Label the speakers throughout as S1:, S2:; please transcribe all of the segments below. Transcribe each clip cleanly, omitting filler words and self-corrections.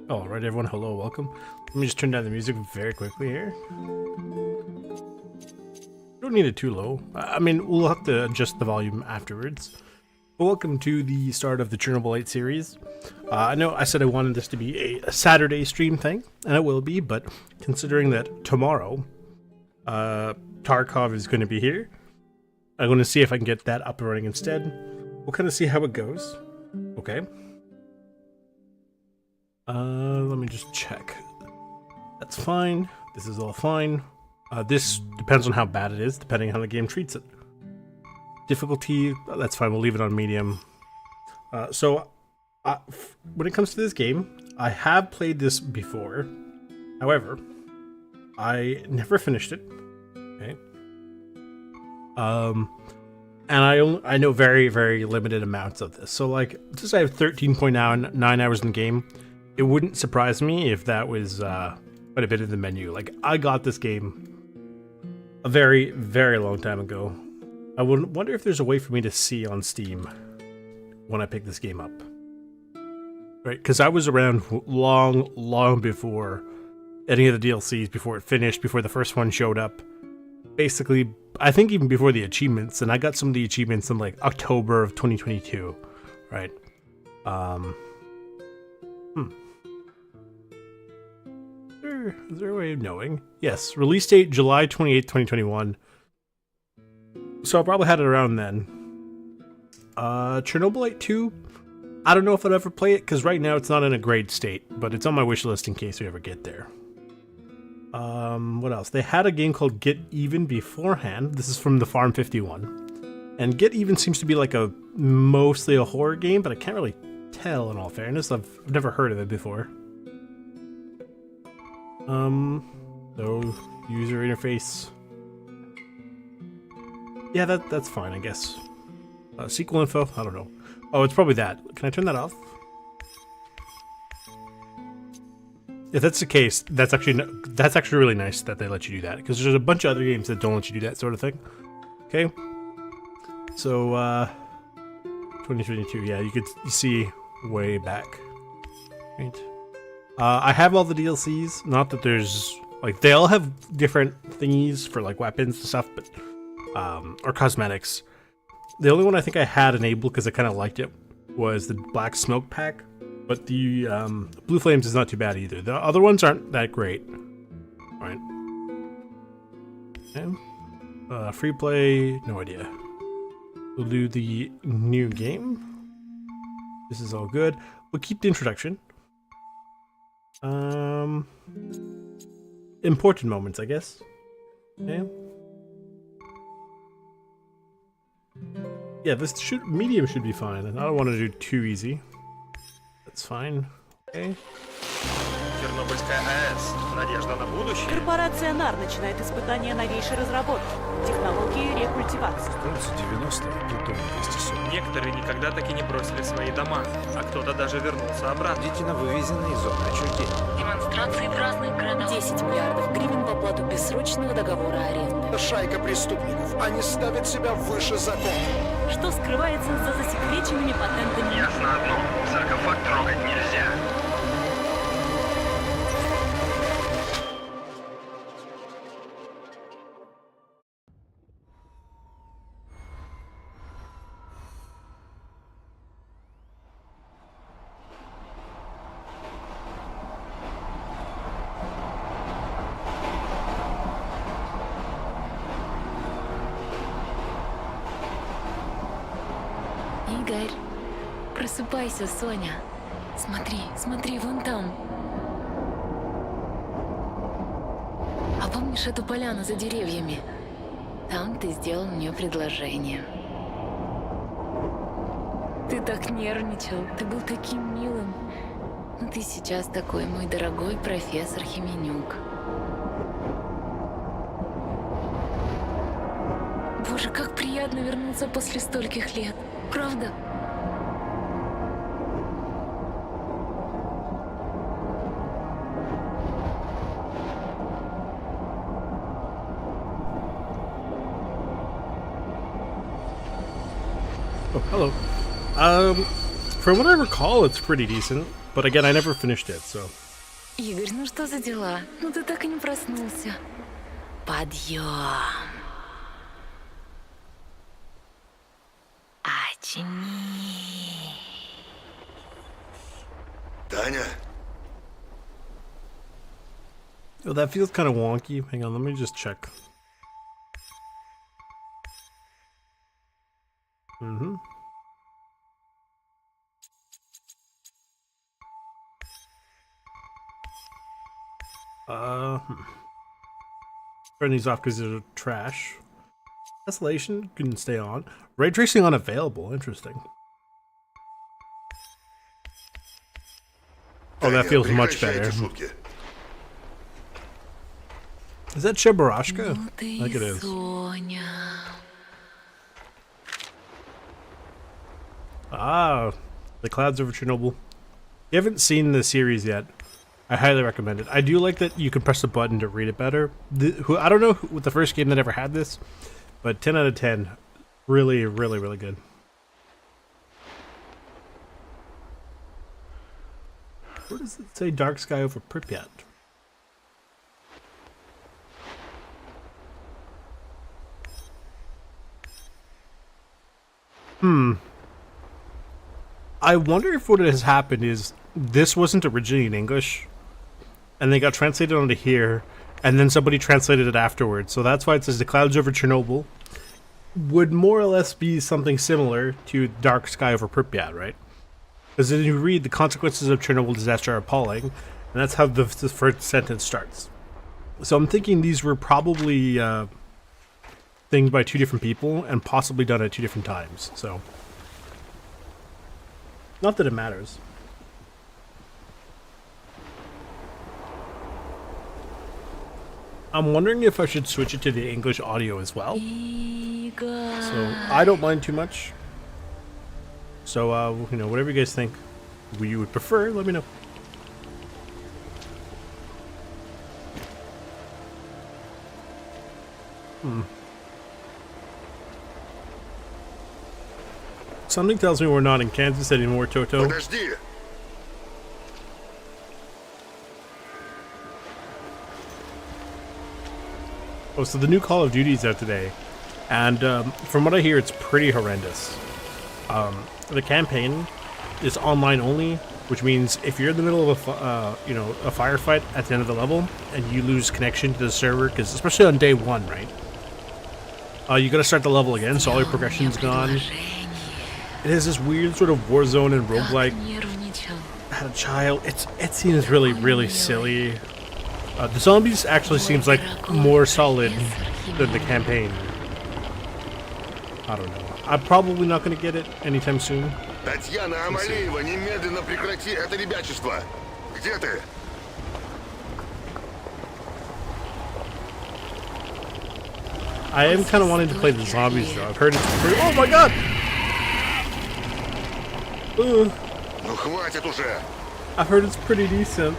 S1: Alright everyone, hello, welcome. Let me just turn down the music very quickly here. Don't need it too low. I mean, we'll have to adjust the volume afterwards. But welcome to the start of the Chernobylite series. I know I said I wanted this to be a Saturday stream thing, and it will be, but considering that tomorrow, Tarkov is going to be here, I'm going to see if I can get that up and running instead. We'll kind of see how it goes. Okay. Let me just check. That's fine. This is all fine. This depends on how bad it is, depending on how the game treats it. Difficulty, that's fine. We'll leave it on medium. When it comes to this game, I have played this before. However, I never finished it. Okay. And I know very, very limited amounts of this. So like, since I have 13.9 hours in the game, it wouldn't surprise me if that was quite a bit of the menu. Like, I got this game a very, very long time ago. I would wonder if there's a way for me to see on Steam when I pick this game up. Right, because I was around long before any of the DLCs, before it finished, before the first one showed up. Basically, I think even before the achievements, and I got some of the achievements in like October of 2022, right? Is there a way of knowing? Yes, release date July 28th, 2021. So I probably had it around then. Chernobylite 2, I don't know if I'd ever play it, because right now it's not in a great state, but it's on my wish list in case we ever get there. What else? They had a game called Get Even beforehand. This is from the Farm 51. And Get Even seems to be like mostly a horror game, but I can't really tell in all fairness. I've never heard of it before. So user interface. Yeah, that's fine, I guess. SQL info, I don't know. Oh, it's probably that. Can I turn that off? If that's the case, that's actually really nice that they let you do that, because there's a bunch of other games that don't let you do that sort of thing. Okay. So 2022, yeah, you see way back. Right. I have all the DLCs. Not that there's like, they all have different thingies for like weapons and stuff, but or cosmetics. The only one I think I had enabled because I kind of liked it was the Black Smoke Pack, but the Blue Flames is not too bad either. The other ones aren't that great. All right. Okay. Free play, no idea. We'll do the new game. This is all good. We'll keep the introduction. Important moments, I guess. Okay. Yeah, medium should be fine, and I don't want to do too easy. That's fine. Okay.
S2: Чернобыльская АЭС. Надежда на будущее.
S3: Корпорация НАР начинает испытания новейшей разработки. Технологии рекультивации.
S4: Кажется, 90 Плутон 240.
S2: Некоторые никогда так и не бросили свои дома, а кто-то даже вернулся обратно.
S4: Детина вывезена из зоны отчуждения.
S5: Демонстрации в разных городах. 10 миллиардов гривен в оплату бессрочного договора аренды.
S6: Шайка преступников. Они ставят себя выше закона.
S3: Что скрывается за засекреченными патентами?
S2: Ясно одно. Саркофаг трогать нельзя.
S5: Игорь, просыпайся, Соня. Смотри, вон там. А помнишь эту поляну за деревьями? Там ты сделал мне предложение. Ты так нервничал, ты был таким милым. Но ты сейчас такой, мой дорогой профессор Хименюк. Боже, как приятно вернуться после стольких лет. Правда?
S1: Oh, hello. From what I recall, it's pretty decent. but again, I never finished it, so.
S5: Игорь, ну что за дела? Ну ты так и не проснулся. Подъем. Очни.
S6: Таня,
S1: Oh, that feels kind of wonky. Hang on, let me just check. Mm-hmm. Turn these off because they're trash. Tesselation can stay on. Ray tracing unavailable. Interesting. Oh, that
S6: Таня,
S1: feels much
S6: прекращайте
S1: better.
S6: шутки.
S1: Is that Cheburashka?
S5: Ну
S1: I
S5: ты
S1: think it
S5: и
S1: is.
S5: Соня.
S1: Ah, The Clouds Over Chernobyl. If you haven't seen the series yet, I highly recommend it. I do like that you can press a button to read it better. I don't know what the first game that ever had this, but 10 out of 10. Really, really, really good. Where does it say Dark Sky Over Pripyat? I wonder if what has happened is this wasn't originally in English, and they got translated onto here, and then somebody translated it afterwards. So that's why it says The Clouds Over Chernobyl would more or less be something similar to Dark Sky Over Pripyat, right? Because if you read, the consequences of Chernobyl disaster are appalling, and that's how the first sentence starts. So I'm thinking these were probably things by two different people, and possibly done at two different times, so. Not that it matters. I'm wondering if I should switch it to the English audio as well.
S5: Игорь.
S1: So I don't mind too much. So you know, whatever you guys think you would prefer, let me know. Something tells me we're not in Kansas anymore, Toto.
S6: Подожди.
S1: Oh, so the new Call of Duty is out today, and from what I hear, it's pretty horrendous. The campaign is online only, which means if you're in the middle of a firefight at the end of the level and you lose connection to the server, because especially on day one, right? You gotta start the level again, so all your progression's gone. It has this weird sort of Warzone and roguelike.
S5: Нервничал.
S1: Had a child. It seems really, really silly. The zombies actually seems like more solid than the campaign. I don't know. I'm probably not going to get it anytime soon.
S6: Татьяна Амалеева, немедленно прекрати это ребячество. Где ты?
S1: I am kind of wanting to play the zombies though. I've heard it's pretty. Oh my god!
S6: Ну хватит уже.
S1: I've heard it's pretty decent.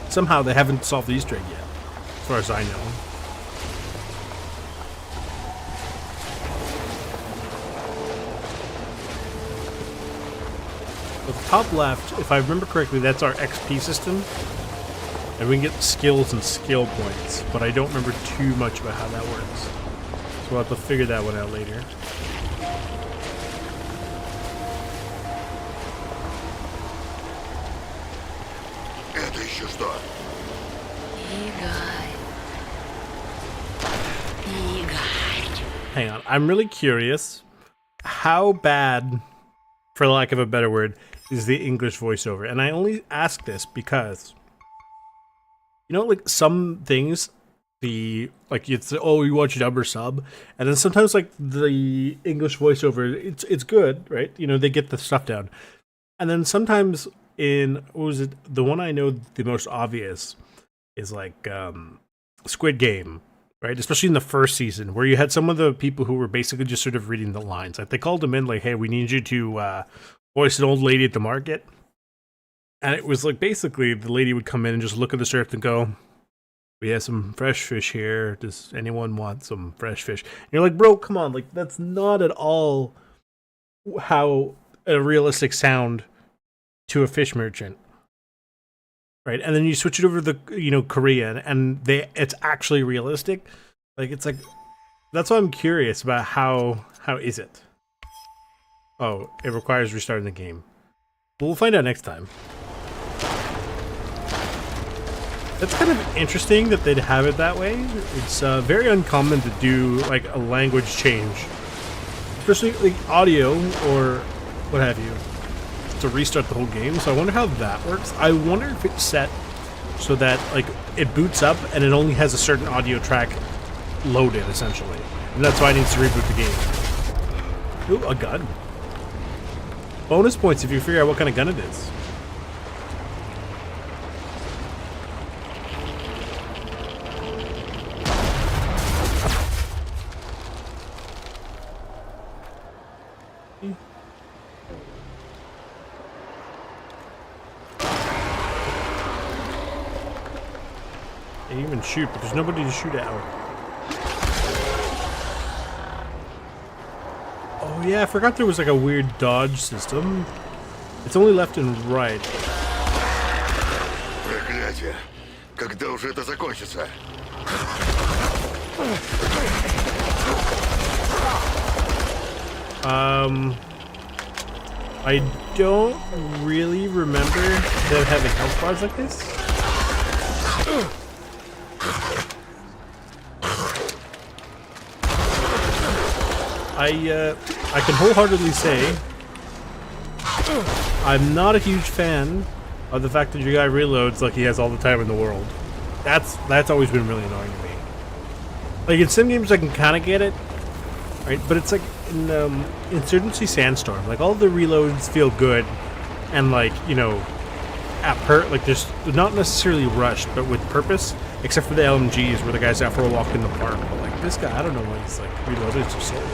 S1: Somehow they haven't solved the Easter egg yet, as far as I know. At the top left, if I remember correctly, that's our XP system. And we can get skills and skill points, but I don't remember too much about how that works. So we'll have to figure that one out later.
S6: Это еще что?
S5: Игорь. Игорь.
S1: Hang on, I'm really curious. How bad, for lack of a better word, is the English voiceover? And I only ask this because, you know, like some things, it's you watch dub or sub, and then sometimes like the English voiceover, it's good, right? You know, they get the stuff down, and then sometimes in what was it? The one I know the most obvious is like Squid Game, right? Especially in the first season, where you had some of the people who were basically just sort of reading the lines. Like they called them in, like, "Hey, we need you to voice an old lady at the market," and it was like basically the lady would come in and just look at the script and go, We have some fresh fish here. Does anyone want some fresh fish? And you're like, bro, come on. Like, that's not at all how a realistic sound to a fish merchant. Right? And then you switch it over to the, Korean, and it's actually realistic. Like, it's like, that's why I'm curious about how is it? Oh, it requires restarting the game. But we'll find out next time. That's kind of interesting that they'd have it that way. It's very uncommon to do like a language change, especially like audio or what have you, to restart the whole game. So I wonder how that works. I wonder if it's set so that like it boots up and it only has a certain audio track loaded essentially, and that's why it needs to reboot the game. Ooh, a gun. Bonus points if you figure out what kind of gun it is. They even shoot, but there's nobody to shoot at. Oh yeah, I forgot there was like a weird dodge system. It's only left and right.
S6: Проклятие. Когда уже это закончится?
S1: I don't really remember them having health bars like this. I can wholeheartedly say I'm not a huge fan of the fact that your guy reloads like he has all the time in the world. That's always been really annoying to me. Like in some games I can kind of get it, right? But it's like in Insurgency Sandstorm, like all the reloads feel good, and like like they're not necessarily rushed, but with purpose. Except for the LMGs where the guy's out for a walk in the park. But like this guy, I don't know why he's like reloaded so slowly.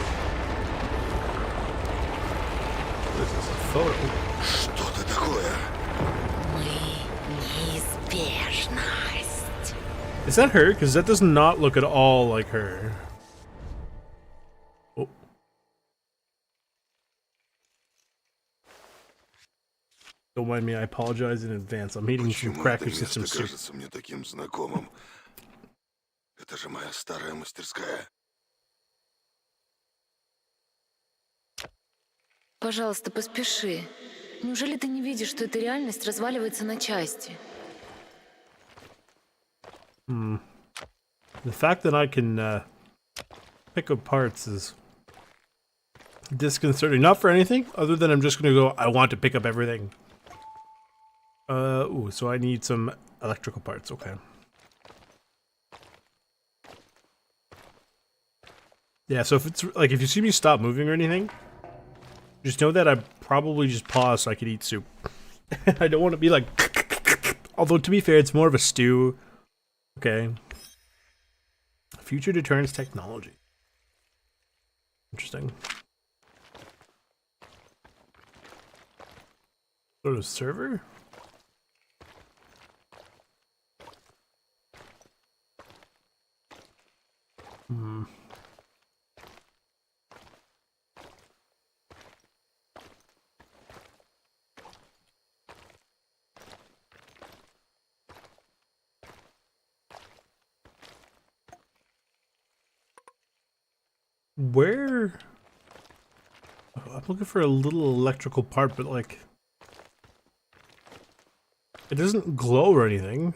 S1: This is a photo.
S6: Что-то такое.
S5: Неизбежность.
S1: Is that her? Because that does not look at all like her. Oh. Don't mind me, I apologize in advance. I'm eating some
S6: Почему
S1: cracker
S6: это
S1: system
S6: место
S1: soup.
S6: кажется мне таким знакомым? Это же моя старая мастерская.
S5: Пожалуйста, поспеши. Неужели ты не видишь, что эта реальность разваливается на части?
S1: The fact that I can pick up parts is disconcerting. Not for anything, other than I'm just gonna go, I want to pick up everything. Ooh, so I need some electrical parts, okay. Yeah, so if it's like, if you see me stop moving or anything, just know that I probably just paused so I could eat soup. I don't want to be like, although to be fair, it's more of a stew. Okay. Future deterrence technology. Interesting. Go to server? Where? Oh, I'm looking for a little electrical part, but like, it doesn't glow or anything.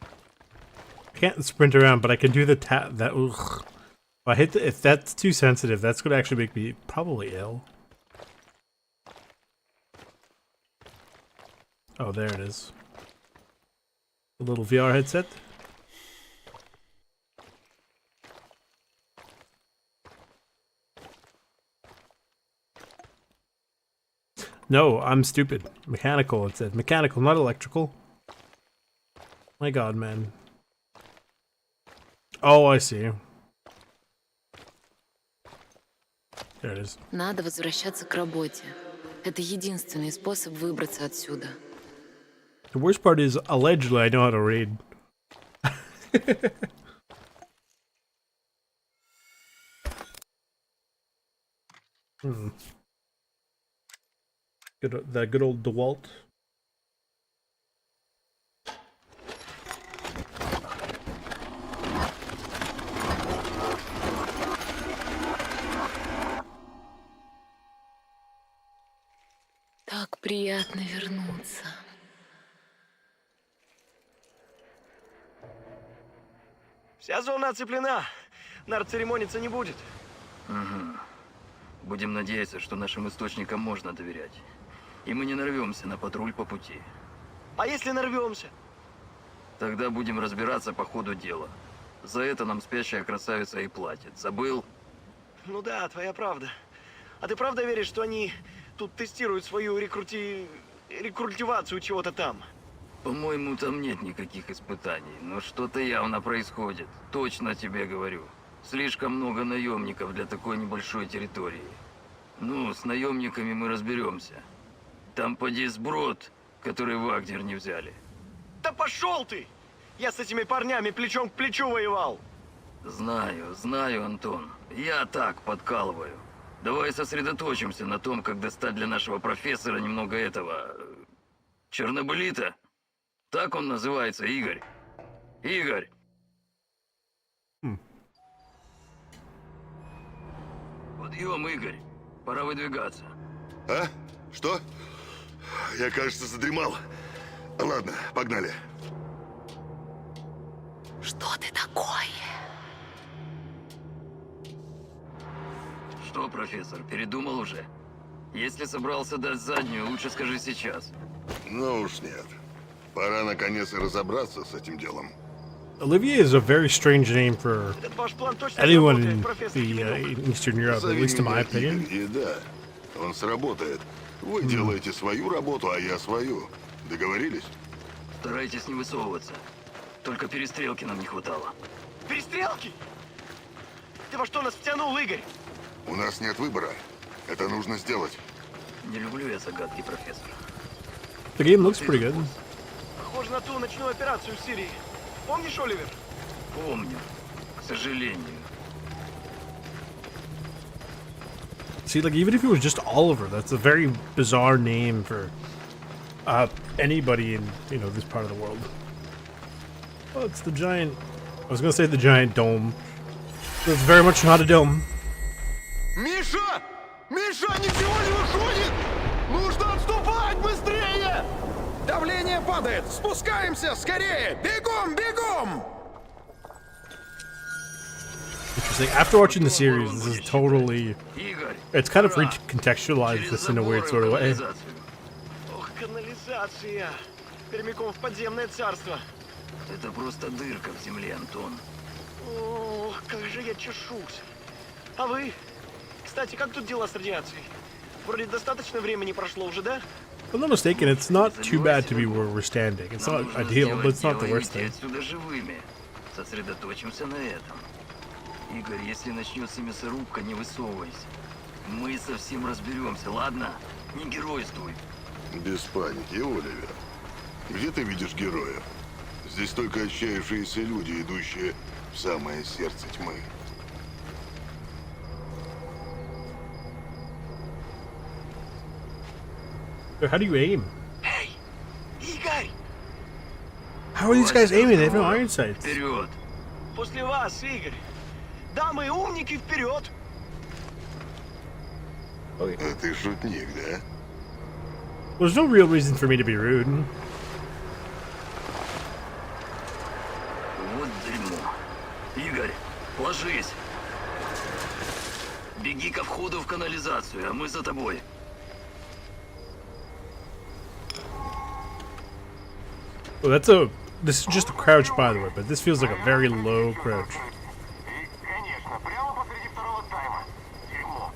S1: I can't sprint around, but I can do the tap. That ugh. If I hit if that's too sensitive, that's gonna actually make me probably ill. Oh, there it is. A little VR headset. No, I'm stupid. Mechanical, it said. Mechanical, not electrical. My god, man. Oh, I see. There it is.
S5: Надо возвращаться к работе. Это единственный способ выбраться отсюда.
S1: The worst part is, allegedly, I know how to read. That good old DeWalt.
S5: Так приятно вернуться.
S7: Вся зона оцеплена. Народ церемониться не будет.
S8: Будем надеяться, что нашим источникам можно доверять. И мы не нарвемся на патруль по пути.
S7: А если нарвемся?
S8: Тогда будем разбираться по ходу дела. За это нам спящая красавица и платит. Забыл?
S7: Ну да, твоя правда. А ты правда веришь, что они тут тестируют свою рекрутивацию чего-то там?
S8: По-моему, там нет никаких испытаний, но что-то явно происходит. Точно тебе говорю. Слишком много наемников для такой небольшой территории. Ну, с наемниками мы разберемся. Там поди сброд, который Вагнер не взяли.
S7: Да пошел ты! Я с этими парнями плечом к плечу воевал.
S8: Знаю, Антон. Я так подкалываю. Давай сосредоточимся на том, как достать для нашего профессора немного этого... Чернобылита? Так он называется, Игорь. Игорь! Подъем, Игорь. Пора выдвигаться.
S6: А? Что? Я, кажется, задремал. Ладно, погнали.
S5: Что ты такое?
S8: Что, профессор, передумал уже? Если собрался дать заднюю, лучше скажи сейчас.
S6: Ну уж нет. Пора наконец разобраться с этим делом.
S1: Olivier is a very strange name for
S7: Этот ваш план точно
S1: anyone
S7: сработает,
S1: in
S7: профессор
S1: the
S7: Хименюк.
S1: in Eastern Europe, at
S6: Зови
S1: least in my
S6: меня
S1: opinion.
S6: Игорь, и да, он сработает. Вы делаете свою работу, а я свою. Договорились?
S8: Старайтесь не высовываться. Только перестрелки нам не хватало.
S7: Перестрелки? Ты во что нас втянул, Игорь?
S6: У нас нет выбора. Это нужно сделать.
S8: Не люблю я загадки, профессор.
S1: The game looks pretty good.
S7: Похоже на ту ночную операцию в Сирии. Помнишь, Оливер?
S8: Помню. К сожалению.
S1: See, like, even if it was just Oliver, that's a very bizarre name for anybody in, you know, this part of the world. Oh, it's the giant... I was gonna say the giant dome. But it's very much not a dome.
S6: Миша! Миша, ничего не выходит! Нужно отступать быстрее!
S4: Давление падает! Спускаемся! Скорее! Бегом! Бегом!
S1: Interesting. After watching the series, this is totally...
S8: Игорь!
S1: It's kind of recontextualized this in a weird sort of way.
S7: Ох, канализация. Прямиком в подземное царство.
S8: Это просто дырка в земле, Антон.
S7: Ох, как же я чешусь. А вы? Кстати, как тут дела с радиацией? Вроде достаточно времени прошло уже, да?
S1: If I'm not mistaken, it's not too bad to be where we're standing. It's
S8: Нам
S1: not
S8: нужно
S1: ideal, but it's not
S8: сделать
S1: the
S8: дело и
S1: worst
S8: уйти
S1: thing.
S8: отсюда живыми. Сосредоточимся на этом. Игорь, если начнется мясорубка, не высовывайся. Мы совсем разберемся, ладно? Не геройствуй.
S6: Без паники, Оливер. Где ты видишь героев? Здесь только отчаявшиеся люди, идущие в самое сердце тьмы.
S1: So how do you aim?
S7: Эй, Игорь!
S1: How are these guys aiming? They have no iron sights.
S8: Вперед!
S7: После вас, Игорь. Дамы и умники, вперед!
S6: А ты шутник, да?
S1: There's no real reason for me to be rude.
S8: Вот дерьмо. Игорь, ложись. Беги ко входу в канализацию, а мы за тобой.
S1: Well, that's a... This is just a crouch, by the way, but this feels like a very low crouch.
S9: Конечно, прямо посреди второго тайма. Дерьмо.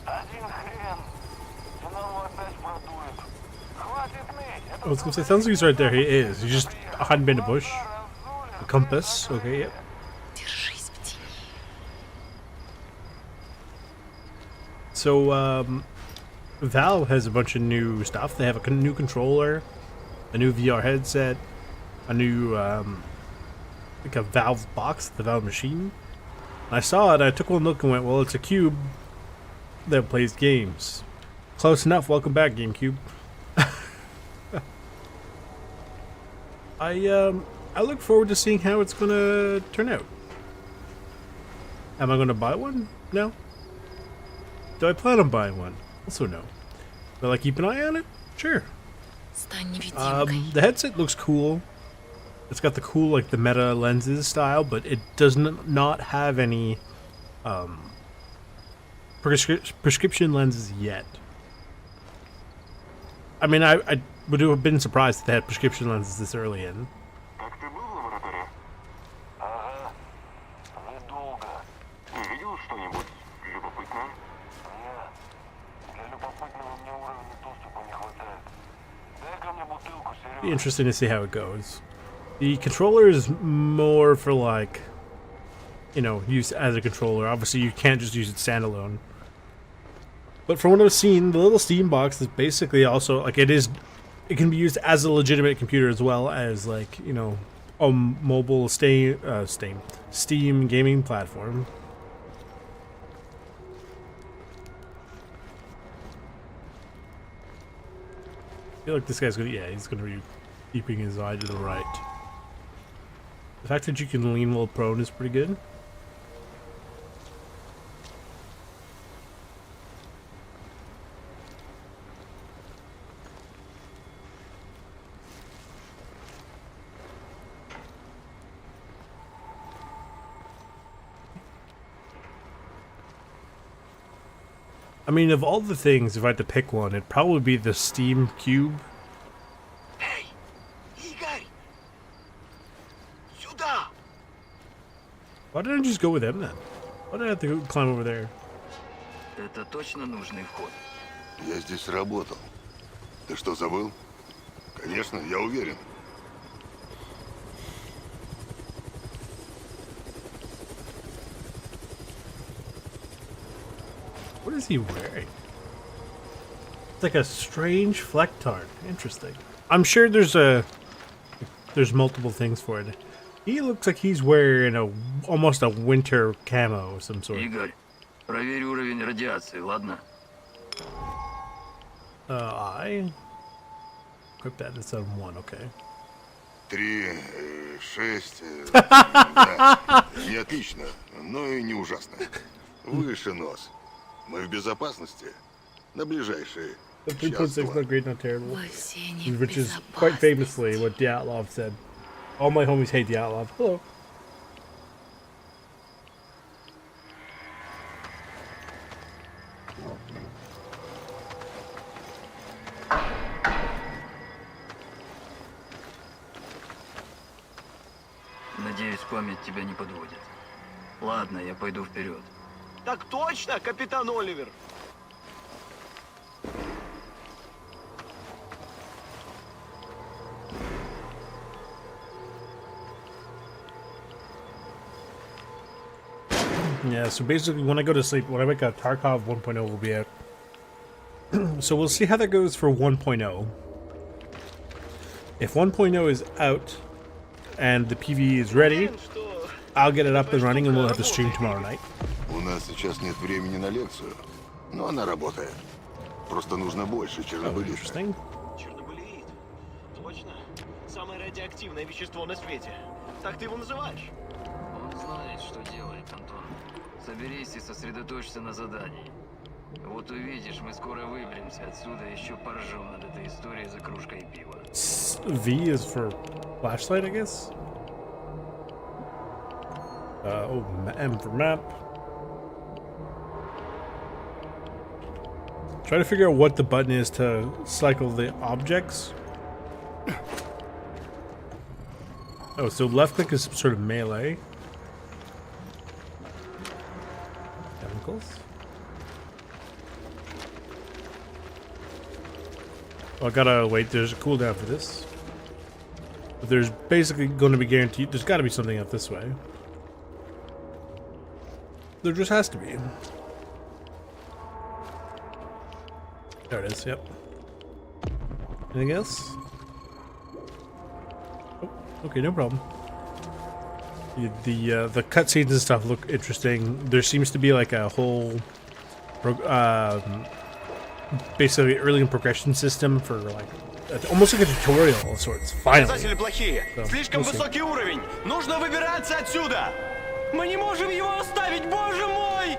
S9: Один хрен. Финал опять продует. Хватит ныть.
S1: I was gonna say, sounds like he's right there. He is. He's just hiding behind a bush. A compass. Okay, yep.
S5: Держись в тени.
S1: So, Valve has a bunch of new stuff. They have a new controller, a new VR headset, a new like a Valve box, the Valve machine. And I saw it, I took one look and went, well, it's a cube that plays games. Close enough. Welcome back, GameCube. I look forward to seeing how it's gonna turn out. Am I gonna buy one? No. Do I plan on buying one? Also no. Will I keep an eye on it? Sure.
S5: Стань невидимкой.
S1: The headset looks cool. It's got the cool, like, the meta lenses style, but it does not have any prescription lenses yet. I mean, I would have been surprised if they had prescription lenses this early in.
S9: Как ты был в лаборатории? Ага. Недолго. Ты видел что-нибудь любопытное? Нет. Для любопытного мне уровня доступа не хватает. Дай-ка мне бутылку,
S1: Be
S9: Серёж.
S1: interesting to see how it goes. The controller is more for, like, you know, use as a controller. Obviously, you can't just use it standalone. But from what I've seen, the little Steam box is basically also, like, it can be used as a legitimate computer as well as, like, you know, a mobile Steam gaming platform. I feel like this guy's gonna, yeah, he's gonna be keeping his eye to the right. The fact that you can lean while prone is pretty good. I mean, of all the things, if I had to pick one, it'd probably be the Steam Cube.
S7: Эй, Игорь! Сюда!
S1: Why didn't I just go with him then? Why did I have to go climb over there?
S8: Это точно нужный вход?
S6: Я здесь работал. Ты что, забыл? Конечно, я уверен.
S1: What is he wearing? It's like a strange flectard. Interesting. I'm sure there's multiple things for it. He looks like he's wearing almost a winter camo of some sort.
S8: Игорь, проверь уровень радиации, ладно?
S1: I equip that. It's on 1. Okay.
S6: 3, 6. Да. Не отлично, но и не ужасно. Выше нос. Мы в безопасности на ближайшие
S1: The 3.6
S6: час-два.
S1: not great, not terrible.
S5: Во всей
S1: Which is quite famously what Dyatlov said. All my homies hate Dyatlov. Hello.
S8: Надеюсь, память тебя не подводит. Ладно, я пойду вперед.
S7: Так точно, капитан Оливер!
S1: Yeah, so basically when I go to sleep, when I wake up, Tarkov 1.0 will be out. So we'll see how that goes for 1.0. If 1.0 is out and the PV is ready,
S7: Что?
S1: I'll get it up and running and we'll have the stream tomorrow night.
S6: У нас сейчас нет времени на лекцию, но она работает. Просто нужно больше
S1: Oh,
S6: чернобылита.
S1: interesting.
S7: Чернобылит. Точно. Самое радиоактивное вещество на свете. Так ты его называешь?
S8: Он знает, что делает, Антон. Соберись и сосредоточься на задании. Вот увидишь, мы скоро выберемся отсюда и еще поржем над этой историей за кружкой пива.
S1: V is for flashlight, I guess. M for map. Try to figure out what the button is to cycle the objects. Oh, so left click is some sort of melee. Chemicals. Oh, I gotta wait. There's a cooldown for this. But there's basically going to be guaranteed. There's got to be something up this way. There just has to be. There it is. Yep. Anything else? Oh, okay, no problem. The cutscenes and stuff look interesting. There seems to be like a whole, basically early in progression system for like almost like a tutorial of sorts. Finally,
S7: Показатели плохие.
S1: So,
S7: Слишком
S1: we'll see.
S7: высокий уровень. Нужно выбираться отсюда. Мы не можем его оставить, боже мой!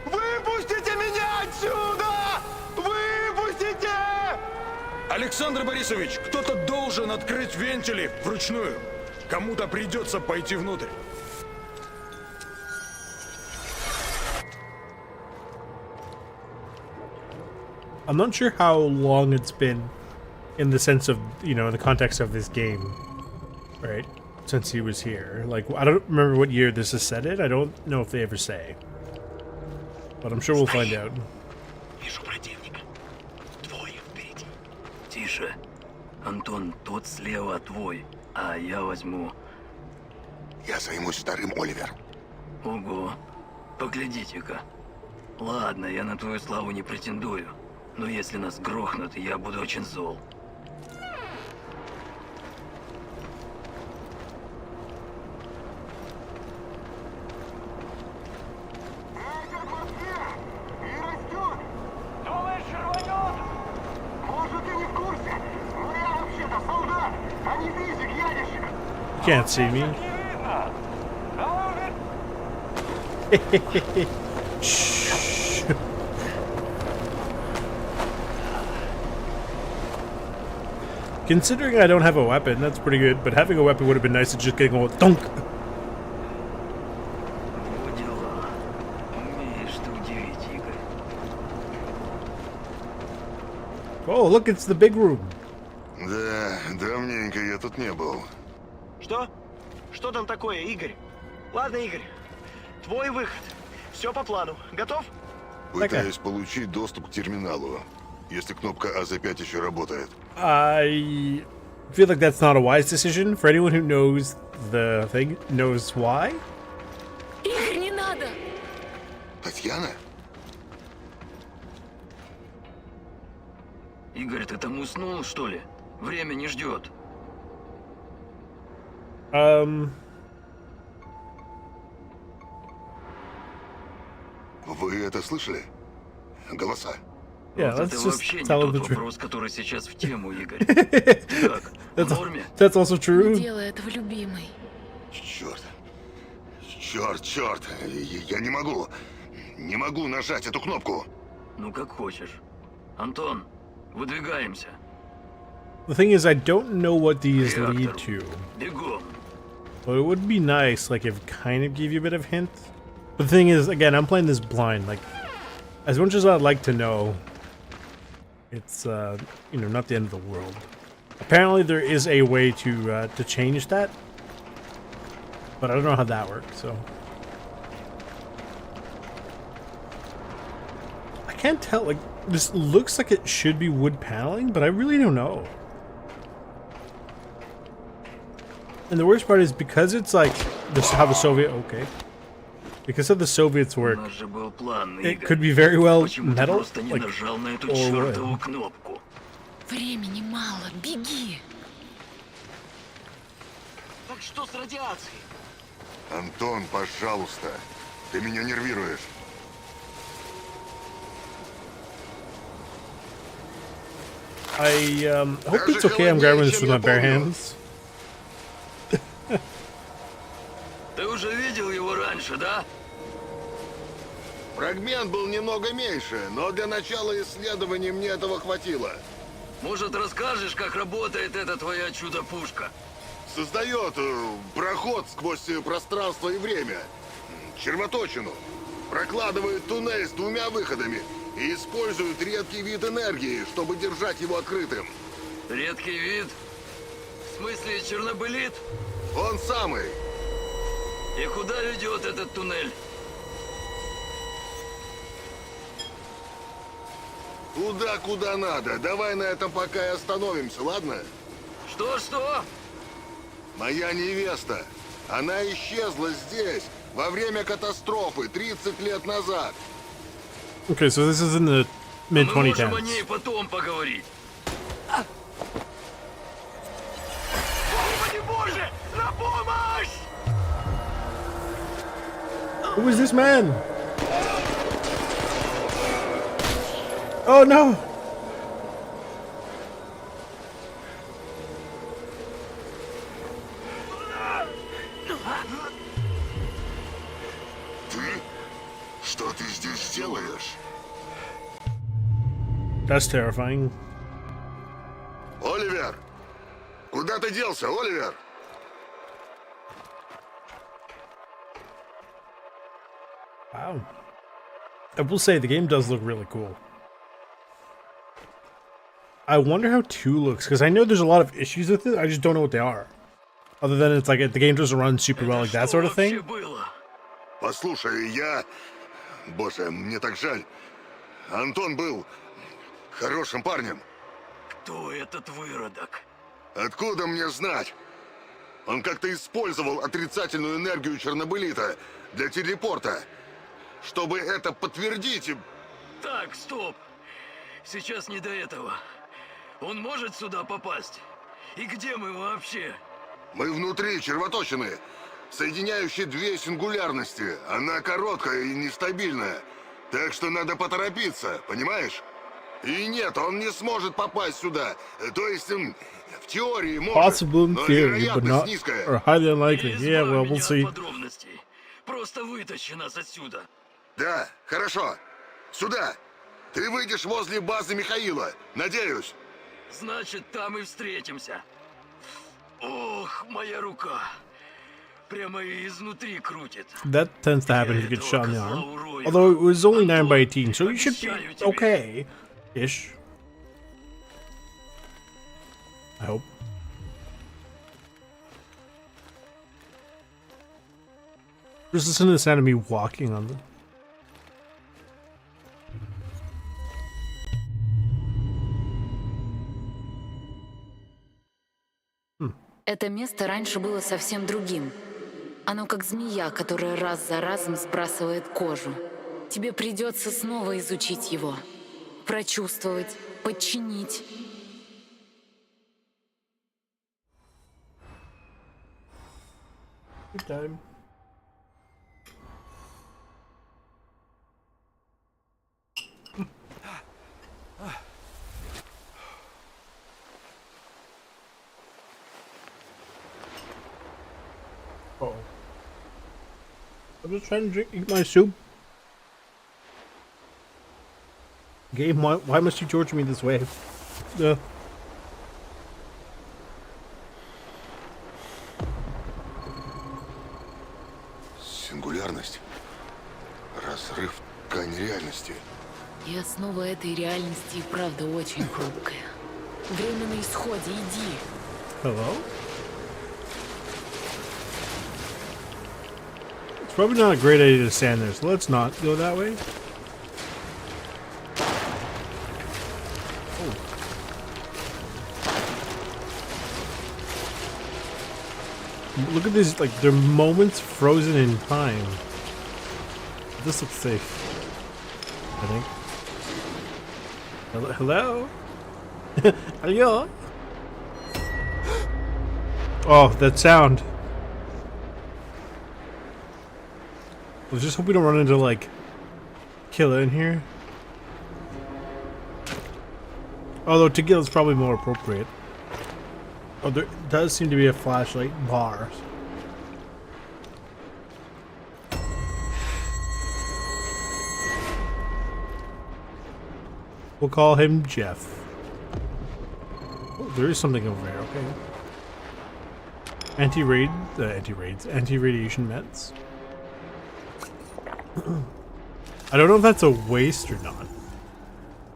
S7: Выпустите меня отсюда! Выпустите!
S4: Александр Борисович, кто-то должен открыть вентили вручную. Кому-то придется пойти внутрь.
S1: I'm not sure how long it's been in the sense of, you know, in the context of this game, right? Since he was here. Like, I don't remember what year this is set in. I don't know if they ever say. But I'm sure we'll find out.
S7: Вижу противника. Двое впереди.
S8: Тише. Антон, тот слева твой, а я возьму...
S6: Я займусь вторым, Оливер.
S8: Ого. Поглядите-ка. Ладно, я на твою славу не претендую. Но если нас грохнут, я буду очень зол.
S9: Думаешь, рванет? Может, ты не в курсе? Но я вообще-то солдат, а не физик-ядерщик.
S1: You can't see me.
S9: Не видно. Давай уже
S1: Shh. Considering I don't have a weapon, that's pretty good. But having a weapon would have been nice to just get going thunk.
S8: Вот дела. Умеешь ты удивить, Игорь.
S1: Oh, look, it's the big room.
S6: Да, давненько я тут не был.
S7: Что? Что там такое, Игорь? Ладно, Игорь. Твой выход. Все по плану. Готов?
S6: Пытаюсь получить доступ к терминалу. Если кнопка А5 еще работает.
S1: I feel like that's not a wise decision. For anyone who knows the thing, knows why.
S5: Игорь, не надо!
S6: Татьяна?
S8: Игорь, ты там уснул, что ли? Время не ждет.
S6: Вы это слышали? Голоса.
S1: Yeah,
S8: Вот
S1: let's
S8: это
S1: just
S8: вообще не
S1: tell him
S8: тот
S1: the truth.
S8: вопрос, который сейчас в тему, Игорь. Ты как, в норме?
S1: That's also
S5: Не
S1: true.
S5: делай этого, любимый.
S6: Черт. Черт. Я не могу. Не могу нажать эту кнопку.
S8: Ну, как хочешь. Антон, выдвигаемся.
S1: The thing is, I don't know what these
S8: Реактор.
S1: lead to.
S8: Бегом.
S1: But it would be nice, like, if it kind of gave you a bit of hint. But the thing is, again, I'm playing this blind. Like, as much as I'd like to know, it's, you know, not the end of the world. Apparently, there is a way to change that, but I don't know how that works. So I can't tell. Like, this looks like it should be wood paneling, but I really don't know. And the worst part is because it's like this how the because of the Soviets
S8: У
S1: work,
S8: нас же был план,
S1: it
S8: Игорь.
S1: could be very well
S8: Почему ты
S1: metal,
S8: просто не
S1: like,
S8: нажал на эту
S1: or wood.
S8: чертову кнопку?
S5: Времени мало, беги!
S7: Так что с радиацией?
S6: Антон, пожалуйста. Ты меня нервируешь.
S1: I hope it's okay. I'm grabbing this with my bare hands.
S8: Ты уже видел его раньше, да?
S6: Фрагмент был немного меньше, но для начала исследований мне этого хватило.
S8: Может, расскажешь, как работает эта твоя чудо-пушка?
S6: Создает проход сквозь пространство и время. Червоточину. Прокладывает туннель с двумя выходами и использует редкий вид энергии, чтобы держать его открытым.
S8: Редкий вид? В смысле, Чернобылит?
S6: Он самый.
S8: И куда ведет этот туннель?
S6: Туда, куда надо. Давай на этом пока и остановимся, ладно?
S8: Что?
S1: Моя невеста. Она исчезла здесь во время катастрофы 30 лет назад. Okay, so this is in the
S8: Мы можем о
S1: mid-2010s.
S8: ней потом поговорить.
S7: Господи боже! На помощь!
S1: Who is this man? Oh no!
S6: Ты? Что ты здесь делаешь?
S1: That's terrifying.
S6: Оливер! Куда ты делся, Оливер?
S1: Wow. I will say the game does look really cool. I wonder how 2 looks, because I know there's a lot of issues with it, I just don't know what they are. Other than it's like the game doesn't run super well, like that sort of thing.
S6: Послушай, я... Боже, мне так жаль. Антон был хорошим парнем.
S8: Кто этот выродок?
S6: Откуда мне знать? Он как-то использовал отрицательную энергию Чернобылита для телепорта. Чтобы это подтвердить...
S8: Так, стоп. Сейчас не до этого. Он может сюда попасть? И где мы вообще?
S6: Мы внутри червоточины, соединяющей 2 сингулярности. Она короткая и нестабильная. Так что надо поторопиться, понимаешь? И нет, он не сможет попасть сюда. То есть, в теории может,
S1: Possible in
S6: но
S1: theory, but
S6: вероятность
S1: not,
S6: низкая.
S1: or highly unlikely.
S8: Не
S1: Yeah,
S8: избавь
S1: well,
S8: меня
S1: we'll
S8: от
S1: see.
S8: подробностей. Просто вытащи нас отсюда.
S6: Да, хорошо. Сюда. Ты выйдешь возле базы Михаила, надеюсь.
S8: Значит, там и встретимся. Ох, моя рука. Прямо изнутри крутит.
S1: That tends to happen if you get shot in the arm. Although it was only 9/18, so you should be okay-ish. I hope. Just listen to the sound of me walking on the...
S5: Это место раньше было совсем другим. Оно как змея, которая раз за разом сбрасывает кожу. Тебе придется снова изучить его. Прочувствовать, подчинить.
S1: Good time. Oh. I'm just trying to eat my soup. Game, why must you torture me this way?
S6: Сингулярность. Разрыв ткани реальности.
S5: И основа этой реальности и правда очень хрупкая. Время на исходе, иди.
S1: Hello? It's probably not a great idea to stand there, so let's not go that way. Oh. Look at this, like, they're moments frozen in time. This looks safe, I think. Hello? Hello? Oh, that sound. Let's just hope we don't run into, like, Killa in here. Although Tequila is probably more appropriate. Oh, there does seem to be a flashlight bar. We'll call him Jeff. Oh, there is something over there, okay. Anti-radiation meds. I don't know if that's a waste or not.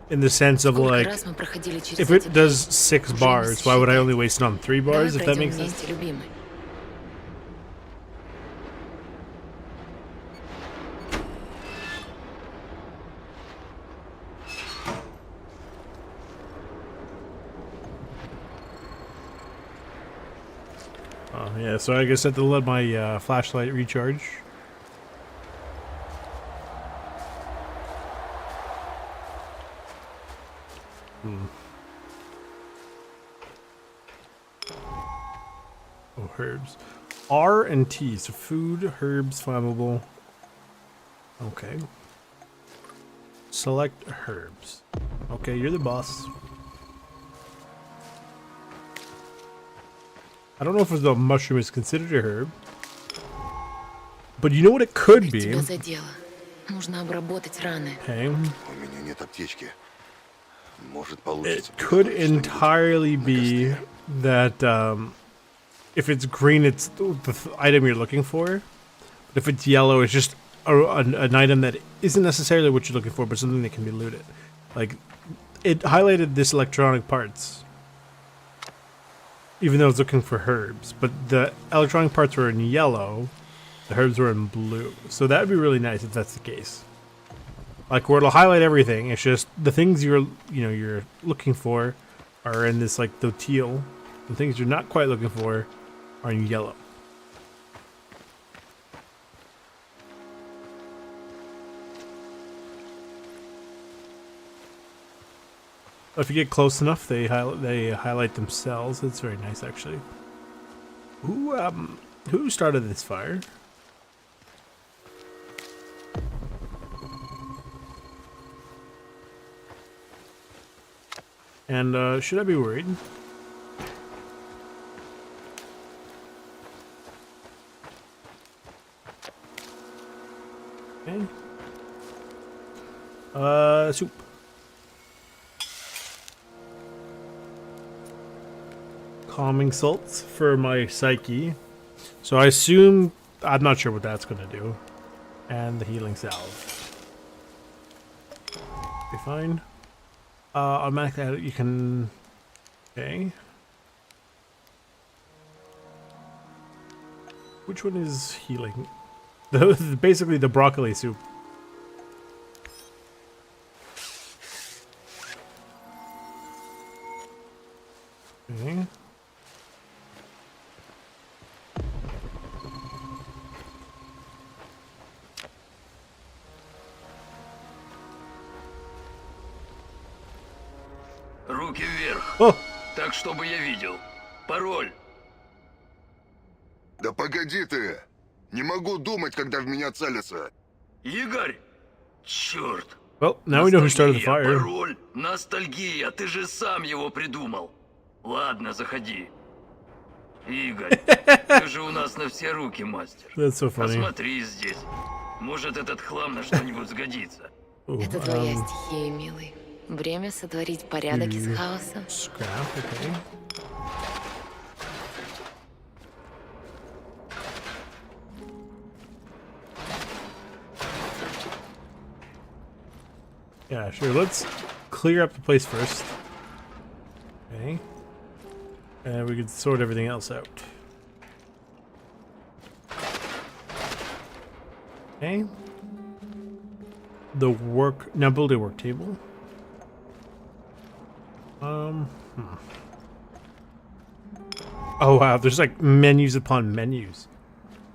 S1: In the sense of, like, if it does 6 bars, why would I only waste it on 3 bars, if that makes sense? Oh, yeah, so I guess I have to let my flashlight recharge. Oh, herbs. R and T, so food, herbs, flammable. Okay. Select herbs. Okay, you're the boss. I don't know if the mushroom is considered a herb. But you know what it could be?
S5: Тебя задело. Нужно обработать раны.
S1: Okay.
S6: У меня нет аптечки. Может получится.
S1: It could entirely be that if it's green, it's the item you're looking for. But if it's yellow, it's just an item that isn't necessarily what you're looking for, but something that can be looted. Like, it highlighted this electronic parts, even though it's looking for herbs. But the electronic parts were in yellow, the herbs were in blue. So that would be really nice if that's the case. Like, where it'll highlight everything, it's just the things you're looking for are in this, like, the teal. The things you're not quite looking for are in yellow. If you get close enough, they highlight themselves. It's very nice, actually. Who started this fire? And should I be worried? Okay. Soup. Calming salts for my psyche. So I assume, I'm not sure what that's gonna do. And the healing salve. Be fine. Automatically you can, okay. Which one is healing? Basically the broccoli soup. Okay.
S8: Руки вверх.
S1: О!
S8: Так, чтобы я видел. Пароль.
S6: Да погоди ты! Не могу думать, когда в меня целятся.
S8: Игорь! Черт!
S1: Well, now we know who started the fire.
S8: Пароль. Ностальгия. Ты же сам его придумал. Ладно, заходи. Игорь, ты же у нас на все руки мастер.
S1: That's so funny.
S8: Посмотри здесь. Может, этот хлам на что-нибудь сгодится.
S1: Ooh,
S5: Это твоя стихия, милый. Время сотворить порядок из хаоса.
S1: Scrap, okay. Yeah, sure. Let's clear up the place first. Okay. And we can sort everything else out. Okay. The work, now build a work table. Oh wow, there's like menus upon menus.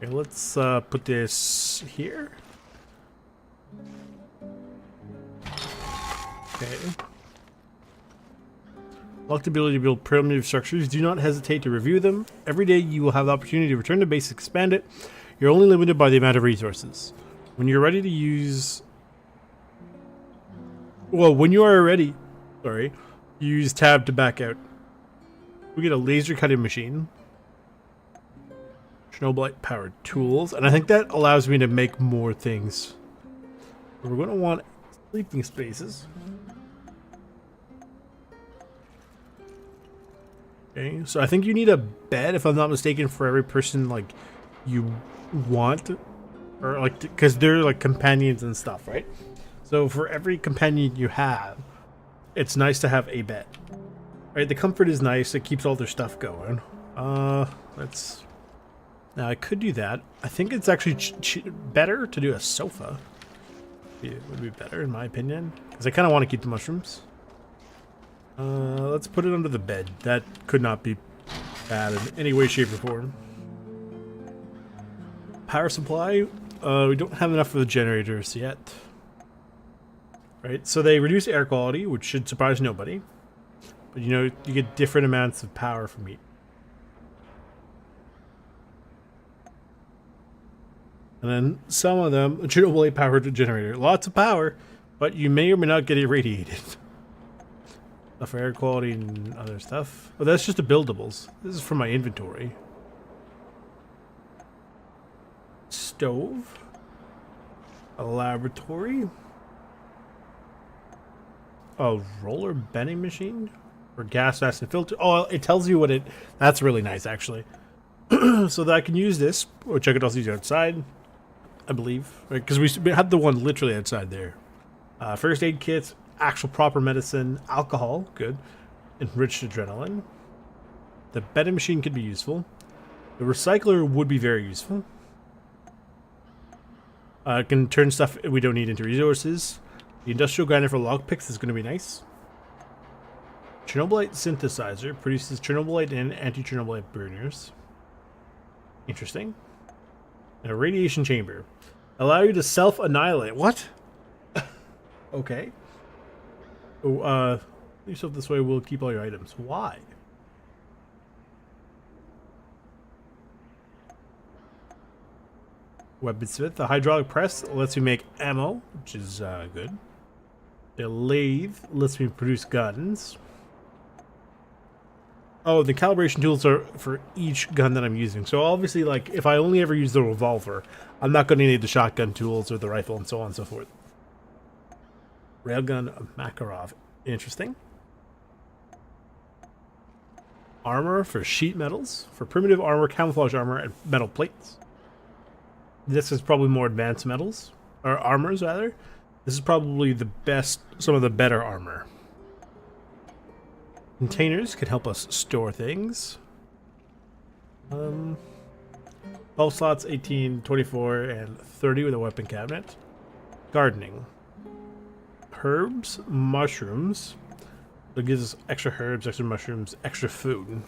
S1: Okay, let's put this here. Okay. Locked ability to build primitive structures. Do not hesitate to review them. Every day you will have the opportunity to return to base and expand it. You're only limited by the amount of resources. When you're ready to use... Well, when you are ready... Sorry. Use tab to back out. We get a laser cutting machine. Chernobylite powered tools. And I think that allows me to make more things. We're going to want sleeping spaces. Okay, so I think you need a bed, if I'm not mistaken, for every person like you want, or like because they're like companions and stuff, right? So for every companion you have, it's nice to have a bed, right? The comfort is nice; it keeps all their stuff going. Let's. Now I could do that. I think it's actually better to do a sofa. It would be better, in my opinion, because I kind of want to keep the mushrooms. Let's put it under the bed. That could not be bad in any way, shape, or form. Power supply. We don't have enough for the generators yet. Right, so they reduce air quality, which should surprise nobody. But you know, you get different amounts of power from each. And then some of them, a Chernobylite powered generator. Lots of power, but you may or may not get irradiated. For air quality and other stuff. Oh, that's just the buildables. This is from my inventory. Stove. A laboratory. A roller bending machine. Or gas mask and filter. Oh, it tells you what it... That's really nice, actually. So that I can use this, which I could also use outside, I believe. Because we had the one literally outside there. First aid kits. Actual proper medicine, alcohol, good. Enriched adrenaline. The bending machine could be useful. The recycler would be very useful. Can turn stuff we don't need into resources. The industrial grinder for lockpicks is going to be nice. Chernobylite synthesizer produces Chernobylite and anti-Chernobylite burners. Interesting. And a radiation chamber. Allow you to self-annihilate. What? Okay. Oh, yourself this way will keep all your items. Why? Weaponsmith. The hydraulic press lets me make ammo, which is good. The lathe lets me produce guns. Oh, the calibration tools are for each gun that I'm using. So obviously, like, if I only ever use the revolver, I'm not going to need the shotgun tools or the rifle and so on and so forth. Railgun Makarov. Interesting. Armor for sheet metals. For primitive armor, camouflage armor, and metal plates. This is probably more advanced metals. Or armors, rather. This is probably the best, some of the better armor. Containers can help us store things. 12 slots, 18, 24, and 30 with a weapon cabinet. Gardening. Herbs, mushrooms. It gives us extra herbs, extra mushrooms, extra food.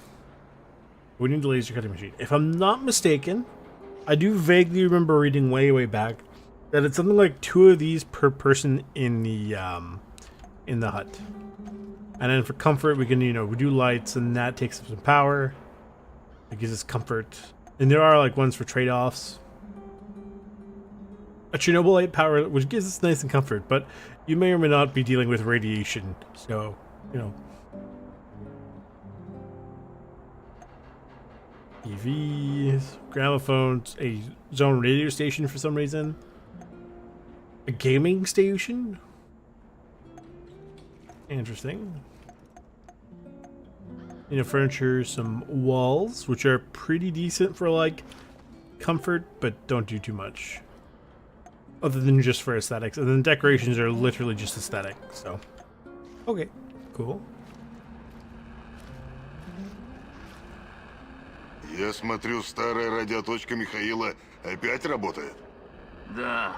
S1: We need the laser cutting machine. If I'm not mistaken, I do vaguely remember reading way back that it's something like 2 of these per person in the hut. And then for comfort, we can, we do lights, and that takes up some power. It gives us comfort. And there are like ones for trade-offs. A Chernobylite power, which gives us nice and comfort, but you may or may not be dealing with radiation, so, EVs, gramophones, a zone radio station for some reason. A gaming station? Interesting. Furniture, some walls, which are pretty decent for, like, comfort, but don't do too much. Other than just for aesthetics. And then decorations are literally just aesthetic, so. Okay, cool.
S6: Я смотрю, старая радиоточка Михаила опять работает.
S8: Да.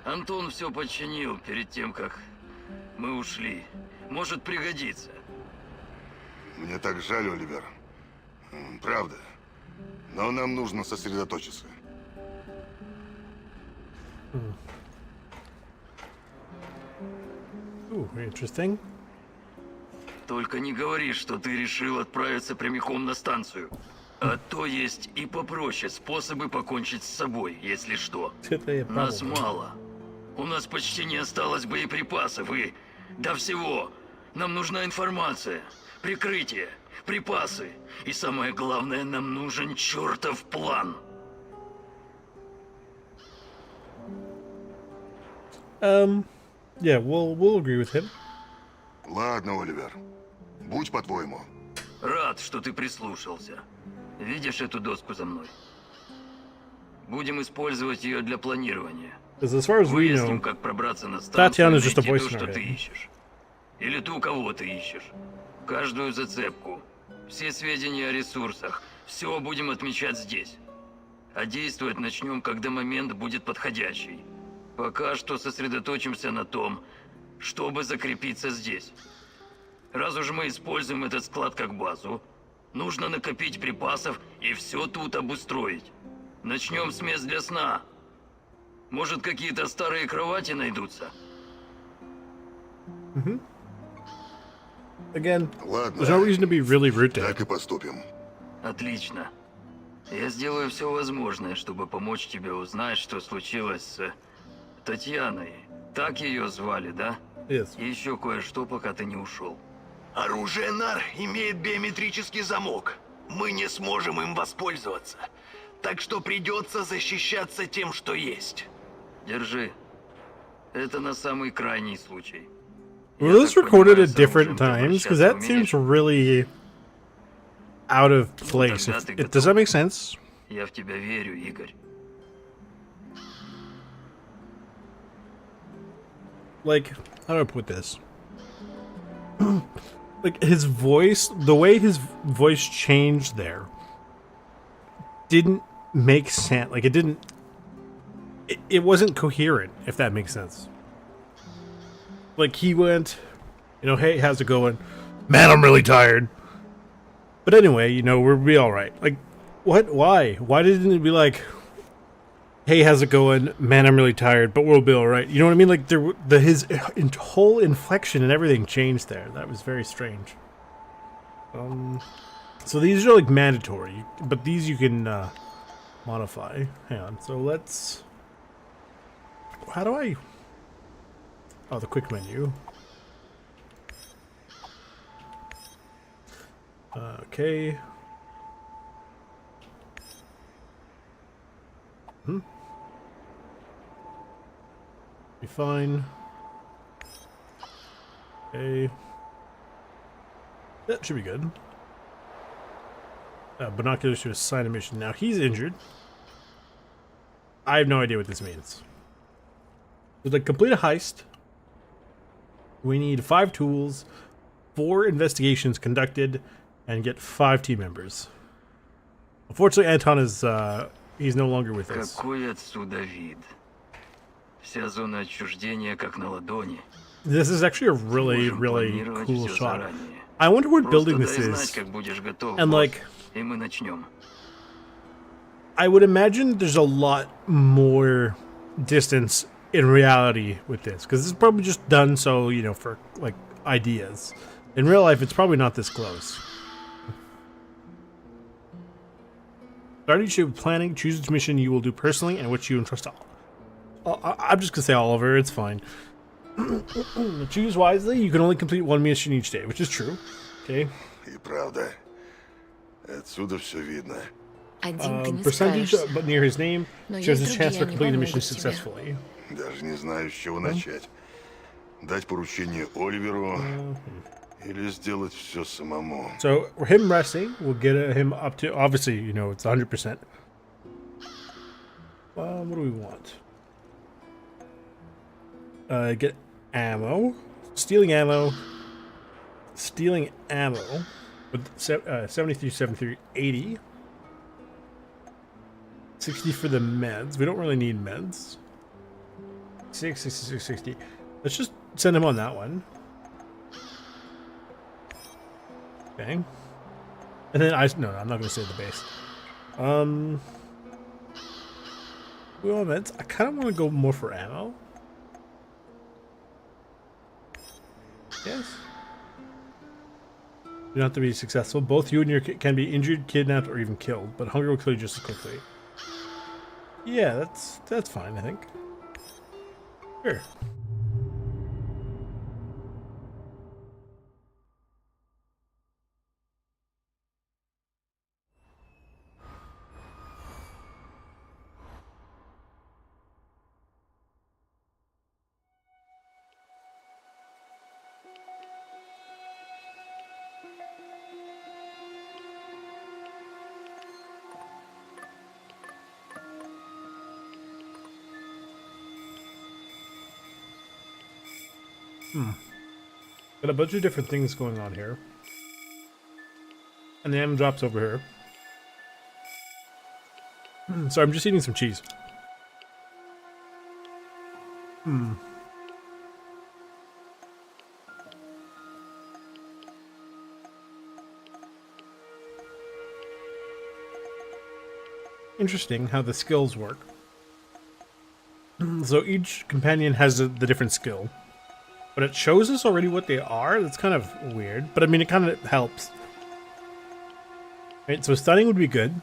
S8: Антон все починил перед тем, как мы ушли. Может пригодиться.
S6: Мне так жаль, Оливер. Правда. Но нам нужно сосредоточиться.
S1: Interesting.
S8: Только не говори, что ты решил отправиться прямиком на станцию. А то есть и попроще способы покончить с собой, если что. Нас мало. У нас почти не осталось боеприпасов и... до всего. Нам нужна информация, прикрытие, припасы. И самое главное, нам нужен чертов план.
S1: Yeah, we'll agree with him.
S6: Ладно, Оливер. Будь по-твоему.
S8: Рад, что ты прислушался. Видишь эту доску за мной? Будем использовать ее для планирования.
S1: As far as we
S8: Выясним,
S1: know,
S8: как пробраться на станцию и
S1: Татьяна just a
S8: найти
S1: voice
S8: то, что
S1: in our
S8: ты
S1: head.
S8: ищешь. Или ту, кого ты ищешь. Каждую зацепку. Все сведения о ресурсах. Все будем отмечать здесь. А действовать начнем, когда момент будет подходящий. Пока что сосредоточимся на том, чтобы закрепиться здесь. Раз уж мы используем этот склад как базу, нужно накопить припасов и все тут обустроить. Начнем с мест для сна. Может, какие-то старые кровати найдутся?
S1: Again,
S6: Ладно.
S1: there's no reason to be really rude to him.
S6: Так и поступим.
S8: Отлично. Я сделаю все возможное, чтобы помочь тебе узнать, что случилось с Татьяной. Так ее звали, да?
S1: Yes.
S8: И еще кое-что, пока ты не ушел.
S7: Оружие нар имеет биометрический замок. Мы не сможем им воспользоваться. Так что придется защищаться тем, что есть.
S8: Держи. Это на самый крайний случай.
S1: Were those recorded at different times? Because that seems really out of place. Does that make sense?
S8: Я в тебя верю, Игорь.
S1: Like, how do I put this? Like, his voice, the way his voice changed there didn't make sense. Like, it wasn't coherent, if that makes sense. Like, he went, hey, how's it going? Man, I'm really tired. But anyway, we'll be alright. Like, what? Why? Why didn't it be like, hey, how's it going? Man, I'm really tired, but we'll be alright. You know what I mean? Like, his whole inflection and everything changed there. That was very strange. So these are, like, mandatory, but these you can modify. Hang on. So let's... How do I... Oh, the quick menu. Okay. Be fine. Okay. That should be good. Binoculars to assign a mission. Now he's injured. I have no idea what this means. So, like, complete a heist. We need 5 tools, 4 investigations conducted, and get 5 team members. Unfortunately, Anton is he's no longer with us.
S8: Какой отсюда вид? Вся зона отчуждения как на ладони.
S1: This is actually a really, really
S8: Планировать
S1: cool
S8: всё
S1: shot.
S8: заранее.
S1: I wonder what
S8: Просто
S1: building this
S8: дай знать,
S1: is.
S8: как будешь готов,
S1: And,
S8: босс,
S1: like,
S8: и мы начнем.
S1: I would imagine there's a lot more distance in reality with this, because it's probably just done so, for, like, ideas. In real life, it's probably not this close. Start each day with planning. Choose which mission you will do personally and which you entrust to I'm just gonna say Oliver, it's fine. Choose wisely. You can only complete 1 mission each day, which is true. Okay.
S6: И правда, отсюда все видно.
S5: Один ты не
S1: Percentage
S5: справишься.
S1: but near his name
S5: Но
S1: shows
S5: есть
S1: his chance for
S5: другие, они
S1: completing the mission
S5: помогут тебе.
S1: successfully.
S6: Даже не знаю, с чего начать. Дать поручение Оливеру или сделать все самому.
S1: So him resting will get him up to, obviously, it's 100%. What do we want? Get ammo. Stealing ammo with 73, 73, 80. 60 for the meds. We don't really need meds. 66, 60. Let's just send him on that one. Okay. And then no, I'm not going to say the base. We want meds. I kind of want to go more for ammo. Yes. You don't have to be successful. Both you and your kid can be injured, kidnapped, or even killed, but hunger will kill you just as quickly. Yeah, that's fine, I think. Sure. Got a bunch of different things going on here. And the ammo drops over here. So I'm just eating some cheese. Interesting how the skills work. So each companion has the different skill. But it shows us already what they are? That's kind of weird. But I mean, it kind of helps. Right, so stunning would be good.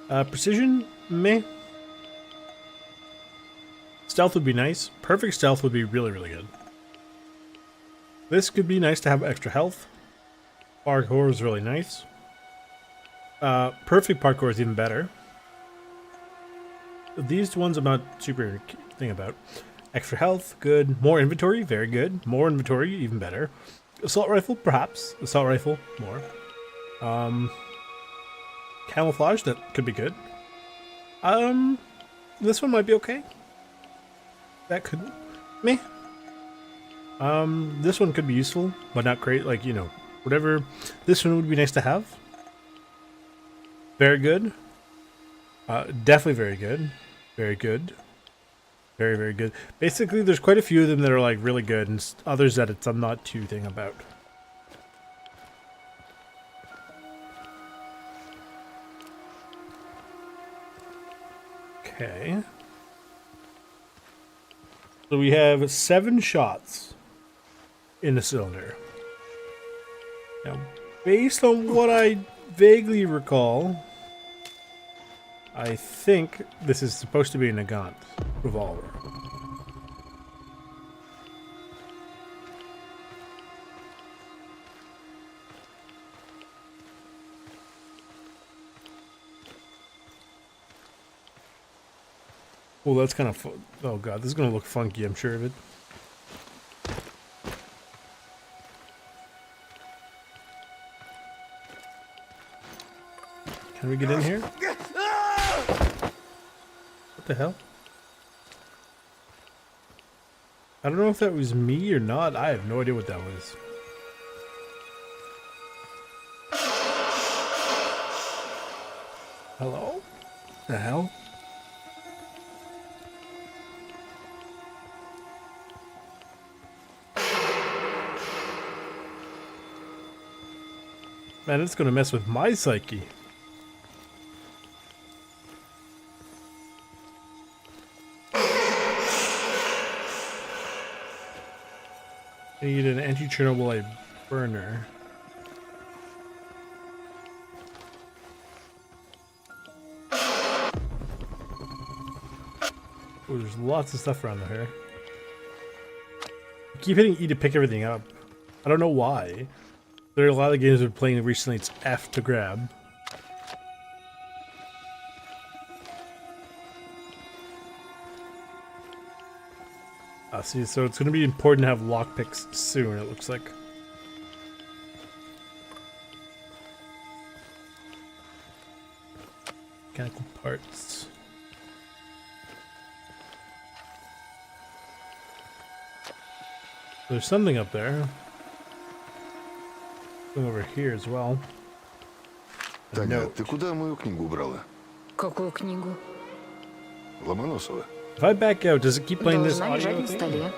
S1: Precision, meh. Stealth would be nice. Perfect stealth would be really, really good. This could be nice to have extra health. Parkour is really nice. Perfect parkour is even better. These ones I'm not super thing about. Extra health, good. More inventory, very good. More inventory, even better. Assault rifle, perhaps. Assault rifle, more. Camouflage, that could be good. This one might be okay. That could, meh. This one could be useful, but not great. Like, you know, whatever. This one would be nice to have. Very good. Definitely very good. Very good. Very, very good. Basically, there's quite a few of them that are like really good, and others that I'm not too thing about. Okay. So we have 7 shots in the cylinder. Now, based on what I vaguely recall, I think this is supposed to be a Nagant revolver. Oh, that's kind of fun. Oh god, this is going to look funky, I'm sure of it. Can we get in here? What the hell? I don't know if that was me or not. I have no idea what that was. Hello? The hell? Man, it's gonna mess with my psyche. I need an anti-Chernobylite burner. Oh, there's lots of stuff around here. I keep hitting E to pick everything up. I don't know why. There are a lot of games we're playing recently, it's F to grab. See, so it's going to be important to have lockpicks soon, it looks like. Mechanical parts. There's something up there. Something over here as well.
S6: Таня, ты куда мою книгу убрала?
S5: Какую книгу?
S6: Ломоносова.
S1: If I back out, does it keep playing this
S5: Должна лежать
S1: audio
S5: на
S1: thing?
S5: столе.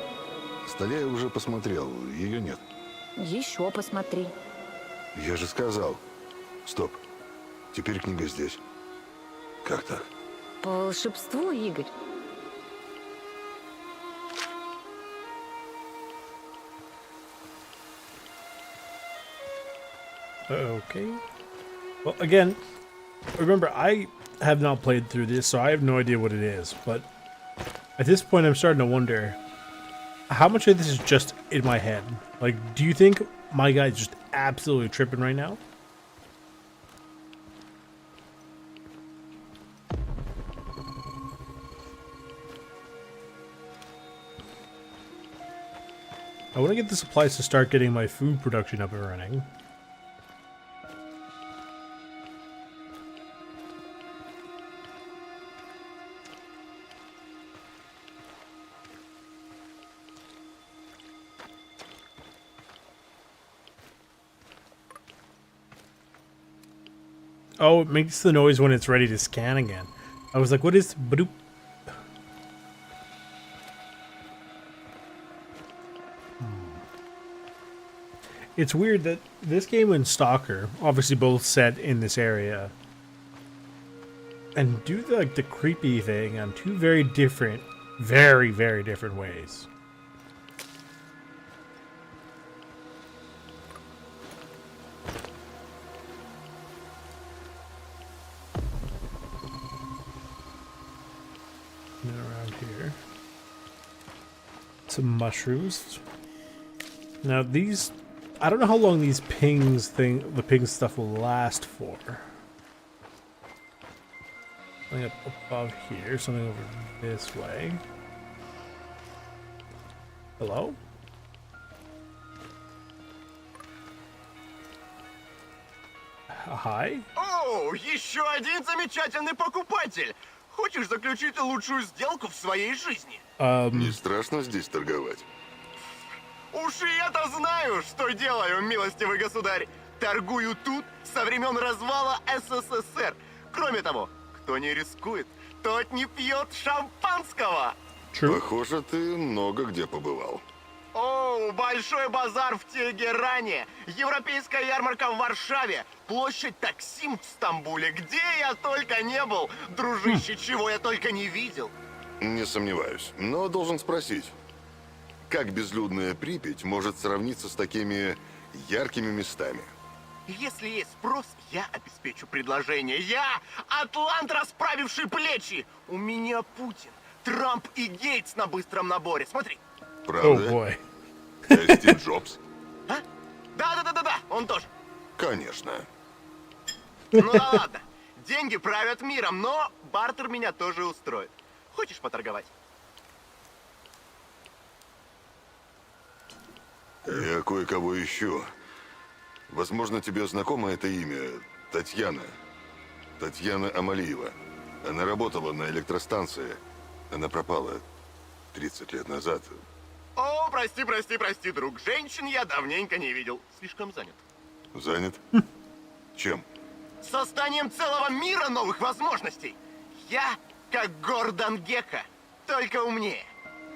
S6: В столе я уже посмотрел, ее нет.
S5: Еще посмотри.
S6: Я же сказал. Стоп. Теперь книга здесь. Как так?
S5: По волшебству, Игорь.
S1: Okay. Well, again, remember, I have not played through this, so I have no idea what it is. But at this point, I'm starting to wonder how much of this is just in my head. Like, do you think my guy's just absolutely tripping right now? I want to get the supplies to start getting my food production up and running. Oh, it makes the noise when it's ready to scan again. I was like, what is... Badoop? It's weird that this game and Stalker, obviously both set in this area, and do like the creepy thing on two very different, very, very different ways. some mushrooms. Now these, I don't know how long these the ping stuff will last for. Something up above here, something over this way. Hello? Hi?
S7: О, еще один замечательный покупатель! Хочешь заключить лучшую сделку в своей жизни?
S6: Не страшно здесь торговать?
S7: Уж и я-то знаю, что делаю, милостивый государь. Торгую тут со времен развала СССР. Кроме того, кто не рискует, тот не пьет шампанского.
S6: Похоже, ты много где побывал.
S7: О, большой базар в Тегеране, европейская ярмарка в Варшаве, площадь Таксим в Стамбуле. Где я только не был, дружище, чего я только не видел.
S6: Не сомневаюсь, но должен спросить. Как безлюдная Припять может сравниться с такими яркими местами?
S7: Если есть спрос, я обеспечу предложение. Я атлант, расправивший плечи. У меня Путин, Трамп и Гейтс на быстром наборе. Смотри.
S6: Правда?
S1: Бой.
S6: Стив Джобс?
S7: А? Да, он тоже.
S6: Конечно.
S7: Ну да ладно. Деньги правят миром, но бартер меня тоже устроит. Хочешь поторговать?
S6: Я кое-кого ищу. Возможно, тебе знакомо это имя. Татьяна. Татьяна Амалиева. Она работала на электростанции. Она пропала 30 лет назад.
S7: О, прости, друг. Женщин я давненько не видел. Слишком занят.
S6: Занят? Чем?
S7: Созданием целого мира новых возможностей. Я как Гордон Гекко, только умнее.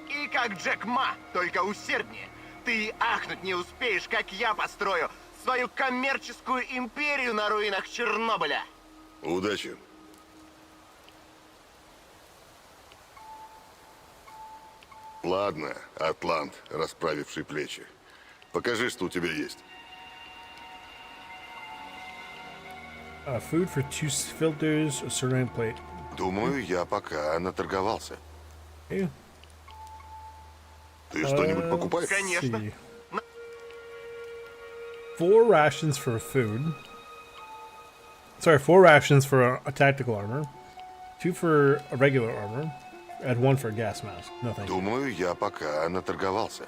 S7: И как Джек Ма, только усерднее. Ты ахнуть не успеешь, как я построю свою коммерческую империю на руинах Чернобыля.
S6: Удачи. Ладно, атлант, расправивший плечи. Покажи, что у тебя есть.
S1: Food for 2 filters, a ceramic plate.
S6: Думаю, я пока наторговался.
S1: Okay.
S6: Ты что-нибудь покупаешь?
S7: Конечно.
S1: See. 4 rations for food. Sorry, 4 rations for a tactical armor. 2 for a regular armor. Add 1 for a gas mask. No thank you.
S6: Думаю, я пока наторговался.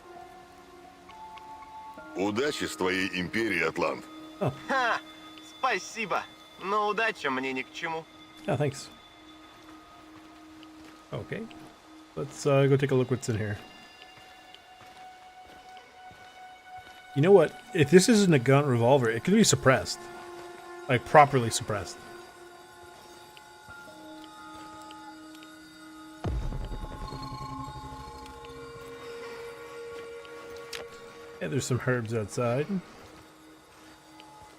S6: Удачи с твоей империей, Атлант.
S7: Ха, спасибо. Но удача мне ни к чему.
S1: Yeah, thanks. Okay. Let's go take a look what's in here. You know what? If this isn't a gun revolver, it could be suppressed. Like, properly suppressed. Yeah, there's some herbs outside.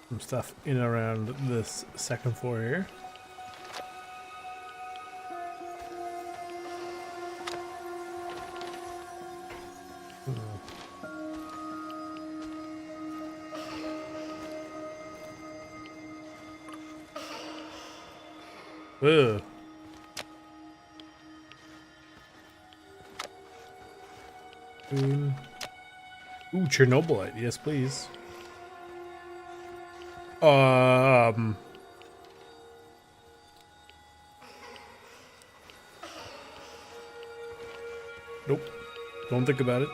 S1: Some stuff in and around this second floor here. Ugh. Ooh, Chernobylite. Yes, please. Nope. Don't think about it.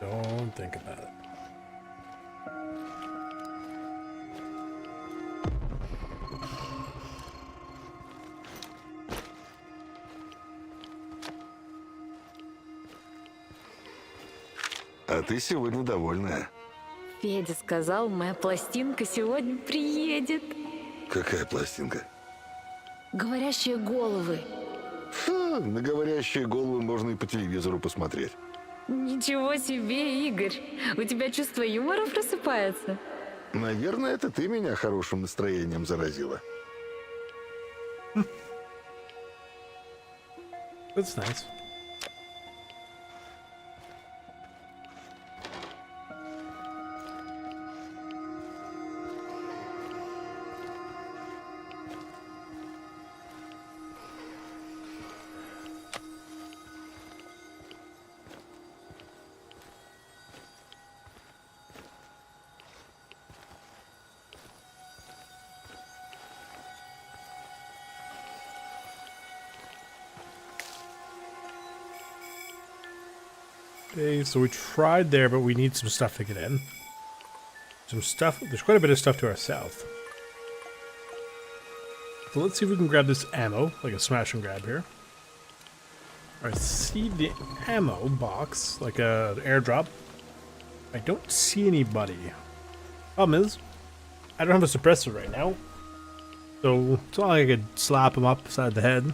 S1: Don't think about it.
S6: А ты сегодня довольная.
S5: Федя сказал, моя пластинка сегодня приедет.
S6: Какая пластинка?
S5: Говорящие головы.
S6: На говорящие головы можно и по телевизору посмотреть.
S5: Ничего себе, Игорь. У тебя чувство юмора просыпается.
S6: Наверное, это ты меня хорошим настроением заразила.
S1: That's nice. Okay, so we tried there, but we need some stuff to get in. Some stuff. There's quite a bit of stuff to our south. So let's see if we can grab this ammo, like a smash and grab here. I see the ammo box, like a airdrop. I don't see anybody. Problem is, I don't have a suppressor right now. So it's not like I could slap him up beside the head.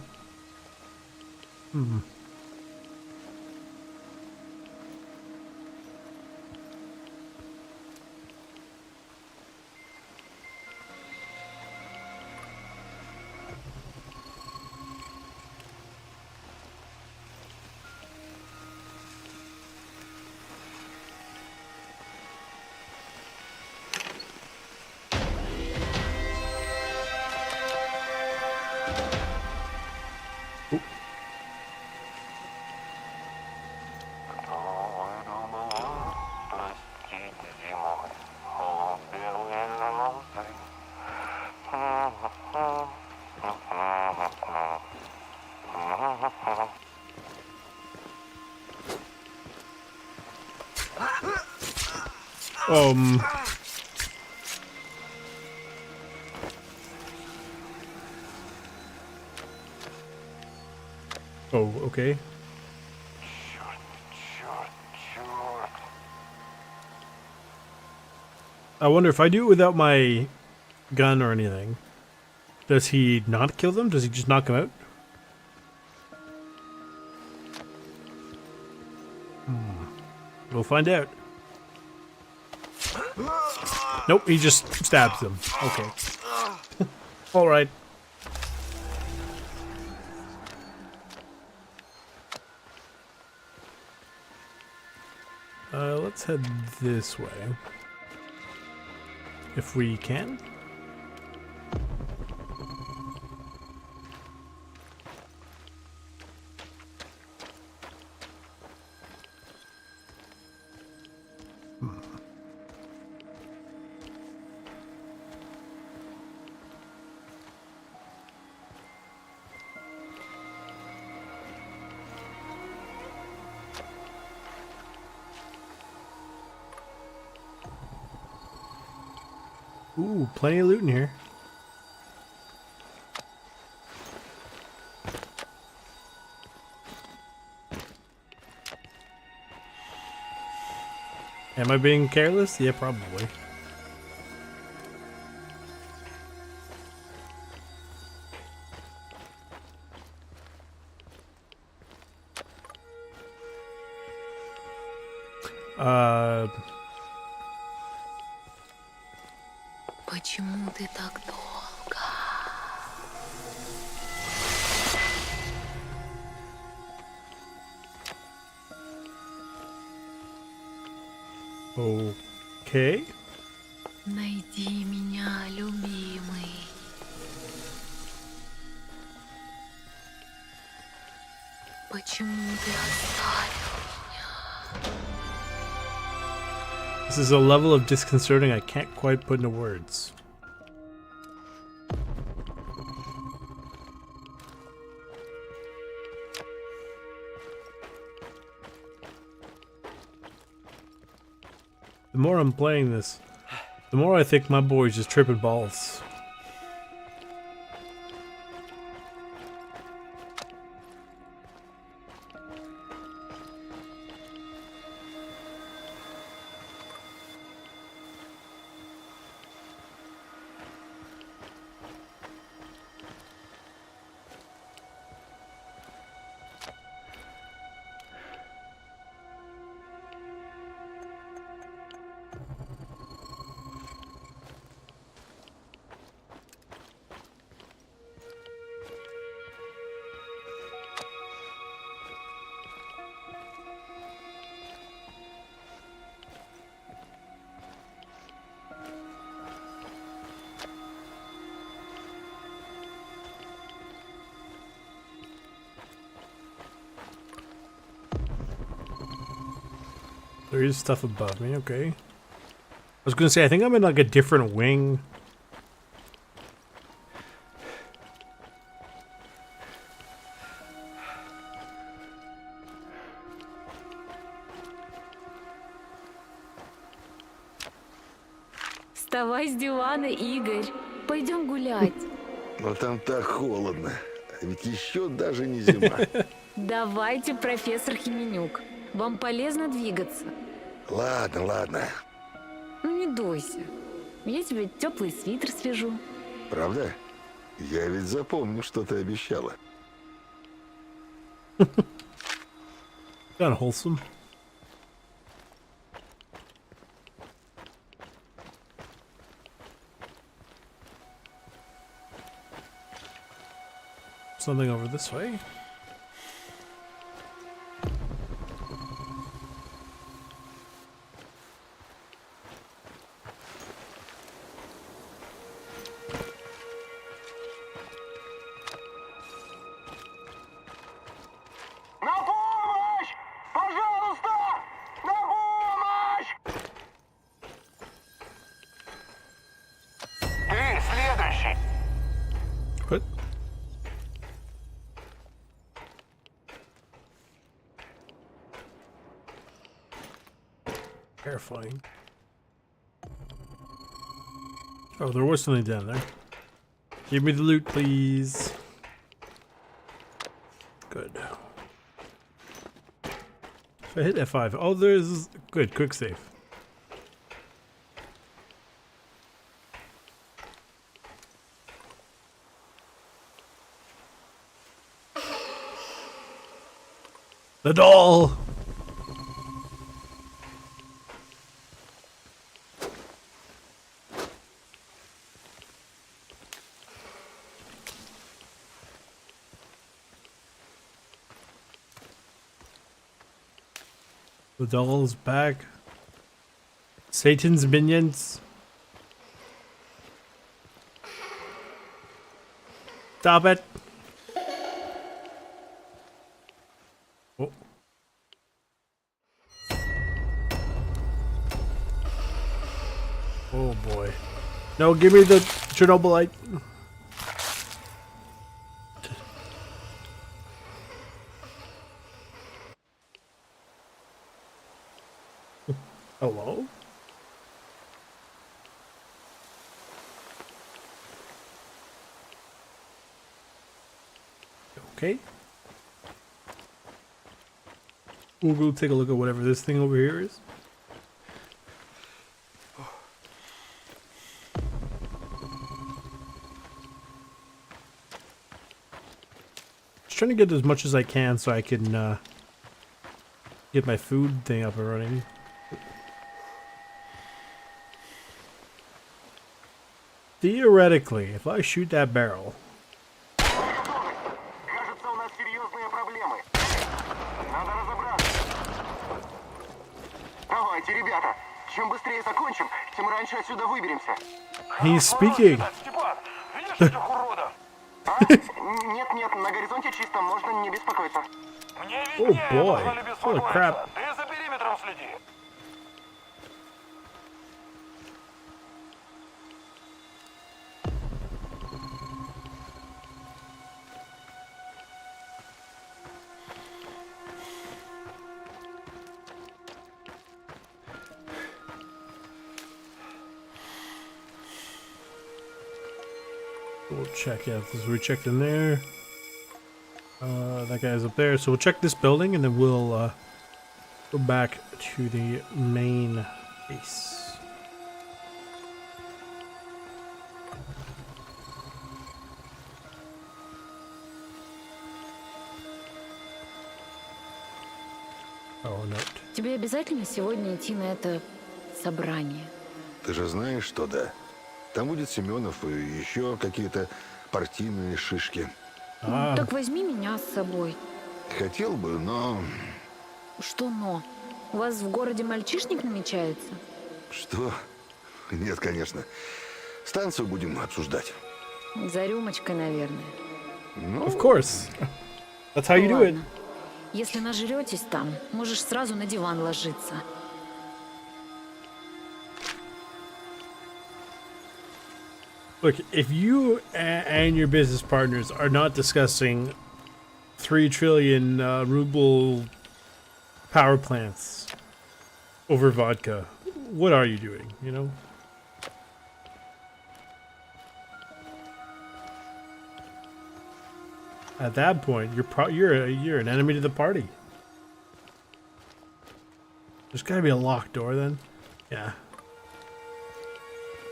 S1: Oh, okay. I wonder if I do it without my gun or anything, does he not kill them? Does he just knock them out? We'll find out. Nope, he just stabs them. Okay. Alright. Let's head this way. If we can. Ooh, plenty of loot in here. Am I being careless? Yeah, probably.
S5: Почему ты так долго?
S1: Okay.
S5: Найди меня, любимый. Почему ты оставил меня?
S1: This is a level of disconcerting I can't quite put into words. The more I'm playing this, the more I think my boy's just tripping balls. There is stuff above me, okay. I was gonna say, I think I'm in like a different wing.
S5: Вставай с дивана, Игорь. Пойдем гулять.
S6: Но там так холодно. А ведь еще даже не зима.
S5: Давайте, профессор Хименюк. Вам полезно двигаться.
S6: Ладно, ладно.
S5: Ну не дуйся. Я тебе теплый свитер свяжу.
S6: Правда? Я ведь запомню, что ты обещала.
S1: Kind of wholesome. Something over this way.
S7: На помощь! Пожалуйста! На помощь! Ты следующий!
S1: What? Terrifying. Oh, there was something down there. Give me the loot, please. Good. If I hit F5. Oh, there's... Good, quick save. The doll! The doll's back. Satan's minions. Stop it. Oh. Oh boy. No, give me the Chernobylite. Hello? Okay. We'll go take a look at whatever this thing over here is. Just trying to get as much as I can so I can get my food thing up and running. Theoretically, if I shoot that barrel.
S7: Кажется, у нас серьезные проблемы. Надо разобраться. Давайте, ребята. Чем быстрее закончим, тем раньше отсюда выберемся.
S1: He's speaking.
S9: Степан, видишь этих уродов?
S7: А? Нет, на горизонте чисто, можно не беспокоиться.
S9: Мне
S1: Oh
S9: виднее,
S1: boy.
S9: можно ли
S1: Holy
S9: беспокоиться.
S1: crap.
S9: Ты за периметром следи.
S1: We'll check out this. We checked in there. That guy's up there. So we'll check this building and then we'll go back to the main base. Oh, note.
S5: Тебе обязательно сегодня идти на это собрание?
S6: Ты же знаешь, что да. Там будет Семенов и еще какие-то партийные шишки.
S1: А.
S5: Так возьми меня с собой.
S6: Хотел бы, но...
S5: Что но? У вас в городе мальчишник намечается?
S6: Что? Нет, конечно. Станцию будем обсуждать.
S5: За рюмочкой, наверное.
S6: Ну,
S1: Of course. That's how you do it.
S5: Ладно. Если нажретесь там, можешь сразу на диван ложиться.
S1: Look, if you and your business partners are not discussing 3 trillion ruble power plants over vodka, what are you doing, you know? At that point, you're an enemy to the party. There's gotta be a locked door then. Yeah.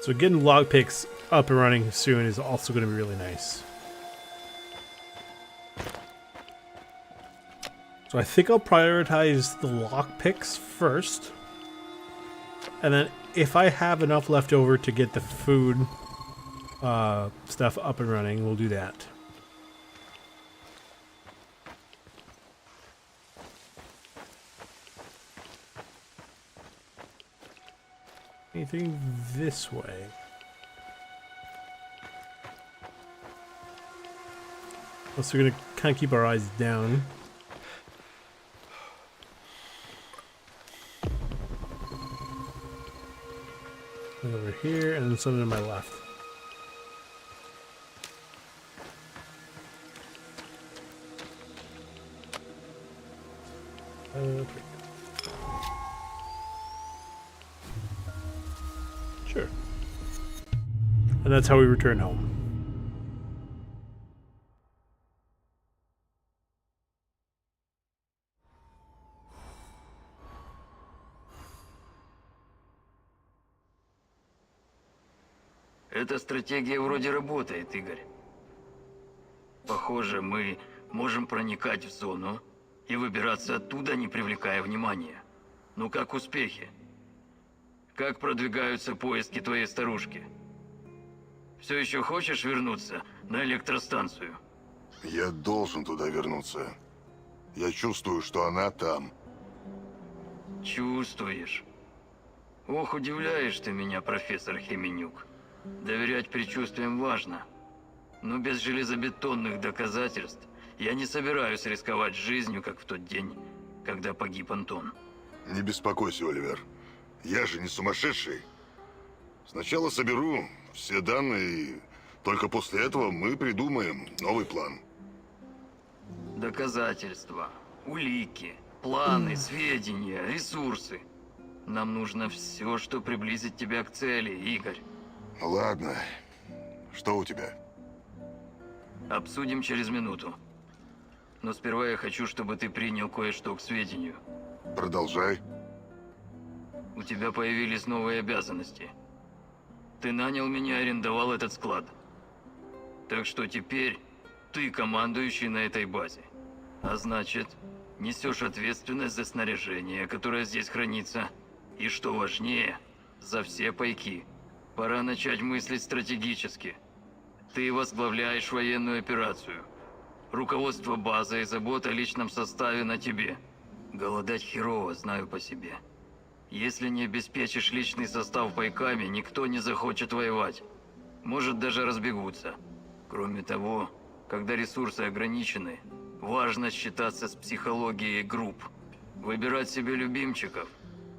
S1: So getting lockpicks up and running soon is also gonna be really nice. So I think I'll prioritize the lockpicks first. And then if I have enough left over to get the food stuff up and running, we'll do that. Anything this way? So we're gonna kind of keep our eyes down. Over here, and then something to my left. Okay. Sure. And that's how we return home.
S8: Эта стратегия вроде работает, Игорь. Похоже, мы можем проникать в зону и выбираться оттуда, не привлекая внимания. Ну как успехи? Как продвигаются поиски твоей старушки? Все еще хочешь вернуться на электростанцию?
S6: Я должен туда вернуться. Я чувствую, что она там.
S8: Чувствуешь? Ох, удивляешь ты меня, профессор Хеменюк. Доверять предчувствиям важно. Но без железобетонных доказательств я не собираюсь рисковать жизнью, как в тот день, когда погиб Антон.
S6: Не беспокойся, Оливер. Я же не сумасшедший. Сначала соберу все данные, и только после этого мы придумаем новый план.
S8: Доказательства, улики, планы, сведения, ресурсы. Нам нужно все, что приблизит тебя к цели, Игорь.
S6: Ладно. Что у тебя?
S8: Обсудим через минуту. Но сперва я хочу, чтобы ты принял кое-что к сведению.
S6: Продолжай.
S8: У тебя появились новые обязанности. Ты нанял меня и арендовал этот склад. Так что теперь ты командующий на этой базе. А значит, несешь ответственность за снаряжение, которое здесь хранится. И что важнее, за все пайки. Пора начать мыслить стратегически. Ты возглавляешь военную операцию. Руководство базой и забота о личном составе на тебе. Голодать херово, знаю по себе. Если не обеспечишь личный состав пайками, никто не захочет воевать. Может, даже разбегутся. Кроме того, когда ресурсы ограничены, важно считаться с психологией групп. Выбирать себе любимчиков,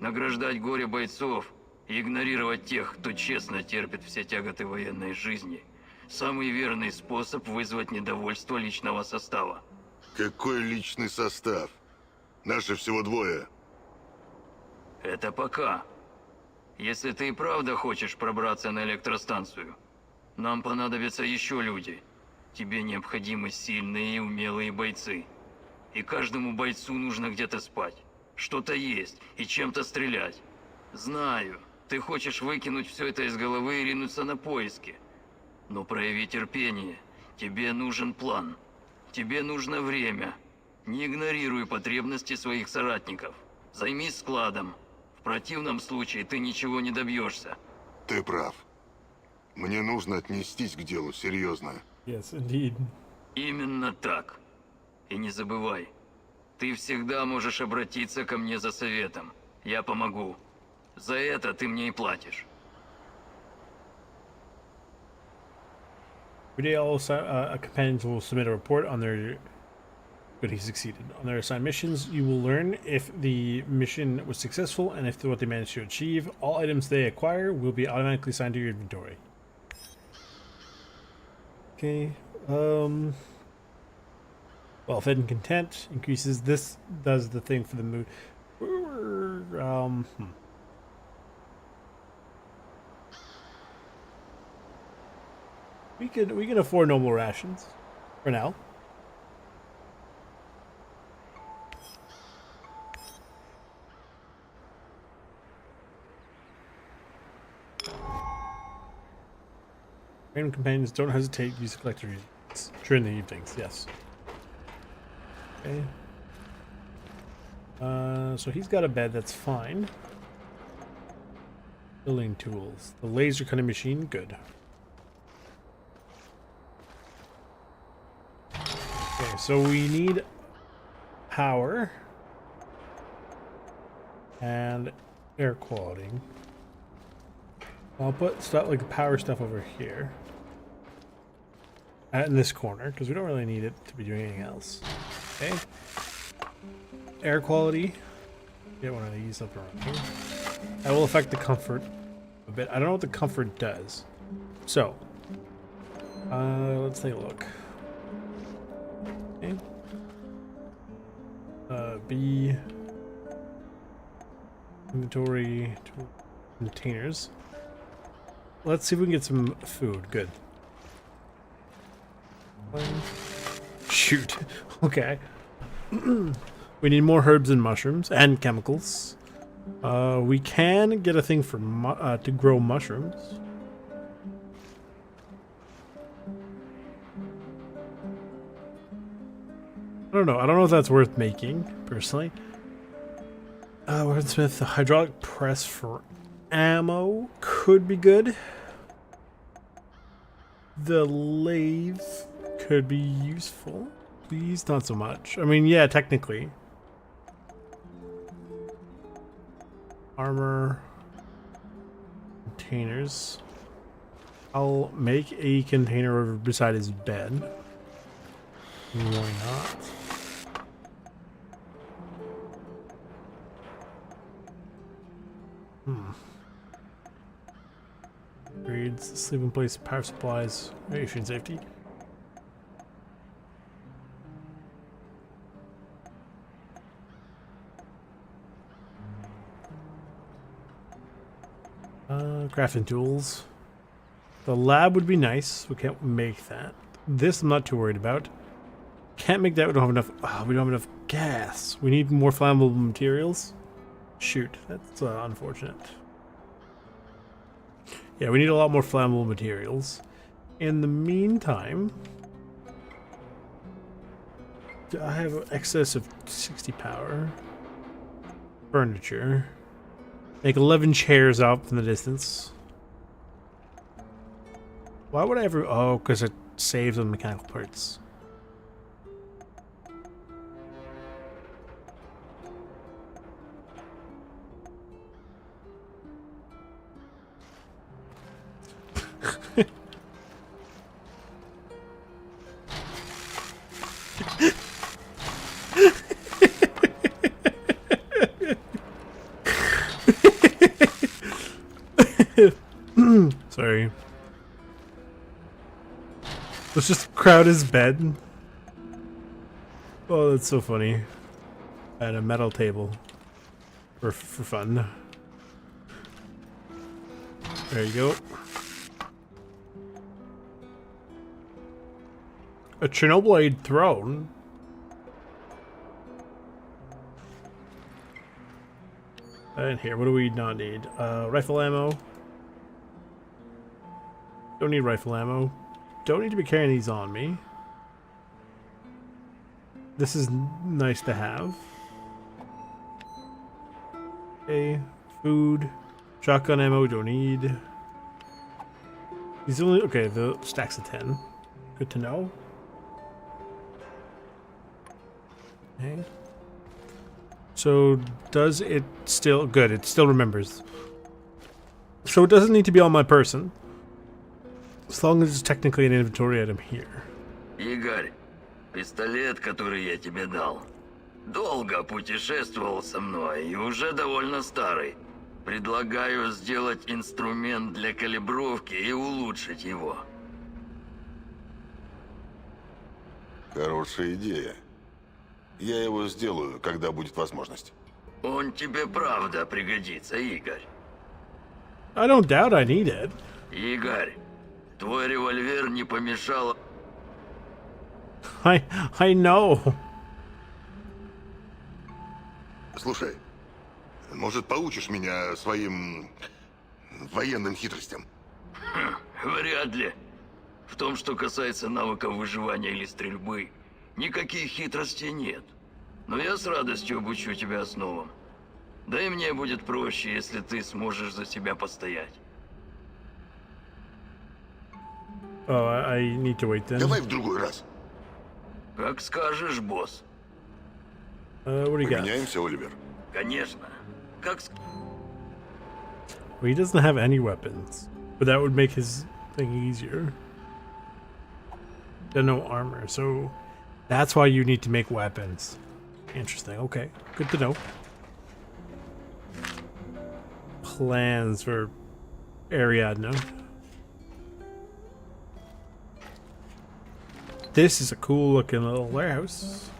S8: награждать горе бойцов и игнорировать тех, кто честно терпит все тяготы военной жизни. Самый верный способ вызвать недовольство личного состава.
S6: Какой личный состав? Наши всего двое.
S8: Это пока. Если ты и правда хочешь пробраться на электростанцию, нам понадобятся еще люди. Тебе необходимы сильные и умелые бойцы. И каждому бойцу нужно где-то спать, что-то есть и чем-то стрелять. Знаю, ты хочешь выкинуть все это из головы и ринуться на поиски. Но прояви терпение. Тебе нужен план. Тебе нужно время. Не игнорируй потребности своих соратников. Займись складом. В противном случае ты ничего не добьешься.
S6: Ты прав. Мне нужно отнестись к делу серьезно.
S1: Yes, indeed.
S8: Именно так. И не забывай, ты всегда можешь обратиться ко мне за советом. Я помогу. За это ты мне и платишь.
S1: Every day, all companions will submit a report on their. But he succeeded. On their assigned missions, you will learn if the mission was successful and if what they managed to achieve. All items they acquire will be automatically assigned to your inventory. Okay. Well, fed and content increases. This does the thing for the mood. We can afford normal rations for now. Random companions, don't hesitate to use the collector during the evenings. Yes. Okay. So he's got a bed. That's fine. Building tools. The laser cutting machine. Good. Okay, so we need power and air quality. I'll put stuff like the power stuff over here in this corner because we don't really need it to be doing anything else. Okay. Air quality. Get one of these up around here. That will affect the comfort a bit. I don't know what the comfort does. So, let's take a look. Okay. B. Inventory containers. Let's see if we can get some food. Good. Shoot. Okay. We need more herbs and mushrooms and chemicals. We can get a thing for to grow mushrooms. I don't know. I don't know if that's worth making personally. Weaponsmith, the hydraulic press for ammo could be good. The lathe could be useful. Please, not so much. I mean, yeah, technically. Armor. Containers. I'll make a container over beside his bed. Why not? Upgrades, sleeping place, power supplies, radiation safety. Crafting tools. The lab would be nice. We can't make that. This I'm not too worried about. Can't make that. We don't have enough. We don't have enough gas. We need more flammable materials. Shoot, that's unfortunate. Yeah, we need a lot more flammable materials. In the meantime, I have an excess of 60 power. Furniture. Make 11 chairs out in the distance. Why would I ever... Oh, because it saves on mechanical parts. Sorry. Let's just crowd his bed. Oh, that's so funny. And a metal table. For fun. There you go. A Chernobylite throne? And here, what do we not need? Rifle ammo. Don't need rifle ammo. Don't need to be carrying these on me. This is nice to have. Okay, food. Shotgun ammo, don't need. These only, okay, the stacks of 10. Good to know. Okay. So, does it still, good, it still remembers. So it doesn't need to be on my person. As long as it's technically an inventory item here.
S8: Игорь, пистолет, который я тебе дал, долго путешествовал со мной и уже довольно старый. Предлагаю сделать инструмент для калибровки и улучшить его.
S6: Хорошая идея. Я его сделаю, когда будет возможность.
S8: Он тебе правда пригодится, Игорь.
S1: I don't doubt I need it.
S8: Игорь, твой револьвер не помешал...
S1: I know.
S6: Слушай, может, поучишь меня своим военным хитростям?
S8: Вряд ли. В том, что касается навыков выживания или стрельбы, никаких хитростей нет. Но я с радостью обучу тебя основам. Да и мне будет проще, если ты сможешь за себя постоять.
S1: Oh, I need to wait then.
S6: Давай в другой раз.
S8: Как скажешь, босс.
S1: What do you got?
S6: Поменяемся, Оливер.
S8: Конечно.
S1: Well, he doesn't have any weapons, but that would make his thing easier. Got no armor, so that's why you need to make weapons. Interesting. Okay, good to know. Plans for Ariadne. This is a cool looking little warehouse.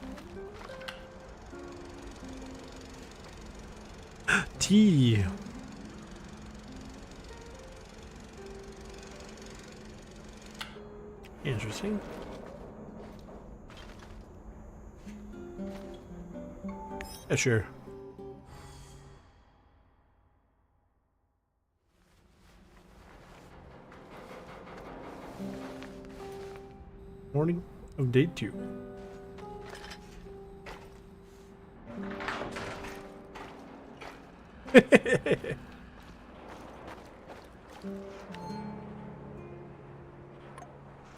S1: Tea. Interesting. Yeah, sure. Morning of day 2.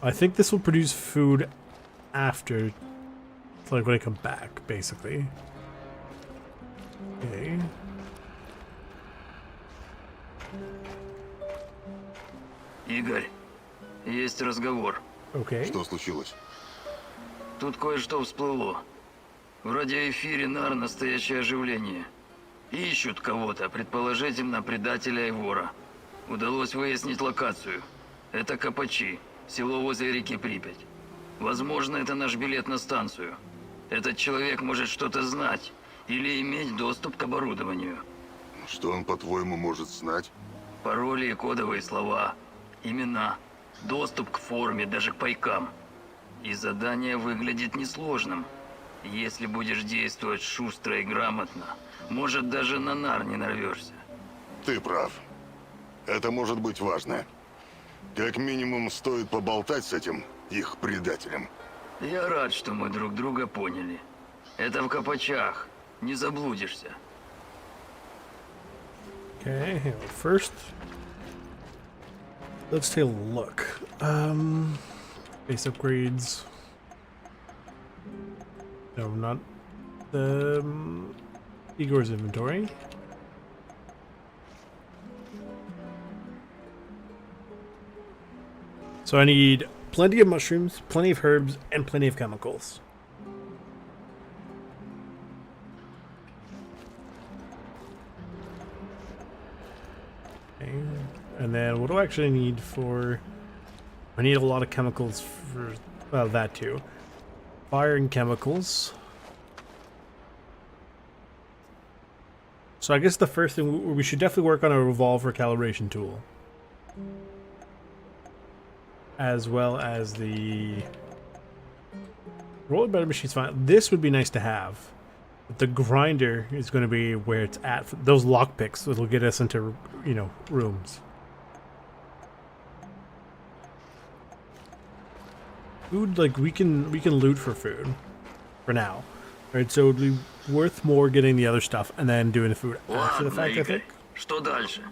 S1: I think this will produce food after, like when I come back, basically. Okay.
S8: Игорь, есть разговор.
S1: Okay.
S6: Что случилось?
S8: Тут кое-что всплыло. В радиоэфире НАР настоящее оживление. Ищут кого-то, предположительно предателя и вора. Удалось выяснить локацию. Это Копачи, село возле реки Припять. Возможно, это наш билет на станцию. Этот человек может что-то знать или иметь доступ к оборудованию.
S6: Что он, по-твоему, может знать?
S8: Пароли и кодовые слова, имена, доступ к форме, даже к пайкам. И задание выглядит несложным. Если будешь действовать шустро и грамотно, может, даже на НАР не нарвешься.
S6: Ты прав. Это может быть важно. Как минимум, стоит поболтать с этим их предателем.
S8: Я рад, что мы друг друга поняли. Это в Копачах. Не заблудишься.
S1: Okay, hang on. First, let's take a look. Base upgrades. No, not the Igor's inventory. So I need plenty of mushrooms, plenty of herbs, and plenty of chemicals. Okay. And then what do I actually need for... I need a lot of chemicals for... Well, that too. Fire and chemicals. So I guess the first thing, we should definitely work on a revolver calibration tool. As well as the... Roller better machine's fine. This would be nice to have. But the grinder is going to be where it's at. Those lockpicks that'll get us into, you know, rooms. Food, like, we can loot for food. For now. Right, so it'd be worth more getting the other stuff and then doing the food after the
S8: Ладно,
S1: fact, I
S8: Игорь.
S1: think.
S8: Что дальше?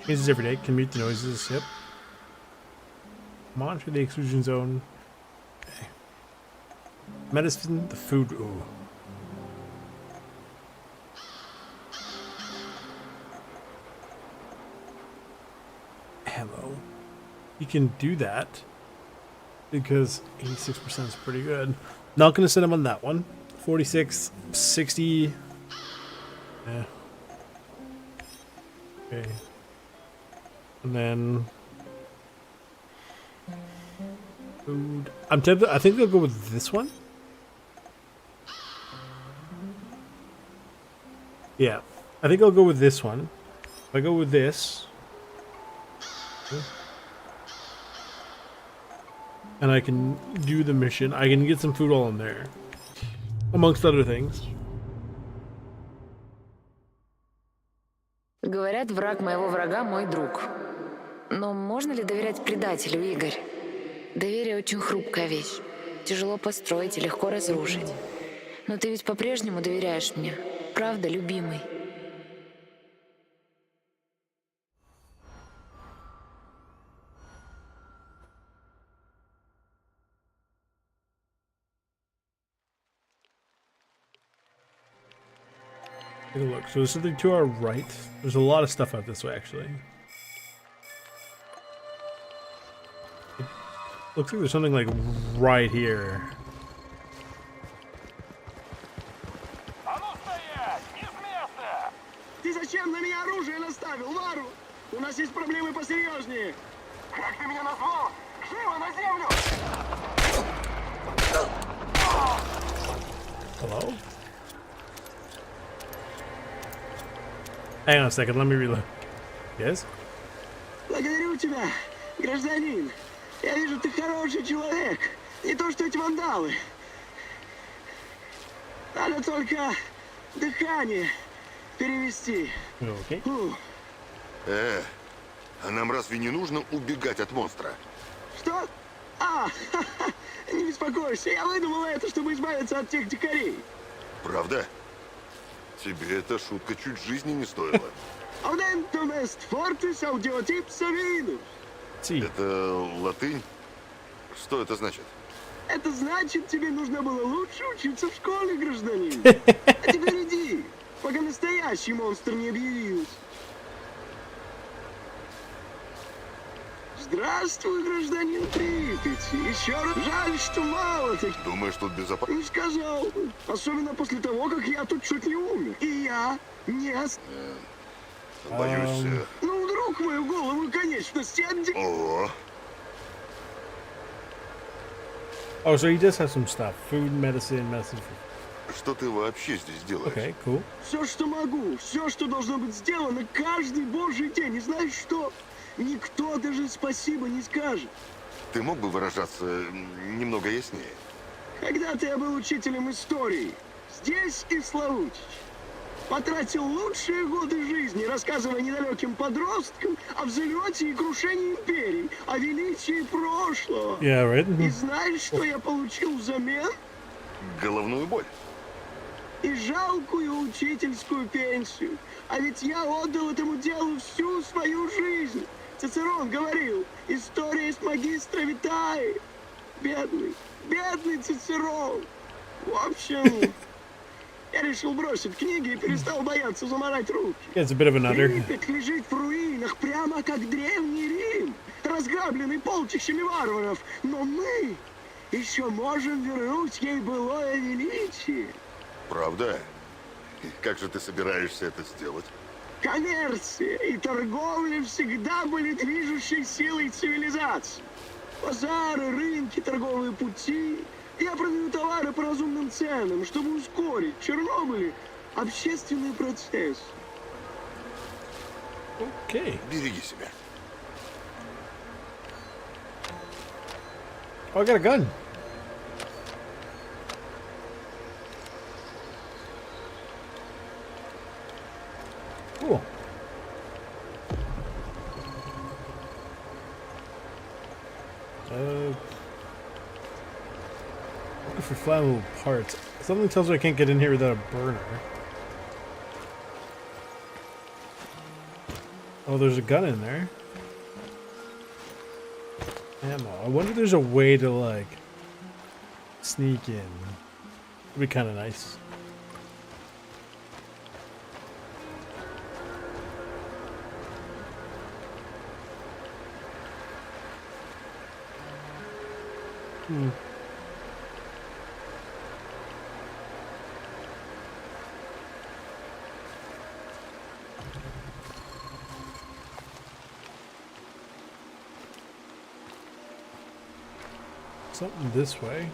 S1: Changes every day. Can mute the noises. Yep. Monitor the exclusion zone. Okay. Medicine. The food. Ooh. Ammo. You can do that because 86% is pretty good. Not gonna send him on that one. 46, 60. Yeah. Okay. And then food. I'm tempted. I think I'll go with this one. Yeah, I think I'll go with this one. If I go with this, and I can do the mission. I can get some food while I'm there, amongst other things.
S5: Говорят, враг моего врага мой друг. Но можно ли доверять предателю, Игорь? Доверие очень хрупкая вещь. Тяжело построить и легко разрушить. Но ты ведь по-прежнему доверяешь мне. Правда, любимый?
S1: Take a look. So there's something to our right. There's a lot of stuff out this way, actually. Looks like there's something like right here.
S7: Ты зачем на меня оружие наставил, Вару? У нас есть проблемы посерьезнее. Как ты меня назвал? Живо на землю!
S1: Hello? Hang on a second, let me reload. Yes?
S7: Благодарю тебя, гражданин. Я вижу, ты хороший человек. Не то, что эти вандалы. Надо только дыхание перевести.
S1: Okay.
S6: А нам разве не нужно убегать от монстра?
S7: Что? Не беспокойся, я выдумал это, чтобы избавиться от тех дикарей.
S6: Правда? Тебе эта шутка чуть жизни не стоила.
S7: Audendum est fortis audiotipsa vinus.
S6: Это латынь? Что это значит?
S7: Это значит, тебе нужно было лучше учиться в школе, гражданин. А теперь иди, пока настоящий монстр не объявился. Здравствуй, гражданин Припяти. Еще раз жаль, что мало таких.
S6: Думаешь, тут безопасно?
S7: Не сказал бы. Особенно после того, как я тут чуть не умер. И я не...
S6: Боюсь...
S7: Ну, вдруг мою голову и конечности отделят.
S6: О,
S1: Oh, so he does have some stuff. Food, medicine.
S6: что ты вообще здесь делаешь?
S1: Okay, cool.
S7: Все, что могу, все, что должно быть сделано каждый божий день. И знаешь что? Никто даже спасибо не скажет.
S6: Ты мог бы выражаться немного яснее?
S7: Когда-то я был учителем истории. Здесь и Славутич. Потратил лучшие годы жизни, рассказывая недалеким подросткам о взлете и крушении империй, о величии прошлого.
S1: Yeah, right?
S7: И знаешь, что я получил взамен?
S6: Головную боль.
S7: И жалкую учительскую пенсию. А ведь я отдал этому делу всю свою жизнь. Цицерон говорил, история есть магистра Витаи. Бедный Цицерон. В общем, я решил бросить книги и перестал бояться заморать руки.
S1: Yeah, it's a bit of another.
S7: Припять лежит в руинах, прямо как Древний Рим, разграбленный полчищами варваров. Но мы еще можем вернуть ей былое величие.
S6: Правда? И как же ты собираешься это сделать?
S7: Коммерция и торговля всегда были движущей силой цивилизации. Базары, рынки, торговые пути. Я продаю товары по разумным ценам, чтобы ускорить в Чернобыле общественный процесс.
S1: Okay.
S6: Береги себя.
S1: Oh, I got a gun. Cool. Looking for flammable parts. Something tells me I can't get in here without a burner. Oh, there's a gun in there. Ammo. I wonder if there's a way to, like, sneak in. It'd be kind of nice. Something this way.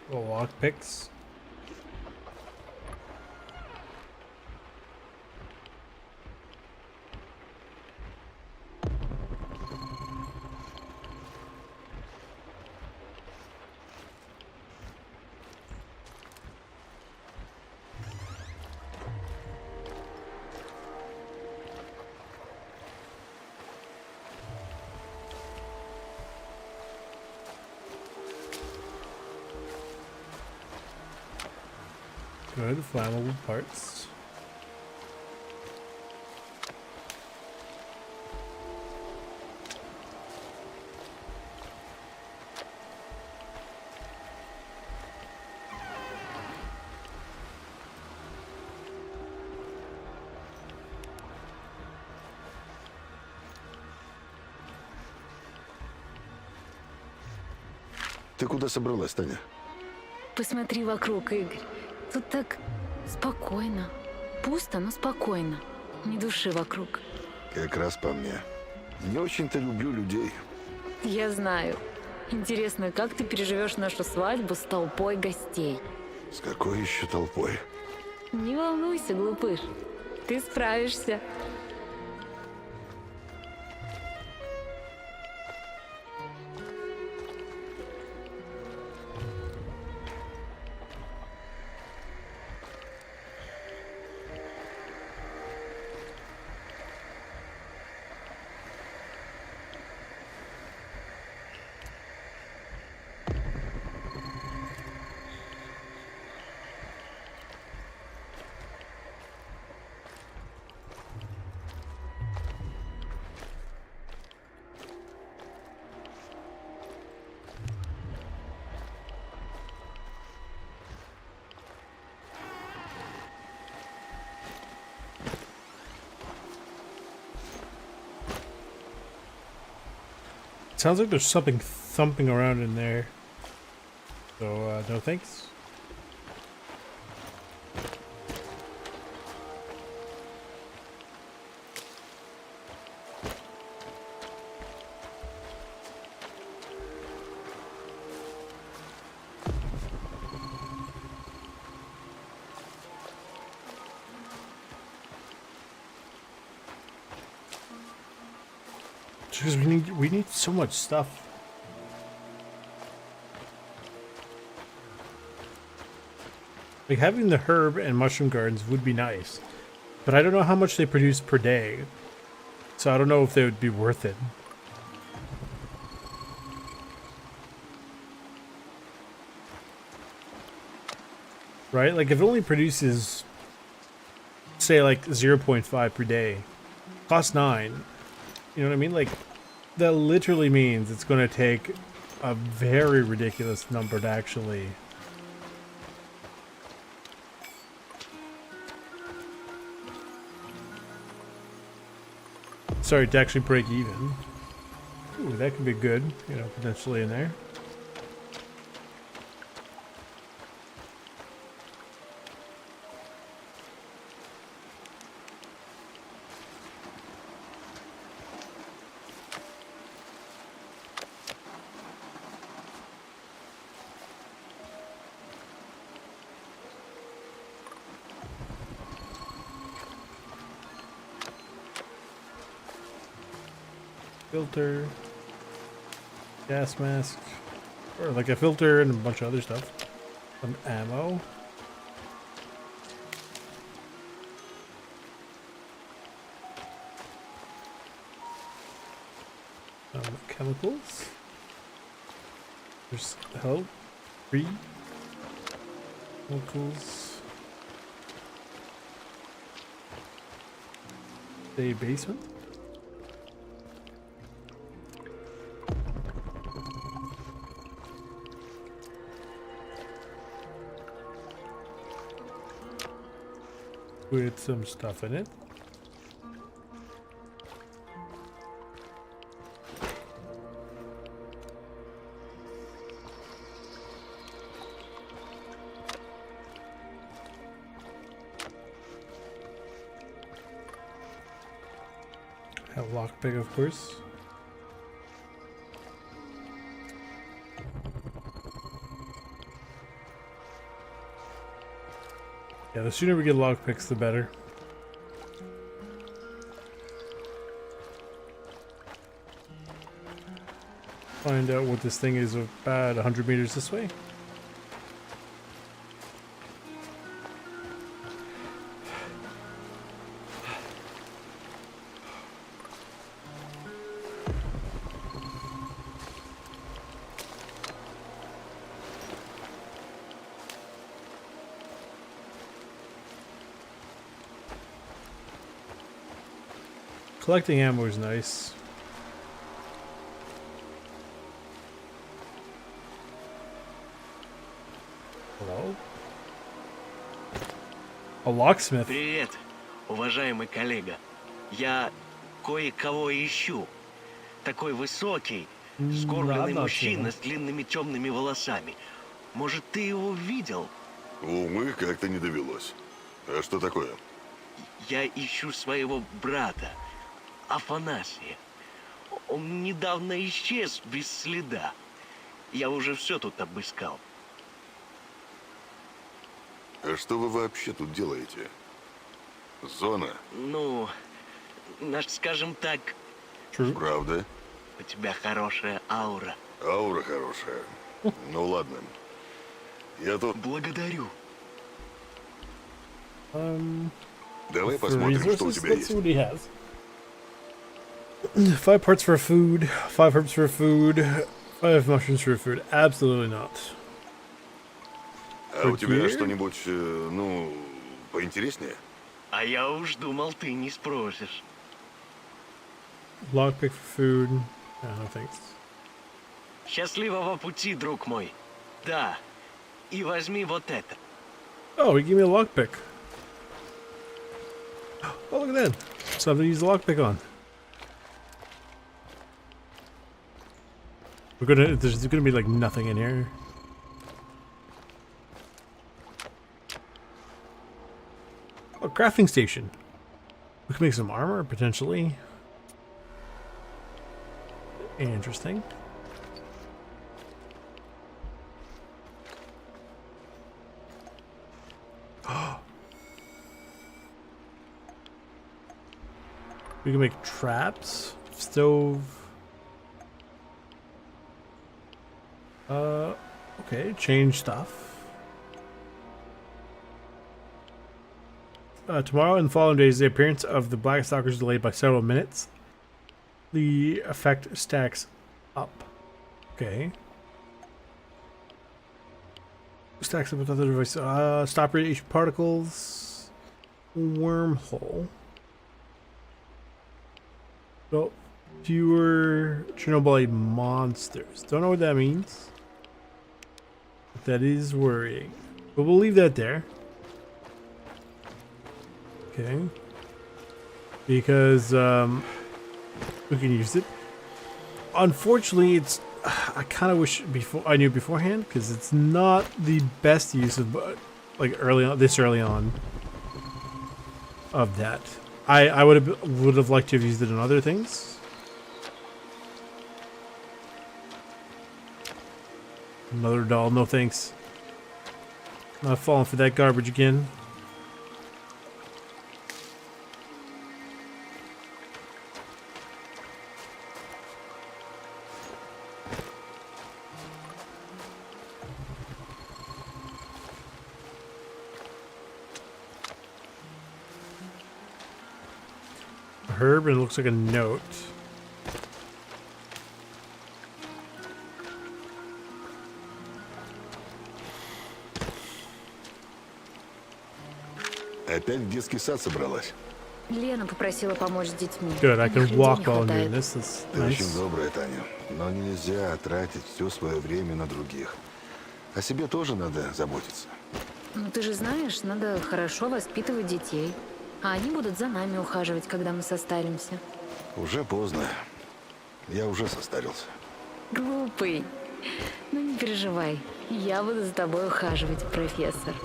S1: Lock picks. Good flammable parts.
S6: Ты куда собралась, Таня?
S5: Посмотри вокруг, Игорь. Тут так спокойно. Пусто, но спокойно. Ни души вокруг.
S6: Как раз по мне. Не очень-то люблю людей.
S5: Я знаю. Интересно, как ты переживешь нашу свадьбу с толпой гостей?
S6: С какой еще толпой?
S5: Не волнуйся, глупыш. Ты справишься.
S1: Sounds like there's something thumping around in there. So, no thanks. Because we need so much stuff. Like having the herb and mushroom gardens would be nice, but I don't know how much they produce per day, so I don't know if they would be worth it. Right? Like if it only produces, say, like 0.5 per day, costs 9. You know what I mean? Like, that literally means it's going to take a very ridiculous number to actually... Sorry, to actually break even. Ooh, that could be good, you know, potentially in there. Filter, gas mask, or like a filter and a bunch of other stuff. Some ammo. Some chemicals. There's help. Free chemicals. The basement. With some stuff in it. A lockpick, of course. Yeah, the sooner we get lockpicks, the better. Find out what this thing is about 100 meters this way. Collecting ammo is nice. Hello? A locksmith.
S10: Привет, уважаемый коллега. Я кое-кого ищу. Такой высокий, скорбленный мужчина с длинными темными волосами. Может, ты его видел?
S6: Увы, как-то не довелось. А что такое?
S10: Я ищу своего брата, Афанасия. Он недавно исчез без следа. Я уже все тут обыскал.
S6: А что вы вообще тут делаете? Зона?
S10: Ну, скажем так,
S6: Правда?
S10: у тебя хорошая аура.
S6: Аура хорошая. Ну ладно. Я тут...
S10: Благодарю.
S6: Давай
S1: For
S6: посмотрим, что у
S1: resources,
S6: тебя
S1: let's
S6: есть.
S1: see what he has. 5 parts for food, 5 herbs for food, 5 mushrooms for food. Absolutely not.
S6: А у тебя
S1: Окей.
S6: что-нибудь, ну, поинтереснее?
S10: А я уж думал, ты не спросишь.
S1: Lockpick for food. No thanks.
S10: Счастливого пути, друг мой. Да. И возьми вот это.
S1: Oh, he gave me a lockpick. Oh, look at that. Something to use the lockpick on. There's gonna be like nothing in here. Oh, crafting station. We can make some armor, potentially. Interesting. We can make traps, stove. Okay, change stuff. Tomorrow and the following days, the appearance of the Black Stalker is delayed by several minutes. The effect stacks up. Okay. Stacks up with other devices. Stop radiation particles. Wormhole. Well, fewer Chernobylite monsters. Don't know what that means. But that is worrying. But we'll leave that there. Okay. Because we can use it. Unfortunately, it's I kind of wish I knew beforehand, because it's not the best use of like this early on of that. I would have liked to have used it in other things. Another doll, no thanks. Not falling for that garbage again. Herb, and it looks like a note.
S6: Опять в детский сад собралась?
S5: Лена попросила помочь с детьми.
S1: Good, I can
S5: Их людей
S1: walk
S5: не
S1: while I'm
S5: хватает.
S1: doing this. That's
S6: Ты очень
S1: nice.
S6: добрая, Таня. Но нельзя тратить все свое время на других. О себе тоже надо заботиться.
S5: Ну ты же знаешь, надо хорошо воспитывать детей. А они будут за нами ухаживать, когда мы состаримся.
S6: Уже поздно. Я уже состарился.
S5: Глупый. Ну не переживай. Я буду за тобой ухаживать, профессор.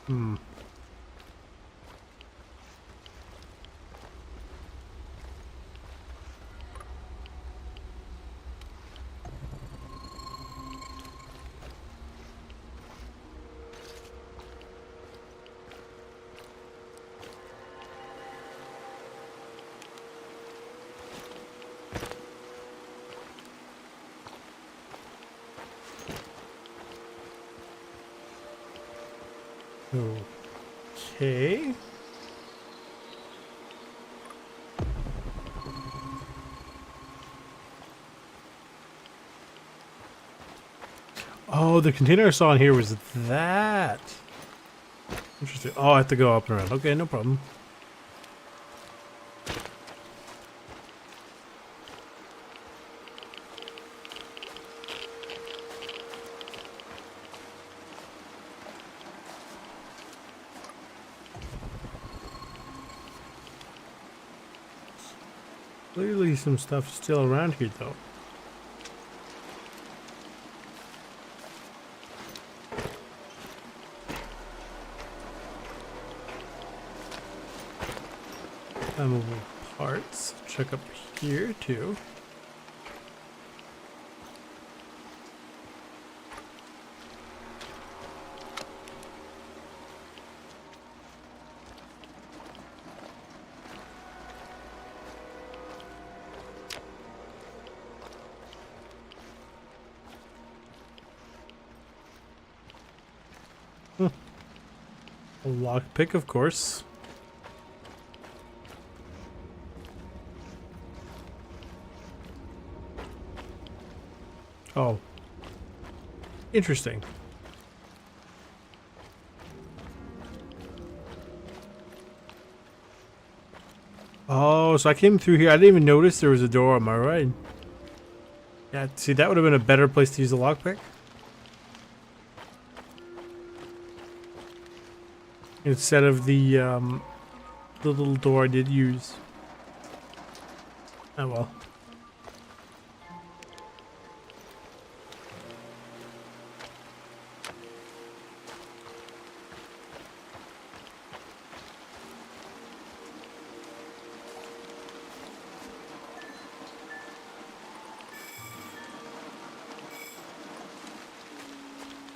S1: Hmm. Okay. Oh, the container I saw in here was that. Interesting. Oh, I have to go up and around. Okay, no problem. Clearly some stuff still around here, though. Flammable parts. Check up here, too. A lockpick, of course. Oh. Interesting. Oh, so I came through here. I didn't even notice there was a door on my right. Yeah, see, that would have been a better place to use a lockpick. Instead of the little door I did use. Oh well.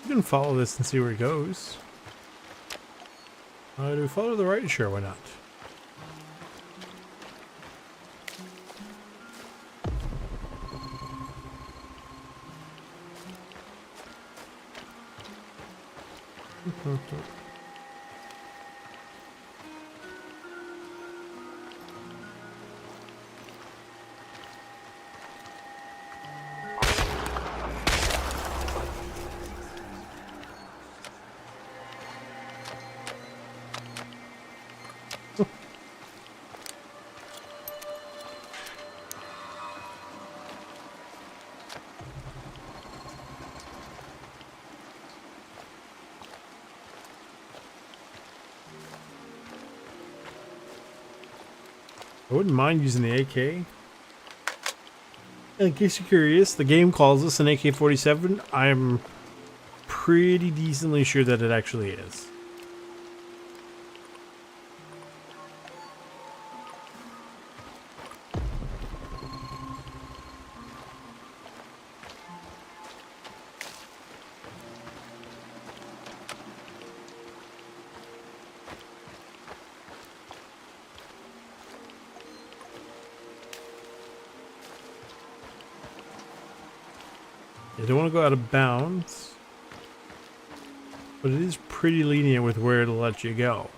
S1: You can follow this and see where it goes. Do we follow to the right? Sure, why not? I wouldn't mind using the AK. In case you're curious, the game calls this an AK-47. I'm pretty decently sure that it actually is. I don't want to go out of bounds, but it is pretty lenient with where it'll let you go.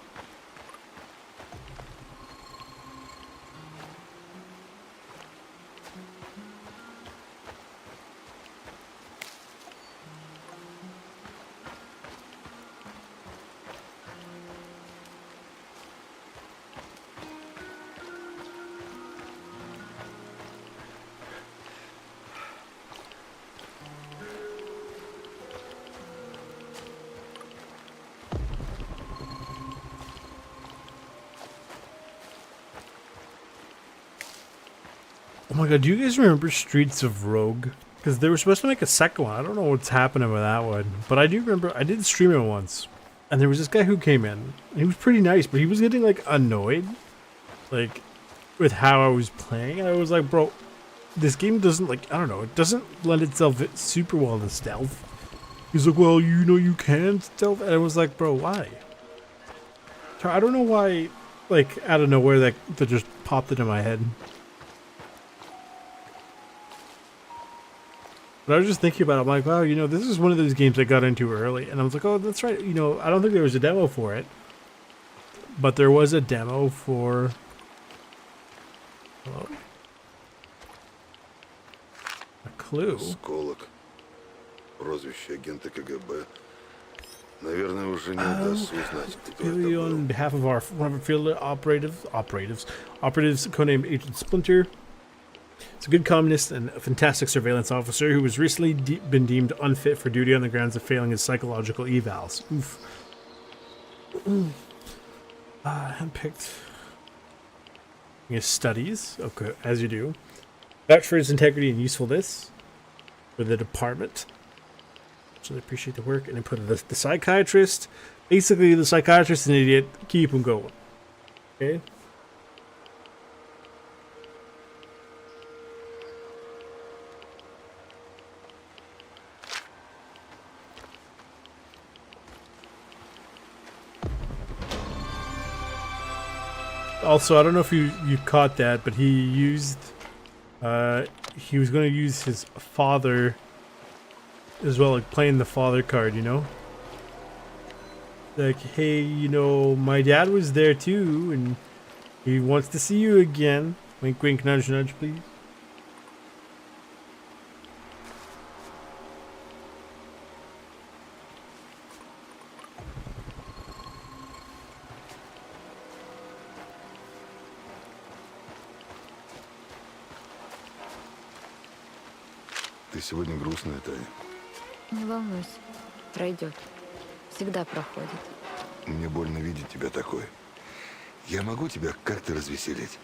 S1: Oh my god, do you guys remember Streets of Rogue? Because they were supposed to make a second one. I don't know what's happening with that one. But I do remember, I did stream it once. And there was this guy who came in. He was pretty nice, but he was getting like annoyed, like with how I was playing. And I was like, bro, this game doesn't like, I don't know, it doesn't lend itself super well to stealth. He's like, well, you know, you can stealth. And I was like, bro, why? I don't know why, like out of nowhere that just popped into my head. But I was just thinking about it. I'm like, wow, you know, this is one of those games I got into early. And I was like, oh, that's right. You know, I don't think there was a demo for it. But there was a demo for... Hello? A clue.
S6: Осколок. Прозвище агента КГБ. Наверное, уже не удастся узнать, кто это был.
S1: On behalf of one of our field operatives, codenamed Agent Splinter. It's a good communist and a fantastic surveillance officer who was recently been deemed unfit for duty on the grounds of failing his psychological evals. Oof. Handpicked. His studies, okay, as you do. Vouch for his integrity and usefulness for the department. So I appreciate the work. And then put the psychiatrist. Basically, the psychiatrist is an idiot. Keep him going. Okay. Also, I don't know if you caught that, but he used he was going to use his father as well, like playing the father card, you know? Like, hey, you know, my dad was there too, and he wants to see you again. Wink, wink, nudge, nudge, please.
S6: Ты сегодня грустная, Тая.
S5: Не волнуйся, пройдет. Всегда проходит.
S6: Мне больно видеть тебя такой. Я могу тебя как-то развеселить?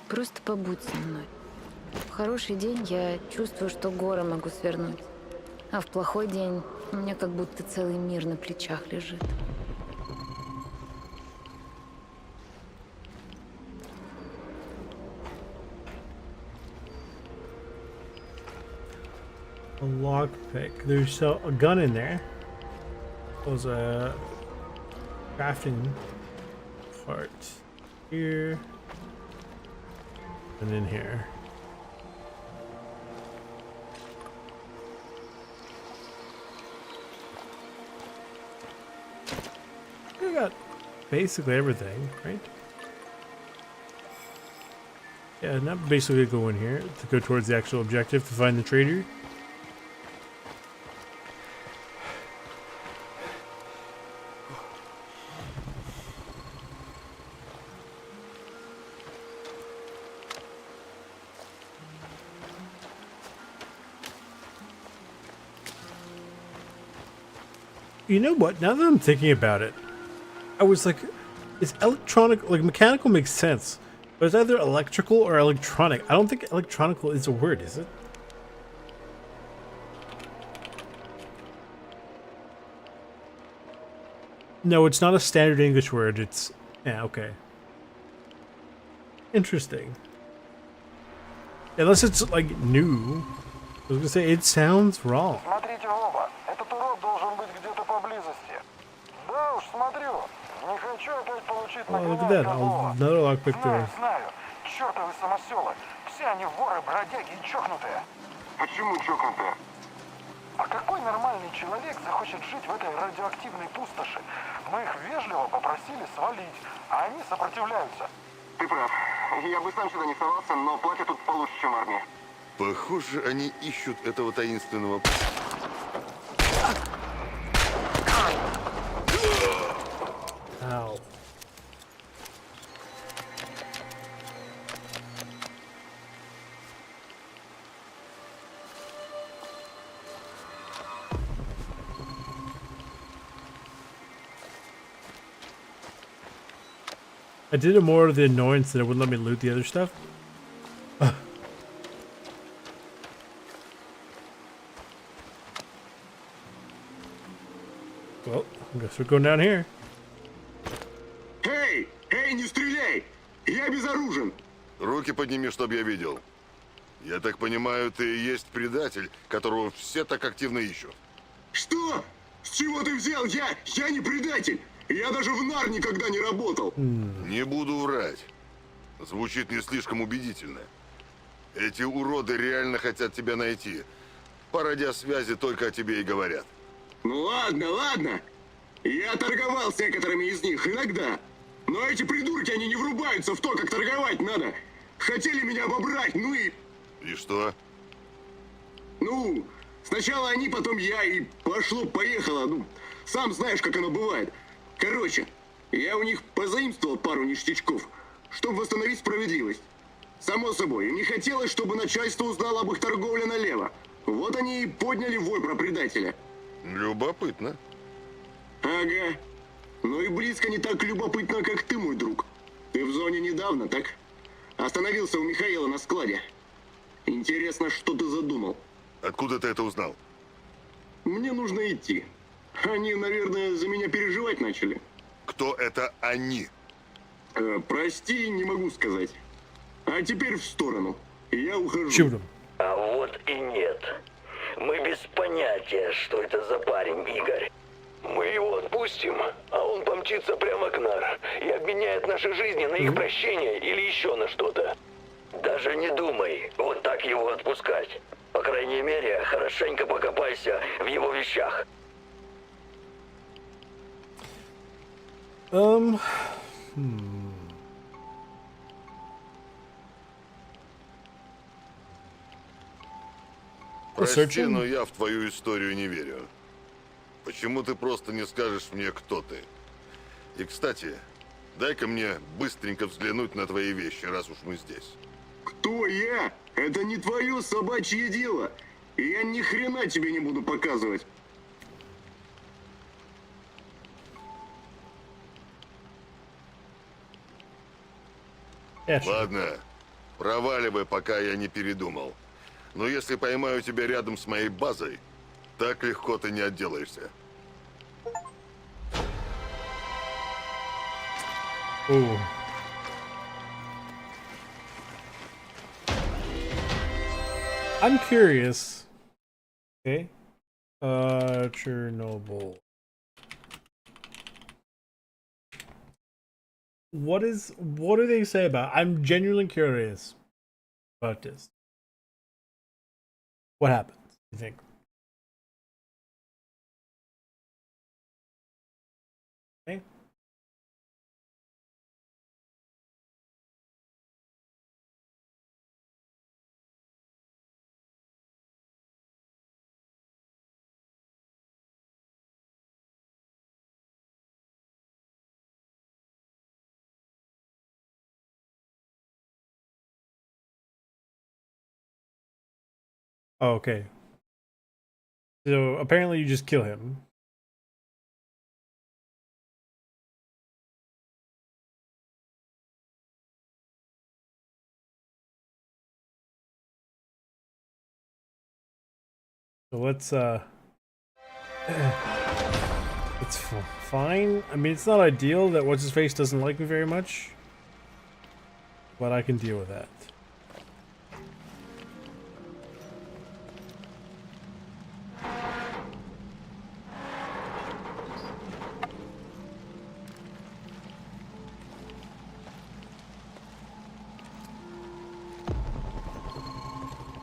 S5: Просто побудь со мной. В хороший день я чувствую, что горы могу свернуть. А в плохой день у меня как будто целый мир на плечах лежит.
S1: A lockpick. There's a gun in there. There's a crafting part here and in here. We got basically everything, right? Yeah, and that basically go in here to go towards the actual objective to find the trader. You know what? Now that I'm thinking about it, I was like, is electronic, like mechanical makes sense, but it's either electrical or electronic. I don't think electronical is a word, is it? No, it's not a standard English word. It's, yeah, okay. Interesting. Unless it's like new. I was gonna say, it sounds wrong.
S9: Смотрите в оба. Этот урод должен быть где-то поблизости. Да уж, смотрю. Не хочу опять получить
S1: Oh, look at that. Another lockpick door.
S9: Знаю. Чёртовы самоселы. Все они воры, бродяги и чокнутые.
S6: Почему чокнутые?
S9: А какой нормальный человек захочет жить в этой радиоактивной пустоши? Мы их вежливо попросили свалить, а они сопротивляются.
S6: Ты прав. Я бы сам сюда не совался, но платят тут получше, чем в армии. Похоже, они ищут этого таинственного...
S1: Ow. I did it more of the annoyance that it wouldn't let me loot the other stuff. Well, I guess we're going down here.
S6: Эй, не стреляй! Я безоружен! Руки подними, чтоб я видел. Я так понимаю, ты и есть предатель, которого все так активно ищут. Что? С чего ты взял? Я не предатель! Я даже в НАР никогда не работал! Не буду врать. Звучит не слишком убедительно. Эти уроды реально хотят тебя найти. По радиосвязи только о тебе и говорят. Ну ладно, ладно. Я торговал с некоторыми из них иногда. Но эти придурки, они не врубаются в то, как торговать надо. Хотели меня обобрать, ну и... И что? Ну, сначала они, потом я, и пошло-поехало. Ну, сам знаешь, как оно бывает. Короче, я у них позаимствовал пару ништячков, чтобы восстановить справедливость. Само собой, им не хотелось, чтобы начальство узнало об их торговле налево. Вот они и подняли вой про предателя. Любопытно. Ага. Но и близко не так любопытно, как ты, мой друг. Ты в зоне недавно, так? Остановился у Михаила на складе. Интересно, что ты задумал? Откуда ты это узнал? Мне нужно идти. Они, наверное, за меня переживать начали. Кто это они? Прости, не могу сказать. А теперь в сторону. Я ухожу.
S1: Shoot him.
S11: А вот и нет. Мы без понятия, что это за парень, Игорь. Мы его отпустим, а он помчится прямо к НАР и обменяет наши жизни на их прощение или еще на что-то. Даже не думай вот так его отпускать. По крайней мере, хорошенько покопайся в его вещах.
S6: Прости, но я в твою историю не верю. Почему ты просто не скажешь мне, кто ты? И, кстати, дай-ка мне быстренько взглянуть на твои вещи, раз уж мы здесь. Кто я? Это не твое собачье дело. И я ни хрена тебе не буду показывать. Ладно, проваливай, пока я не передумал. Но если поймаю тебя рядом с моей базой, так легко ты не отделаешься.
S1: Ooh. I'm curious. Okay. Chernobyl. What do they say about? I'm genuinely curious about this. What happens, you think? Okay. Oh, okay. So apparently you just kill him. So let's it's fine. I mean, it's not ideal that what's his face doesn't like me very much, but I can deal with that.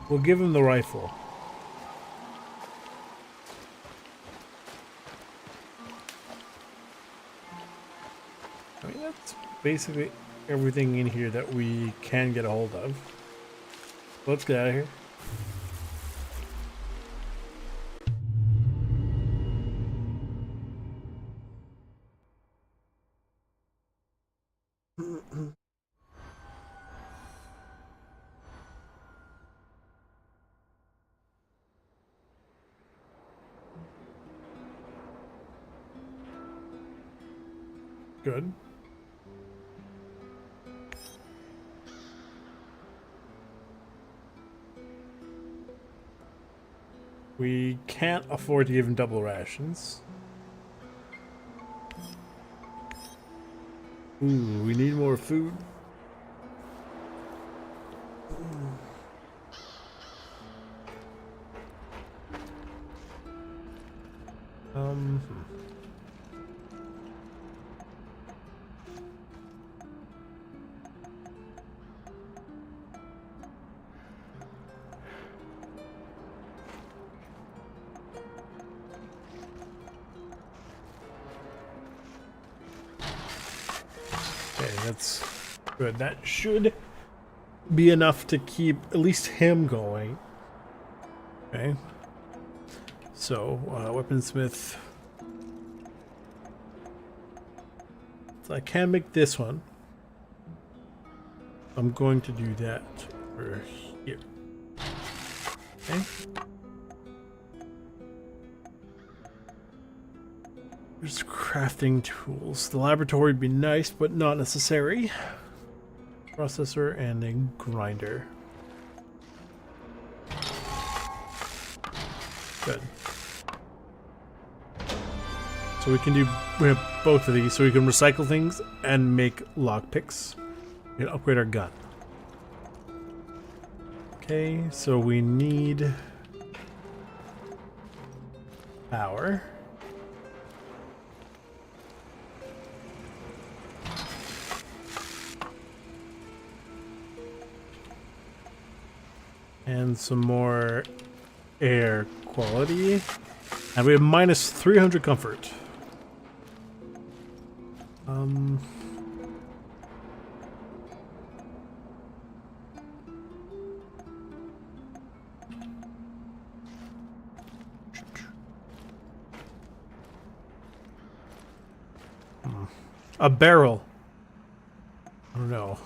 S1: We'll give him the rifle. I mean, that's basically everything in here that we can get a hold of. Let's get out of here. Good. We can't afford to give him double rations. Ooh, we need more food. Um. Okay, that's good. That should be enough to keep at least him going. Okay. So, weaponsmith. So I can make this one. I'm going to do that for here. Okay. There's crafting tools. The laboratory would be nice, but not necessary. Processor and a grinder. Good. So we have both of these, so we can recycle things and make lockpicks. We can upgrade our gun. Okay, so we need power. And some more air quality. And we have minus 300 comfort. A barrel. I don't know.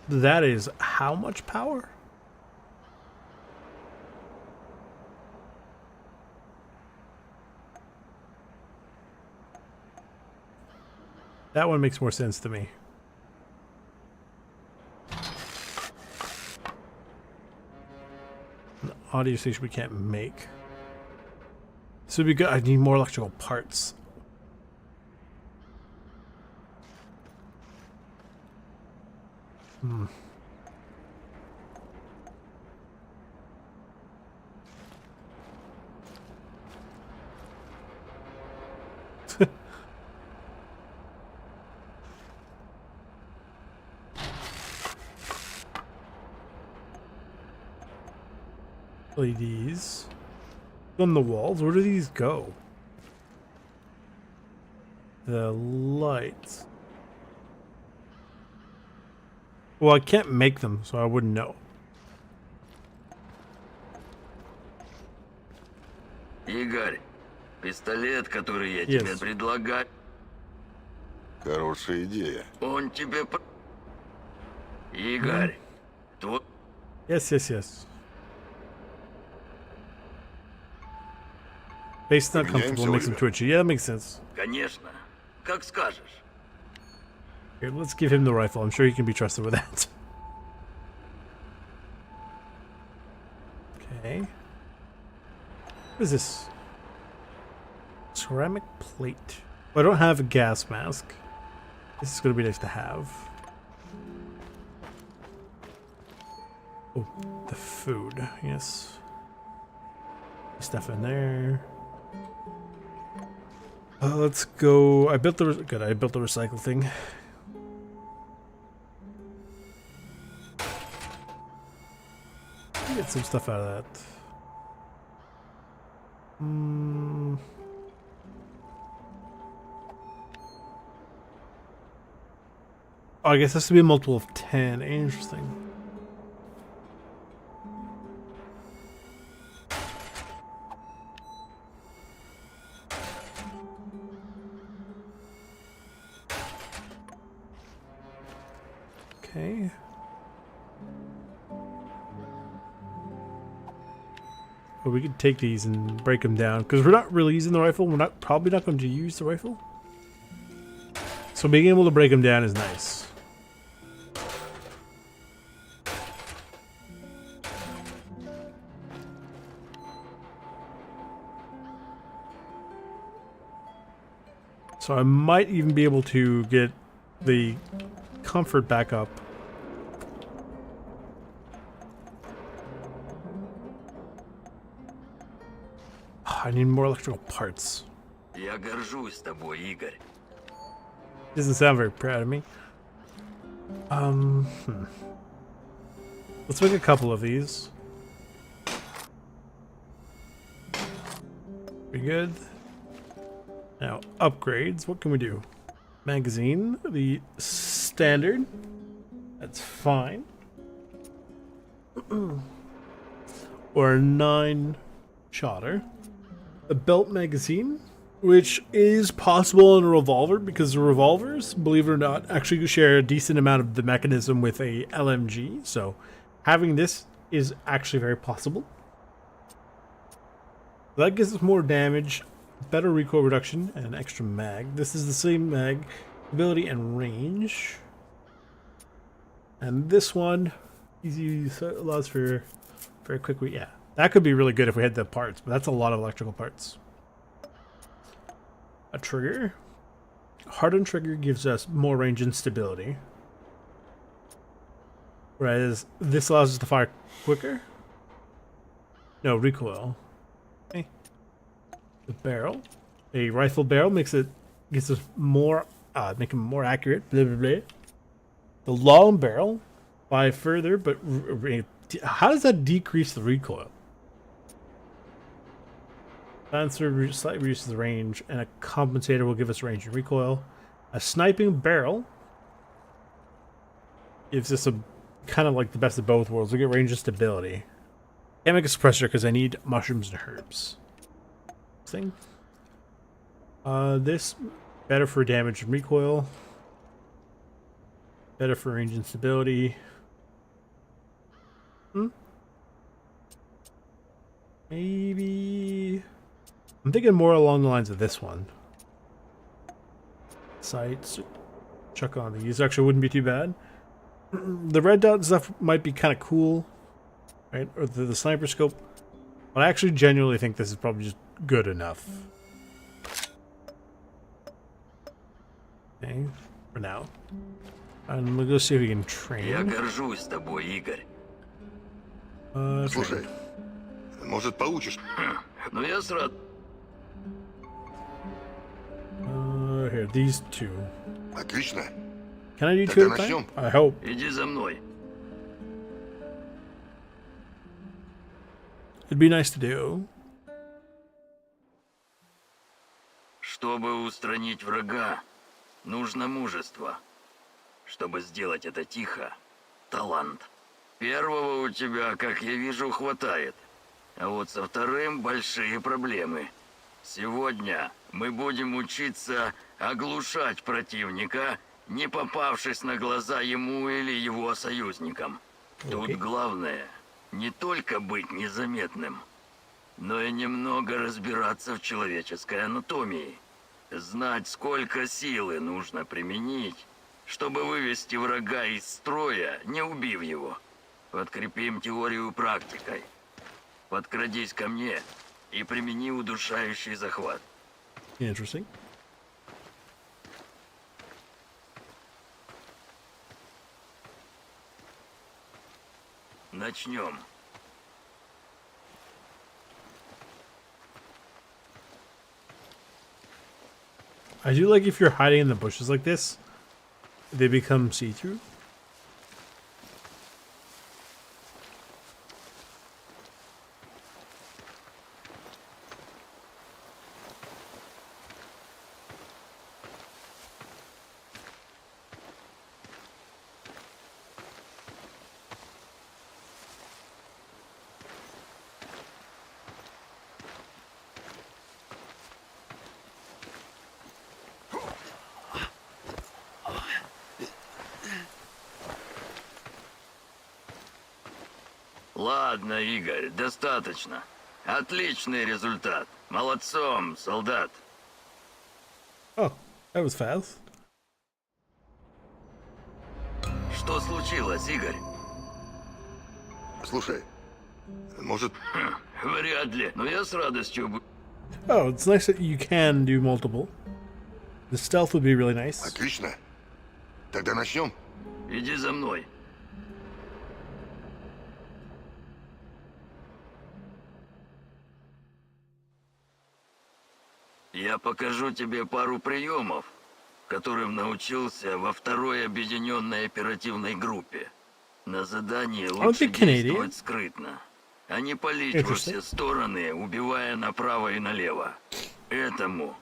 S1: That is how much power? That one makes more sense to me. An audio station we can't make. This would be good. I need more electrical parts. Hmm. LEDs on the walls. Where do these go? The lights. Well, I can't make them, so I wouldn't know.
S8: Игорь, пистолет, который я тебе предлагаю.
S6: Хорошая идея.
S8: Он тебе... Игорь, твой...
S1: Yes. Face not comfortable makes him twitchy. Yeah, that makes sense.
S8: Конечно. Как скажешь.
S1: Here, let's give him the rifle. I'm sure he can be trusted with that. Okay. What is this? Ceramic plate. Well, I don't have a gas mask. This is going to be nice to have. Oh, the food. Yes. Stuff in there. Let's go. I built the recycle thing. Get some stuff out of that. Oh, I guess it has to be a multiple of 10. Interesting. Okay. But we could take these and break them down because we're not really using the rifle. We're probably not going to use the rifle. So being able to break them down is nice. So I might even be able to get the comfort back up. I need more electrical parts.
S8: Я горжусь тобой, Игорь.
S1: Doesn't sound very proud of me. Let's make a couple of these. Pretty good. Now, upgrades. What can we do? Magazine. The standard. That's fine. Or a 9-shotter. A belt magazine, which is possible in a revolver because the revolvers, believe it or not, actually share a decent amount of the mechanism with a LMG. So having this is actually very possible. That gives us more damage, better recoil reduction, and an extra mag. This is the same mag, ability and range. And this one easy allows for very quick. Yeah, that could be really good if we had the parts, but that's a lot of electrical parts. A trigger. Hardened trigger gives us more range and stability. Whereas this allows us to fire quicker. No, recoil. Okay. The barrel. A rifle barrel gets us more, make them more accurate. Blah, blah, blah. The long barrel, fire further, but how does that decrease the recoil? Silencer slightly reduces the range, and a compensator will give us range and recoil. A sniping barrel gives us a kind of like the best of both worlds. We get range and stability. Can't make a suppressor because I need mushrooms and herbs. Thing. This better for damage and recoil. Better for range and stability. Maybe I'm thinking more along the lines of this one. Sights. Chuck on these. Actually wouldn't be too bad. The red dot stuff might be kind of cool, right? Or the sniper scope. But I actually genuinely think this is probably just good enough. Okay, for now. And we'll go see if we can train.
S8: Я горжусь тобой, Игорь.
S6: Слушай, может получишь?
S8: Ну я срад.
S1: Here, these two.
S6: Отлично.
S1: Can I do two at a time? I hope.
S8: Иди за мной.
S1: It'd be nice to do.
S8: Чтобы устранить врага, нужно мужество. Чтобы сделать это тихо, талант. Первого у тебя, как я вижу, хватает. А вот со вторым большие проблемы. Сегодня мы будем учиться оглушать противника, не попавшись на глаза ему или его союзникам. Тут главное не только быть незаметным, но и немного разбираться в человеческой анатомии. Знать, сколько силы нужно применить, чтобы вывести врага из строя, не убив его. Подкрепим теорию практикой. Подкрадись ко мне и примени удушающий захват.
S1: Interesting.
S8: Начнем.
S1: I do like if you're hiding in the bushes like this, they become see-through.
S8: Ладно, Игорь, достаточно. Отличный результат. Молодцом, солдат.
S1: Oh, that was fast.
S8: Что случилось, Игорь?
S6: Слушай, может...
S8: Вряд ли, но я с радостью...
S1: Oh, it's nice that you can do multiple. The stealth would be really nice.
S6: Отлично. Тогда начнем.
S8: Иди за мной. Я покажу тебе пару приемов, которым научился во второй объединенной оперативной группе. На задании лучше действовать скрытно, а не палить во все стороны, убивая направо и налево. Этому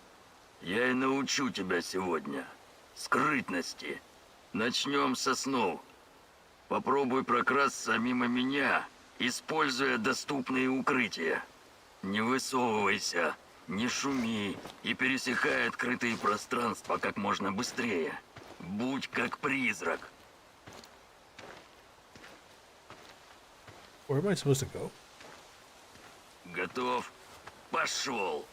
S8: я и научу тебя сегодня. Скрытности. Начнем со снов. Попробуй прокрасться мимо меня, используя доступные укрытия. Не высовывайся, не шуми и пересекай открытые пространства как можно быстрее. Будь как призрак.
S1: Where am I supposed to go?
S8: Готов? Пошел!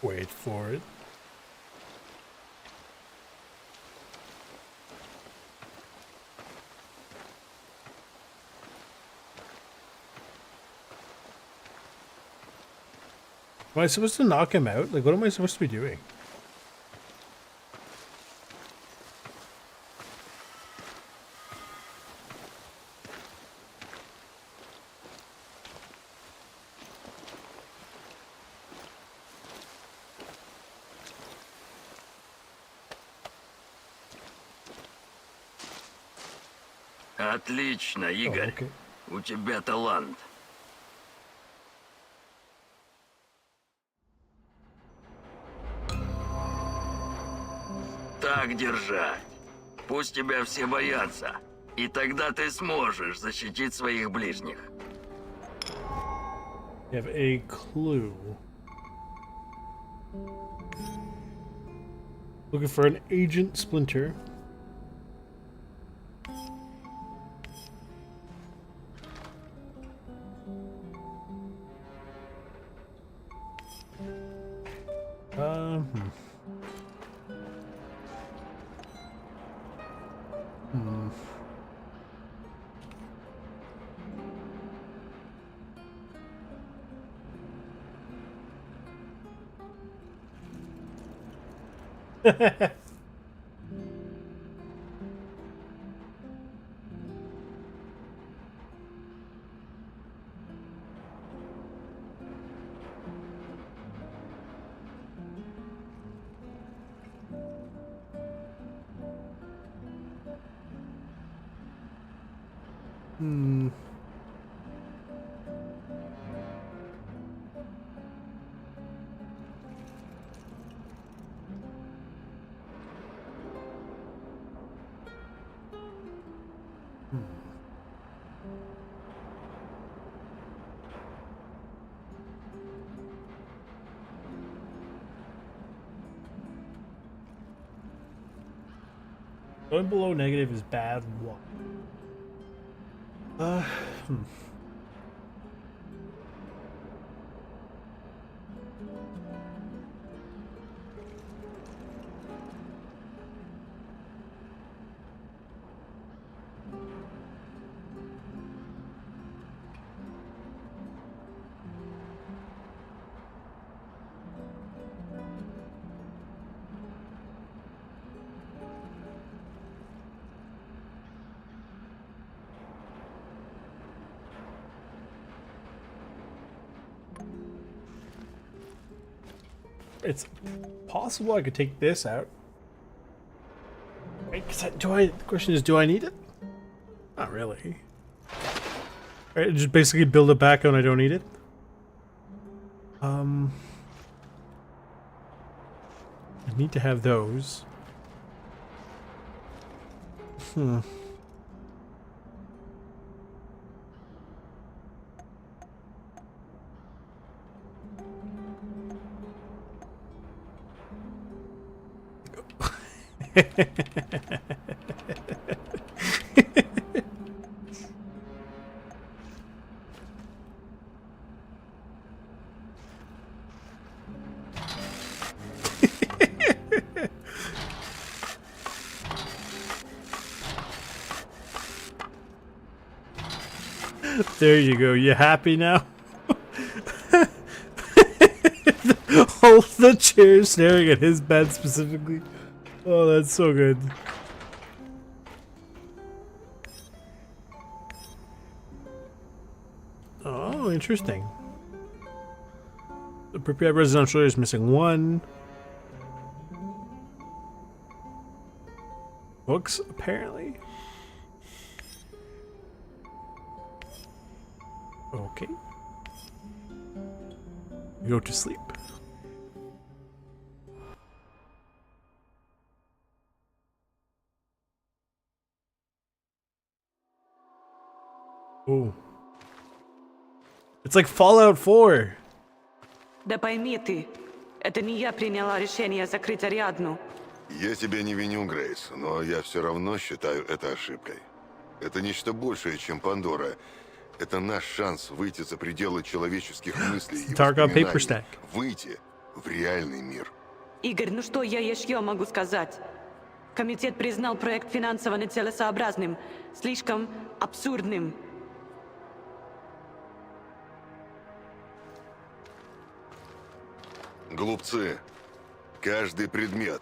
S1: Wait for it. Am I supposed to knock him out? Like, what am I supposed to be doing?
S8: Отлично, Игорь.
S1: окей.
S8: У тебя талант. Так держать. Пусть тебя все боятся. И тогда ты сможешь защитить своих ближних.
S1: You have a clue. Looking for an agent splinter. Going below negative is bad. What? It's possible I could take this out. Wait, the question is, do I need it? Not really. Right, just basically build it back when I don't need it. I need to have those. There you go. You happy now? All the chairs staring at his bed specifically. Oh, that's so good. Oh, interesting. The Pripyat residential area is missing 1. Books, apparently. Okay. Go to sleep. Oh. It's like Fallout 4.
S3: Да пойми ты, это не я приняла решение закрыть Ариадну.
S6: Я тебя не виню, Грейс, но я все равно считаю это ошибкой. Это нечто большее, чем Пандора. Это наш шанс выйти за пределы человеческих мыслей и воспоминаний. Выйти в реальный мир.
S3: Игорь, ну что я еще могу сказать? Комитет признал проект финансово нецелесообразным, слишком абсурдным.
S6: Глупцы. Каждый предмет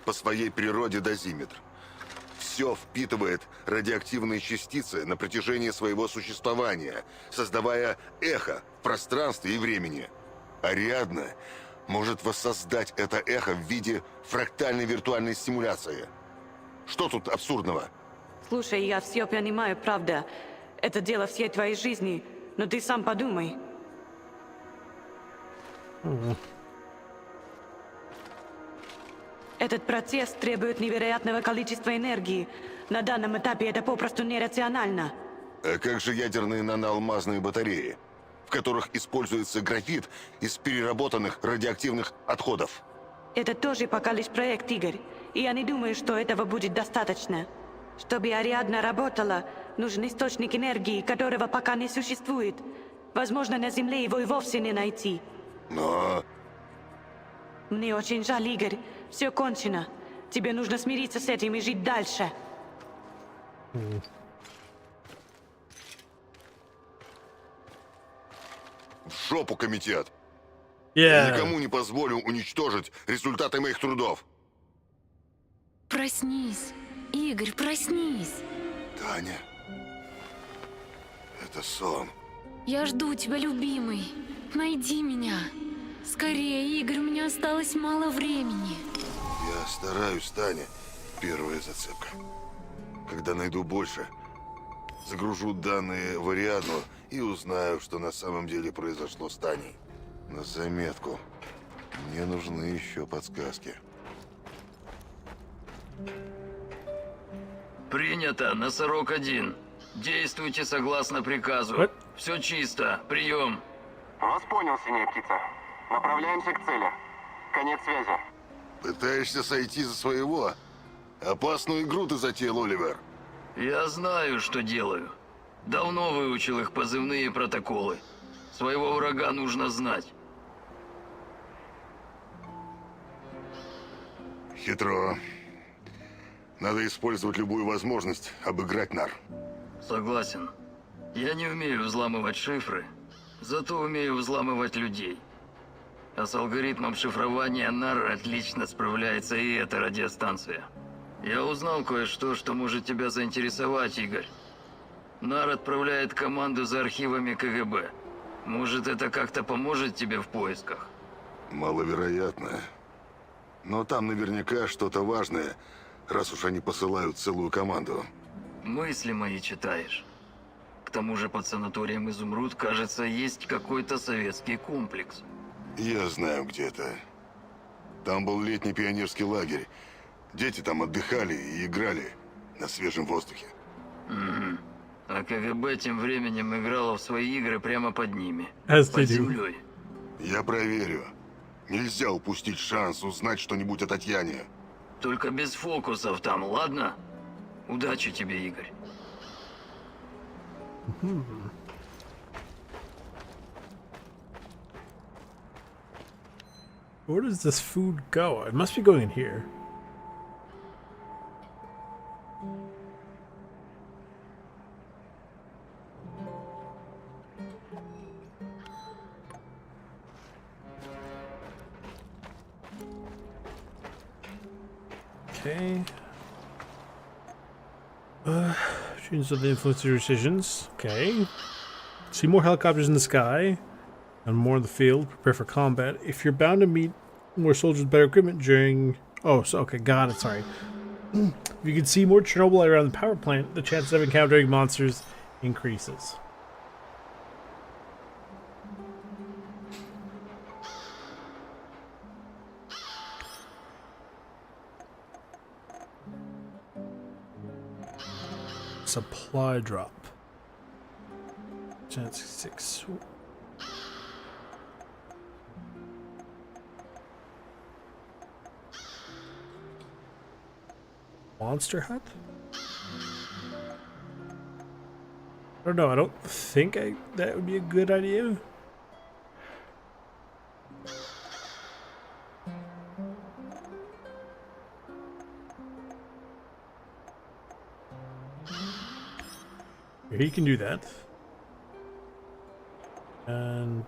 S6: по своей природе дозиметр. Все впитывает радиоактивные частицы на протяжении своего существования, создавая эхо в пространстве и времени. Ариадна может воссоздать это эхо в виде фрактальной виртуальной стимуляции. Что тут абсурдного?
S3: Слушай, я все понимаю, правда. Это дело всей твоей жизни, но ты сам подумай. Этот процесс требует невероятного количества энергии. На данном этапе это попросту нерационально.
S6: А как же ядерные наноалмазные батареи, в которых используется графит из переработанных радиоактивных отходов?
S3: Это тоже пока лишь проект, Игорь. И я не думаю, что этого будет достаточно. Чтобы Ариадна работала, нужен источник энергии, которого пока не существует. Возможно, на Земле его и вовсе не найти.
S6: Но...
S3: Мне очень жаль, Игорь. Все кончено. Тебе нужно смириться с этим и жить дальше.
S6: В жопу, комитет!
S1: Я
S6: никому не позволю уничтожить результаты моих трудов.
S5: Проснись, Игорь, проснись.
S6: Таня, это сон.
S5: Я жду тебя, любимый. Найди меня. Скорее, Игорь, у меня осталось мало времени.
S6: Я стараюсь, Таня. Первая зацепка. Когда найду больше, загружу данные в Ариадну и узнаю, что на самом деле произошло с Таней. На заметку. Мне нужны еще подсказки.
S8: Принято. Носорог-1. Действуйте согласно приказу. Все чисто. Прием.
S9: Вас понял, синяя птица. Направляемся к цели. Конец связи.
S6: Пытаешься сойти за своего? Опасную игру ты затеял, Оливер.
S8: Я знаю, что делаю. Давно выучил их позывные и протоколы. Своего врага нужно знать.
S6: Хитро. Надо использовать любую возможность обыграть нар.
S8: Согласен. Я не умею взламывать шифры, зато умею взламывать людей. А с алгоритмом шифрования нар отлично справляется и эта радиостанция. Я узнал кое-что, что может тебя заинтересовать, Игорь. Нар отправляет команду за архивами КГБ. Может, это как-то поможет тебе в поисках?
S6: Маловероятно. Но там наверняка что-то важное, раз уж они посылают целую команду.
S8: Мысли мои читаешь. К тому же под санаторием «Изумруд», кажется, есть какой-то советский комплекс.
S6: Я знаю, где это. Там был летний пионерский лагерь. Дети там отдыхали и играли. на свежем воздухе.
S8: А КГБ тем временем играло в свои игры прямо под ними.
S1: As they
S8: Под
S1: do.
S8: землей.
S6: Я проверю. Нельзя упустить шанс узнать что-нибудь о Татьяне.
S8: Только без фокусов там, ладно? Удачи тебе, Игорь.
S1: Where does this food go? It must be going in here. Okay. Change of the influence of your decisions. Okay. See more helicopters in the sky and more in the field. Prepare for combat. If you're bound to meet more soldiers with better equipment during... Oh, so okay, got it, sorry. If you can see more Chernobylite around the power plant, the chances of encountering monsters increases. Supply drop. Chance 6. Monster hut? I don't know. I don't think that would be a good idea. He can do that. And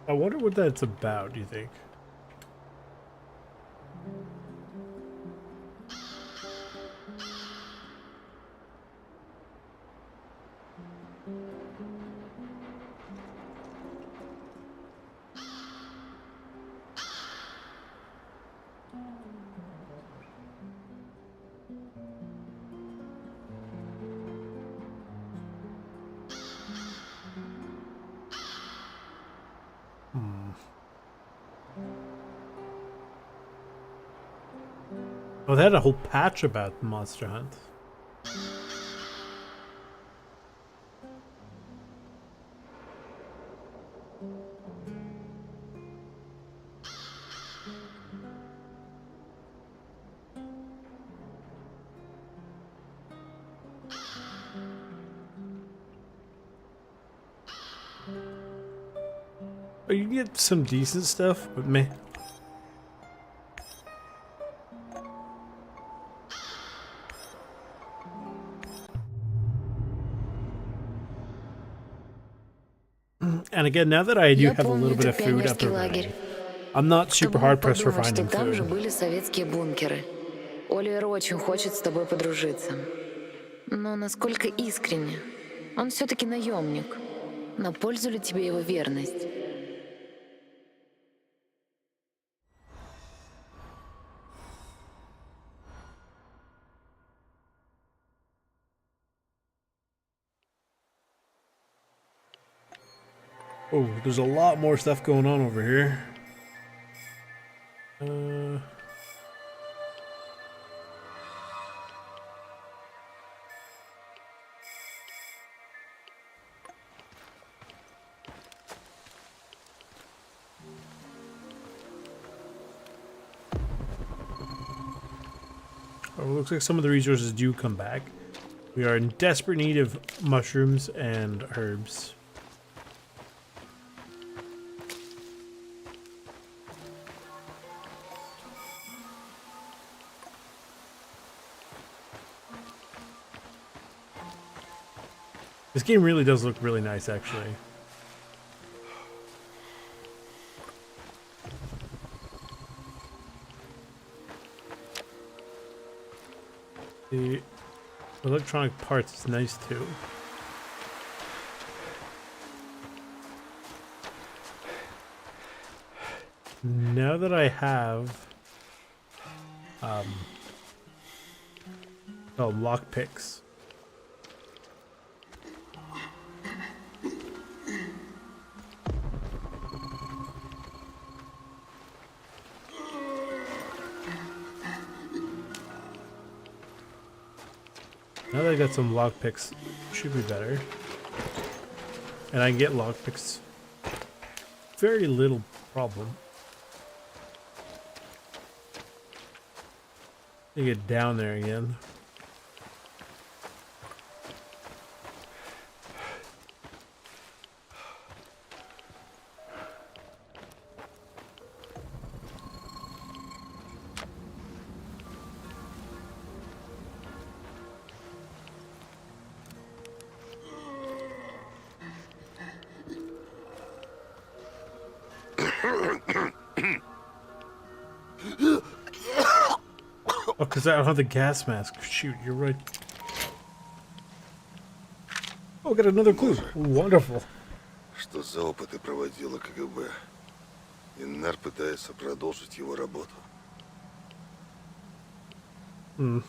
S1: I wonder what that's about, do you think? Oh, they had a whole patch about Monster Hunt. Oh, you can get some decent stuff, but meh. And again, now that I do have a little bit of food up already, I'm not super hard pressed for finding
S5: Там же
S1: food.
S5: были советские бункеры. Оливер очень хочет с тобой подружиться. Но насколько искренне? Он все-таки наемник. На пользу ли тебе его верность?
S1: Oh, there's a lot more stuff going on over here. Oh, it looks like some of the resources do come back. We are in desperate need of mushrooms and herbs. This game really does look really nice, actually. The electronic parts is nice too. Now that I have lockpicks. Now that I got some lockpicks, should be better. And I can get lockpicks. Very little problem. You get down there again. Oh, because I don't have the gas mask. Shoot, you're right. Oh, got another clue. Wonderful.
S6: Что за опыты проводила КГБ? Иннар пытается продолжить его работу.
S1: Hmm.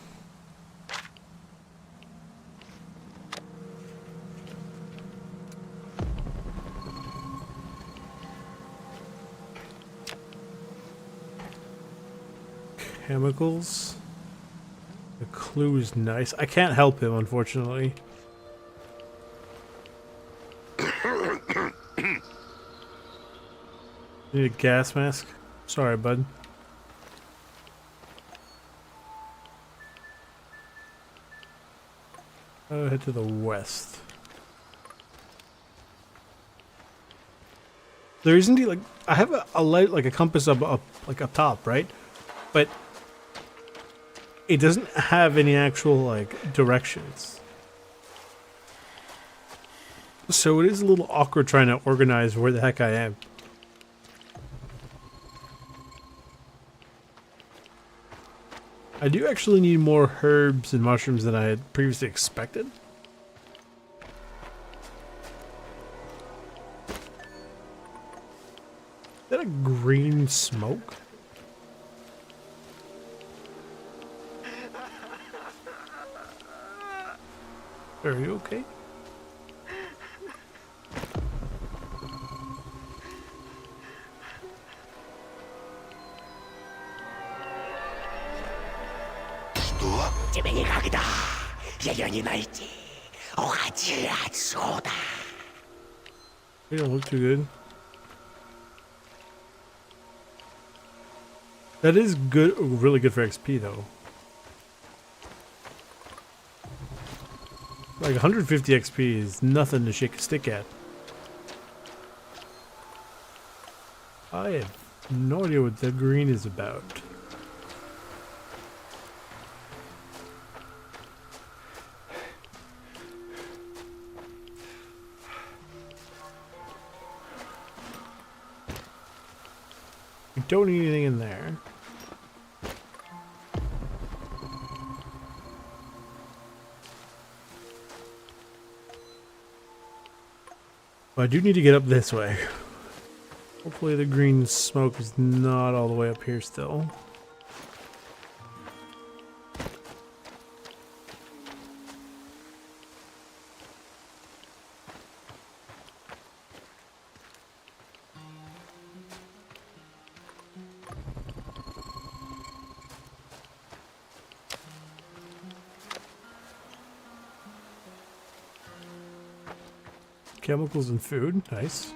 S1: Chemicals. The clue is nice. I can't help him, unfortunately. Need a gas mask? Sorry, bud. I'll head to the west. There isn't like I have a light, like a compass up like up top, right? But it doesn't have any actual like directions. So it is a little awkward trying to organize where the heck I am. I do actually need more herbs and mushrooms than I had previously expected. Is that a green smoke? Are you okay?
S11: Тебе никогда ее не найти. Уходи отсюда.
S1: They don't look too good. That is good, really good for XP though. Like 150 XP is nothing to shake a stick at. I have no idea what the green is about. We don't need anything in there. But I do need to get up this way. Hopefully the green smoke is not all the way up here still. Chemicals and food, nice.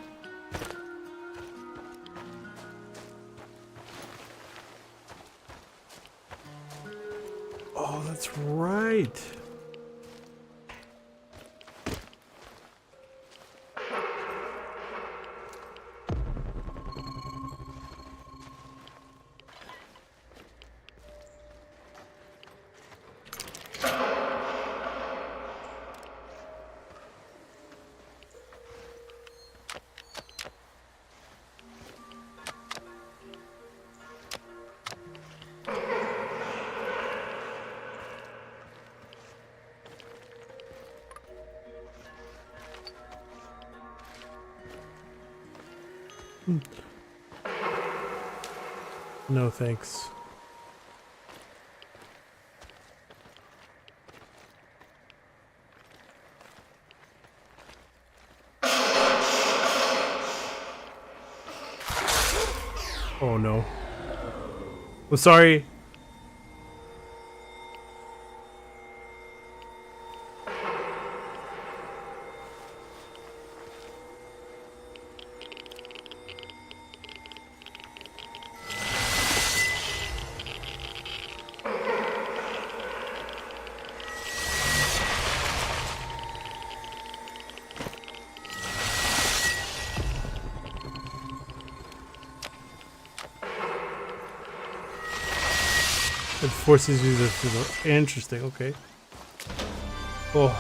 S1: Oh, that's right. No thanks. Oh no. I'm sorry. It forces you to... Interesting, okay. Oh.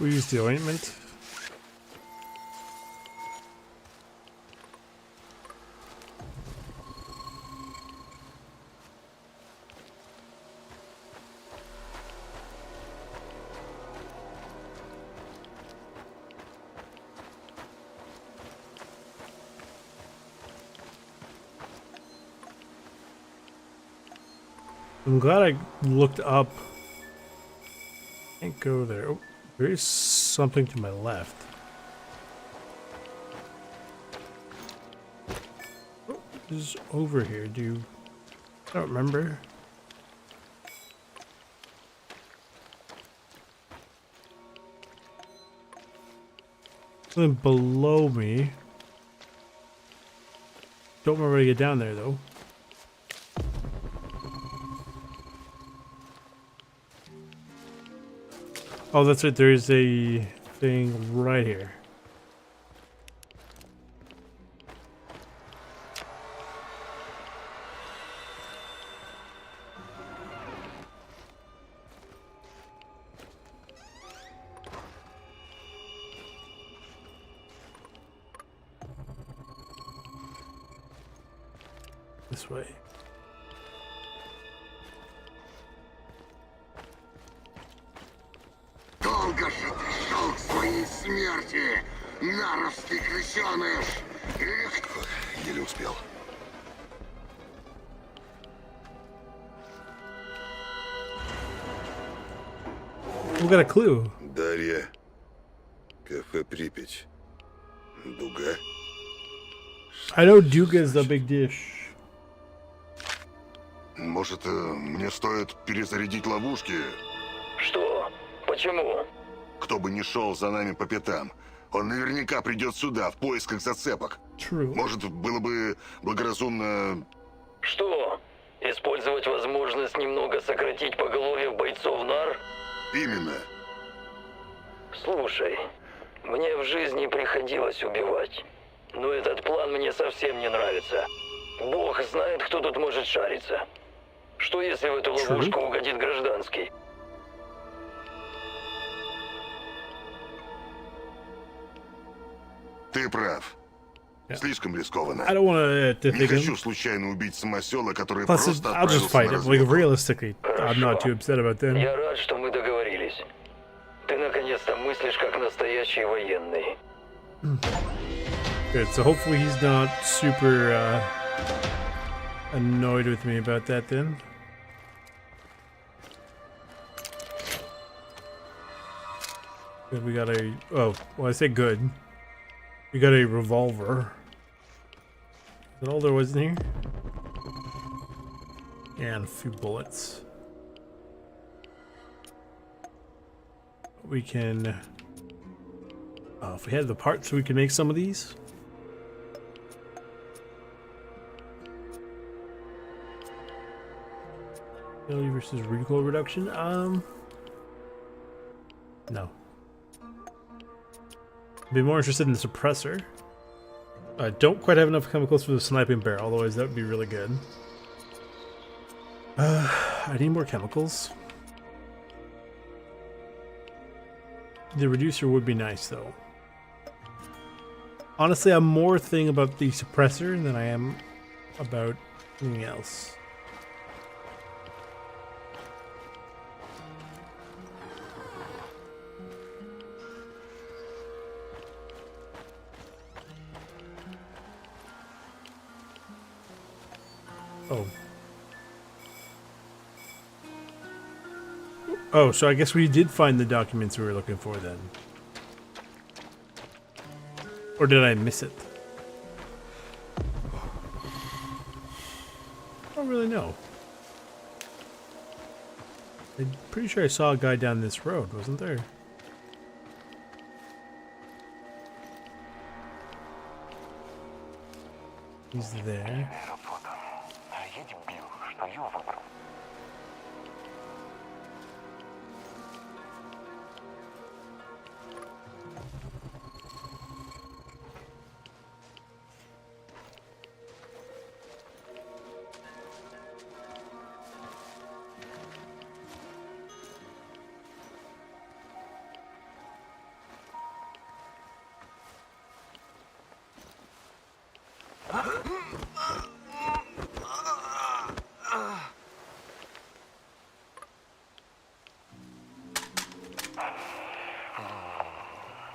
S1: We use the ointment. I'm glad I looked up. Can't go there. Oh, there is something to my left. What is over here? I don't remember. Something below me. Don't remember how to get down there though. Oh, that's right. There's a thing right here. This way.
S6: Долго же ты шел к своей смерти, наростный крысеныш! Еле успел.
S1: We got a clue.
S6: Дарья. Кафе Припять. Дуга.
S1: I know Duga is the big dish.
S6: Может, мне стоит перезарядить ловушки?
S11: Что? Почему?
S6: Кто бы ни шел за нами по пятам, он наверняка придет сюда в поисках зацепок.
S1: True.
S6: Может, было бы благоразумно...
S11: Что? Использовать возможность немного сократить поголовье бойцов НАР?
S6: Именно.
S11: Слушай, мне в жизни приходилось убивать. Но этот план мне совсем не нравится. Бог знает, кто тут может шариться. Что если в эту ловушку угодит гражданский?
S6: Ты прав. Слишком рискованно.
S1: I don't want to
S6: Не
S1: think
S6: хочу
S1: him.
S6: случайно убить самосела, который
S1: Plus,
S6: просто
S1: I'll just
S6: отправился
S1: fight
S6: на
S1: him. Like,
S6: разведку.
S1: realistically, I'm not too upset about them.
S11: Я рад, что мы договорились. Ты наконец-то мыслишь как настоящий военный.
S1: Good, so hopefully he's not super annoyed with me about that then. Good, we got a... Oh, well I say good. We got a revolver. Is that all there was in here? And a few bullets. We can... if we had the parts, we could make some of these. Failure versus recoil reduction. No. I'd be more interested in the suppressor. I don't quite have enough chemicals for the sniping barrel, otherwise that would be really good. I need more chemicals. The reducer would be nice, though. Honestly, I'm more thinking about the suppressor than I am about anything else. Oh. Oh, so I guess we did find the documents we were looking for then. Or did I miss it? I don't really know. I'm pretty sure I saw a guy down this road, wasn't there? He's there.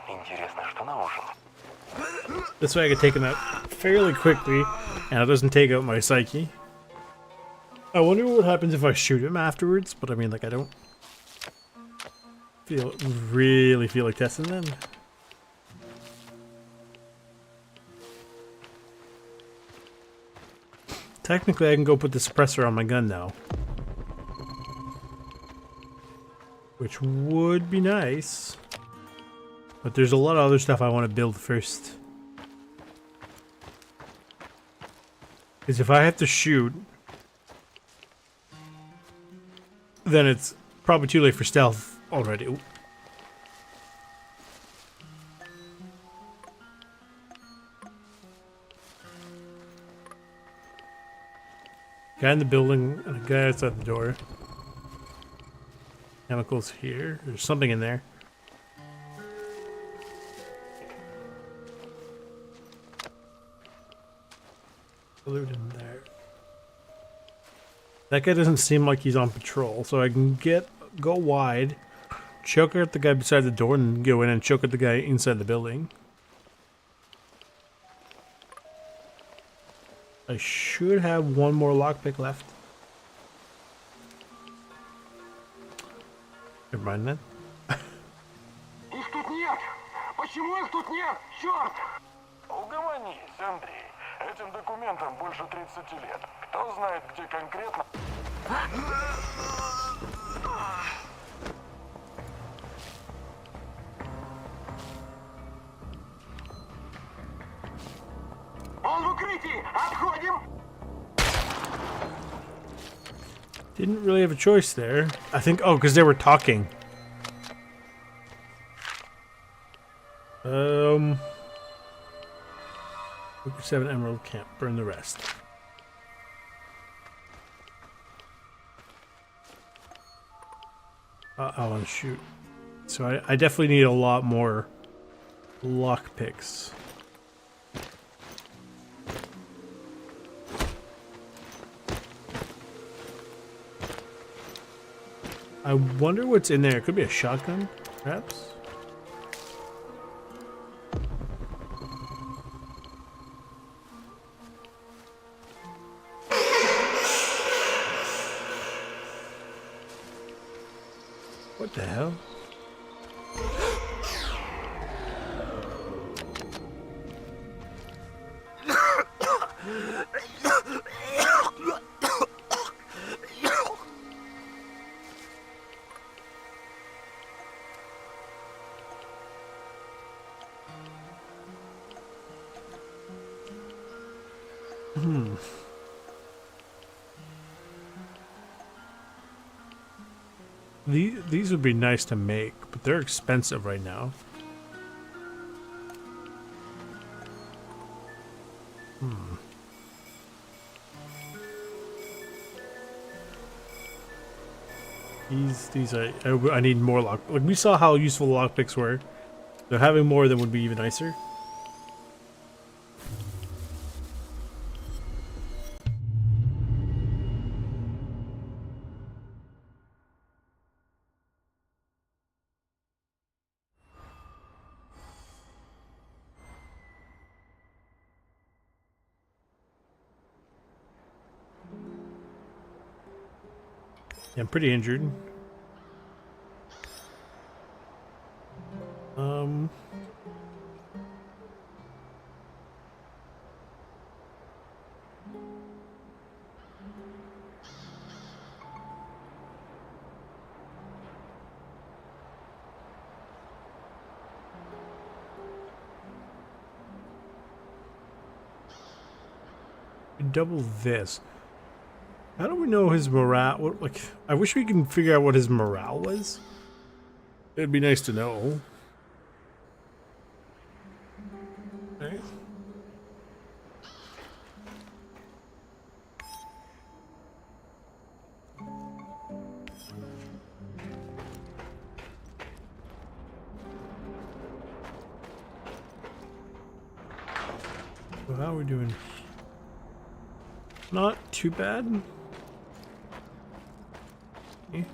S9: Интересно, что на ужин?
S1: This way I get taken out fairly quickly, and it doesn't take out my psyche. I wonder what happens if I shoot him afterwards, but I mean, like, I don't really feel like testing them. Technically, I can go put the suppressor on my gun now, which would be nice, but there's a lot of other stuff I want to build first. Because if I have to shoot, then it's probably too late for stealth already. Ooh. Guy in the building and a guy outside the door. Chemicals here. There's something in there. Loot in there. That guy doesn't seem like he's on patrol, so I can go wide, choke at the guy beside the door, and go in and choke at the guy inside the building. I should have one more lockpick left. Never mind then.
S9: Их тут нет! Почему их тут нет? Черт! Угомонись, Андрей. Этим документам больше 30 лет. Кто знает, где конкретно... Он в укрытии! Отходим!
S1: Didn't really have a choice there. I think, oh, because they were talking. 7 emerald can't burn the rest. I want to shoot. So I definitely need a lot more lockpicks. I wonder what's in there. It could be a shotgun, perhaps? What the hell? These would be nice to make, but they're expensive right now. I need more lock. Like, we saw how useful lockpicks were. So having more of them would be even nicer. Yeah, I'm pretty injured. Double this. How do we know his morale? What, like, I wish we can figure out what his morale was. It'd be nice to know. Okay. So how are we doing not too bad. Okay.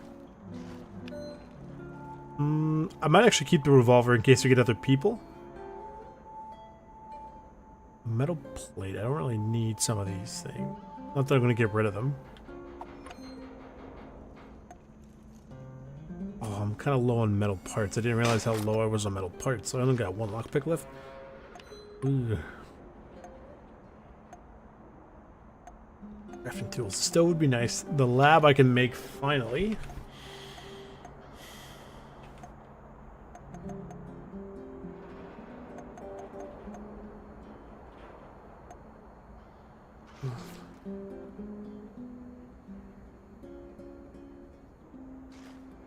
S1: I might actually keep the revolver in case we get other people. Metal plate. I don't really need some of these things. Not that I'm going to get rid of them. Oh, I'm kind of low on metal parts. I didn't realize how low I was on metal parts. So I only got one lockpick left. Ooh. Crafting tools still would be nice. The lab I can make finally.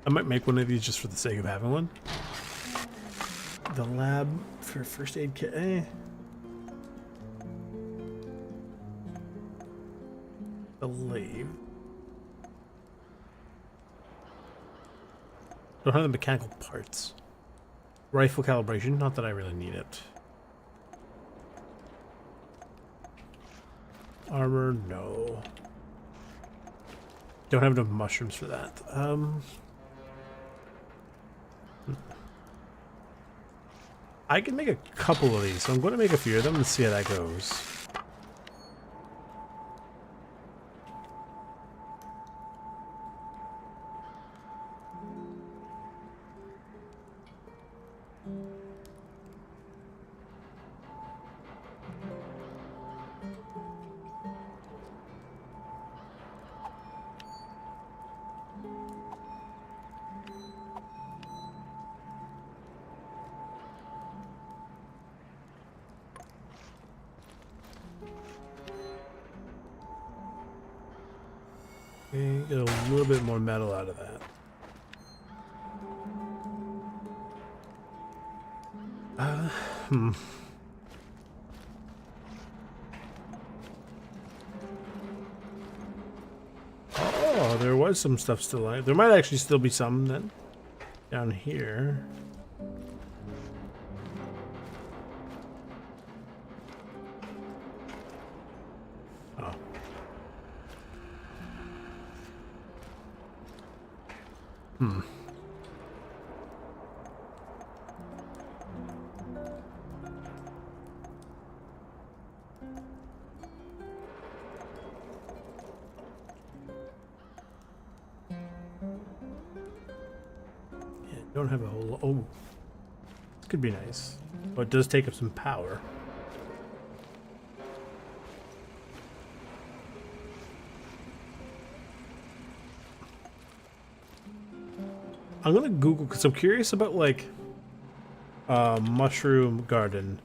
S1: I might make one of these just for the sake of having one. The lab for first aid kit. The lathe. Don't have the mechanical parts. Rifle calibration. Not that I really need it. Armor, no. Don't have enough mushrooms for that. I can make a couple of these, so I'm going to make a few of them and see how that goes. Okay, get a little bit more metal out of that. Oh, there was some stuff still alive. There might actually still be some then down here. Oh. Don't have a whole lot. Oh, this could be nice, but it does take up some power. I'm gonna Google because I'm curious about like mushroom garden.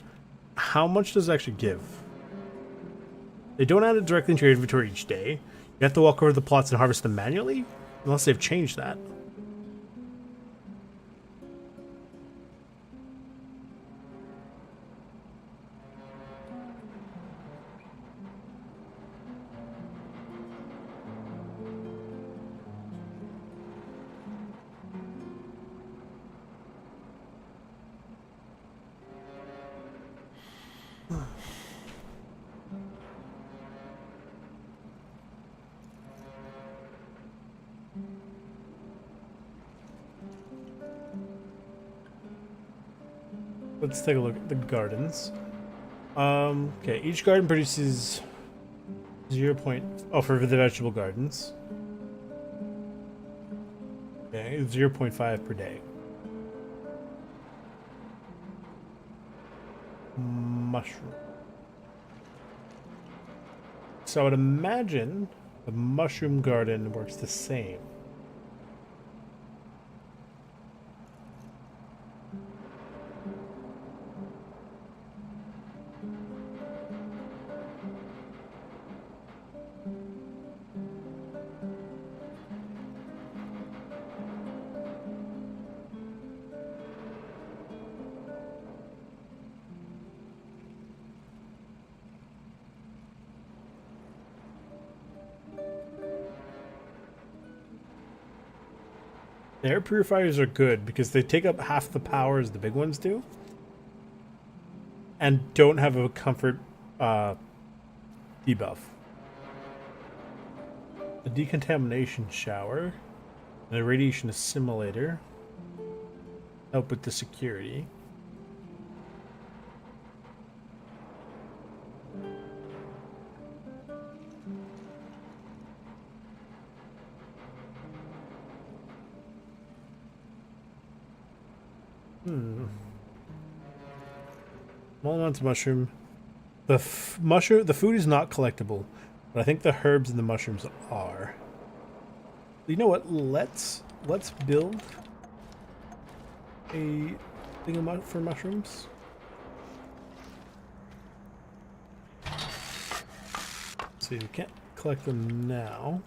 S1: How much does it actually give? They don't add it directly into your inventory each day. You have to walk over the plots and harvest them manually, unless they've changed that. Let's take a look at the gardens. Okay, each garden produces 0. Oh, for the vegetable gardens. Okay, 0.5 per day. Mushroom. So I would imagine the mushroom garden works the same. The air purifiers are good because they take up half the power as the big ones do, and don't have a comfort debuff. a decontamination shower, and a radiation assimilator. Help with the security. Small amounts of mushroom. The food is not collectible, but I think the herbs and the mushrooms are. You know what? Let's build a thing for mushrooms. So you can't collect them now.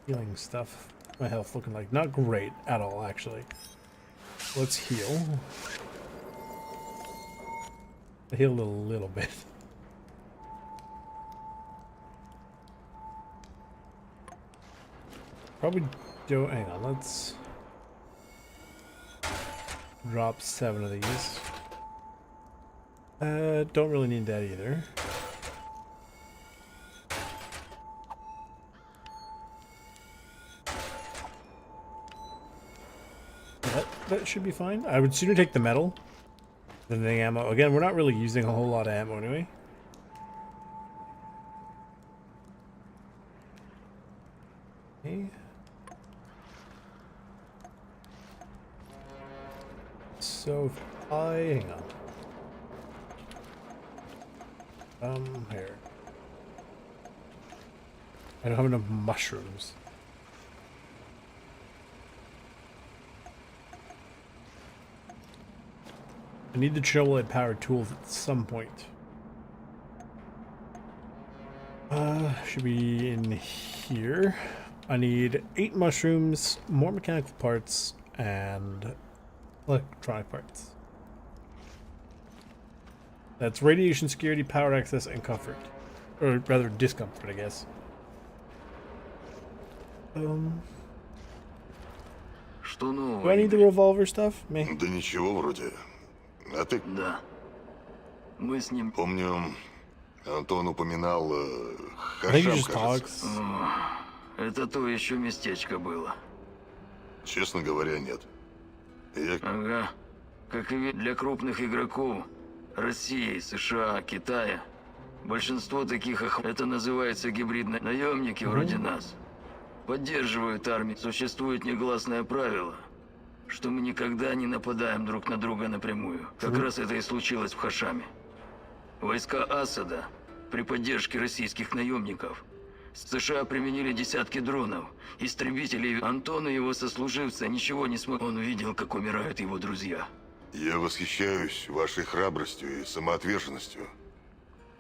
S1: Healing stuff. My health looking like not great at all, actually. Let's heal. I healed a little bit. Probably don't. Hang on, let's drop 7 of these. Don't really need that either. That should be fine. I would sooner take the metal than the ammo. Again, we're not really using a whole lot of ammo anyway. Okay. So if I hang on. Here. I don't have enough mushrooms. I need the Chernobylite powered tools at some point. Should be in here. I need 8 mushrooms, more mechanical parts, and electronic parts. That's radiation, security, power access, and comfort. Or rather, discomfort, I guess.
S8: Что нового?
S1: Do I need the revolver stuff? Me?
S6: Да ничего вроде. А ты?
S8: Да. Мы с ним...
S6: Помню, Антон упоминал
S1: I think he
S6: Хашам,
S1: just
S6: кажется.
S1: talks.
S8: Это то еще местечко было.
S6: Честно говоря, нет. Я...
S8: Ага. Как и для крупных игроков России, США, Китая. Большинство таких это называется гибридные наемники вроде нас. Поддерживают армию. Существует негласное правило, что мы никогда не нападаем друг на друга напрямую. Как раз это и случилось в Хашаме. Войска Асада при поддержке российских наемников США применили десятки дронов, истребителей. Антон и его сослуживцы ничего не смогли. Он видел, как умирают его друзья.
S6: Я восхищаюсь вашей храбростью и самоотверженностью.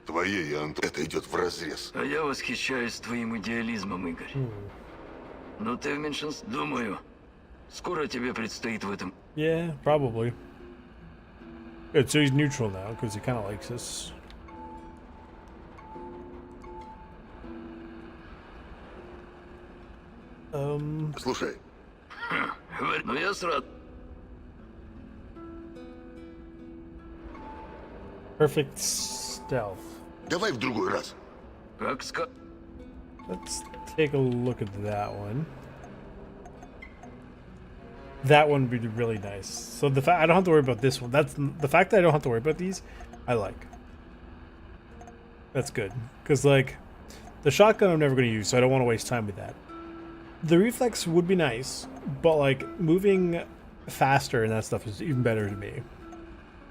S6: Твоей, Антон, это идет вразрез.
S8: А я восхищаюсь твоим идеализмом, Игорь. Но ты в меньшинстве. Думаю, скоро тебе предстоит в этом.
S1: Yeah, probably. Good, so he's neutral now because he kind of likes us.
S6: Слушай,
S8: Говорит, но я сразу.
S1: Perfect stealth.
S6: давай в другой раз.
S8: Как ска...
S1: Let's take a look at that one. That one would be really nice. So the fact I don't have to worry about this one. That's the fact that I don't have to worry about these. I like. That's good because like the shotgun I'm never going to use, so I don't want to waste time with that. The reflex would be nice, but like moving faster and that stuff is even better to me.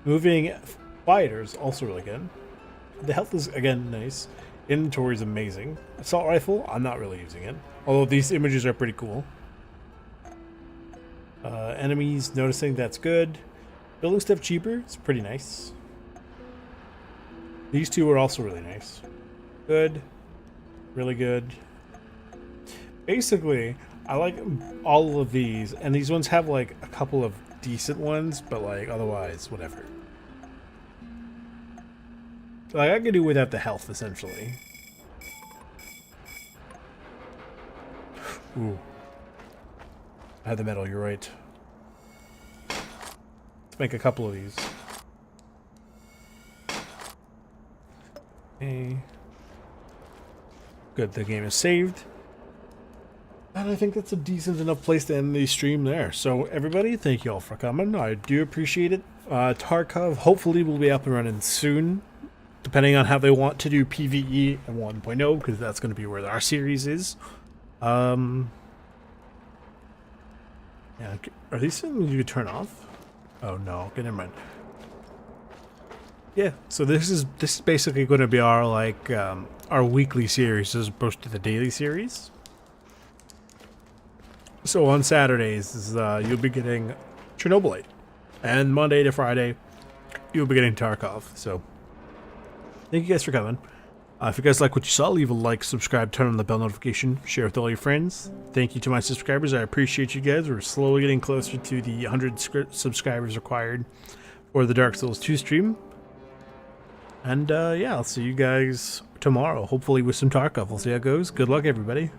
S1: Moving quieter is also really good. The health is again nice. Inventory is amazing. Assault rifle, I'm not really using it. Although these images are pretty cool. Enemies noticing, that's good. Building stuff cheaper, it's pretty nice. These two are also really nice. Good. Really good. Basically, I like all of these, and these ones have like a couple of decent ones, but like otherwise, whatever. Like I could do without the health, essentially. Ooh. I had the metal, you're right. Let's make a couple of these. Okay. Good, the game is saved. And I think that's a decent enough place to end the stream there. So everybody, thank you all for coming. I do appreciate it. Tarkov hopefully will be up and running soon, depending on how they want to do PvE and 1.0, because that's going to be where our series is. Yeah, are these things you could turn off? Oh no, okay, never mind. Yeah, so this is basically going to be our our weekly series as opposed to the daily series. So on Saturdays, you'll be getting Chernobylite, and Monday to Friday, you'll be getting Tarkov. So thank you guys for coming. If you guys like what you saw, leave a like, subscribe, turn on the bell notification, share with all your friends. Thank you to my subscribers. I appreciate you guys. We're slowly getting closer to the 100 subscribers required for the Dark Souls 2 stream. And yeah, I'll see you guys tomorrow, hopefully with some Tarkov. We'll see how it goes. Good luck, everybody.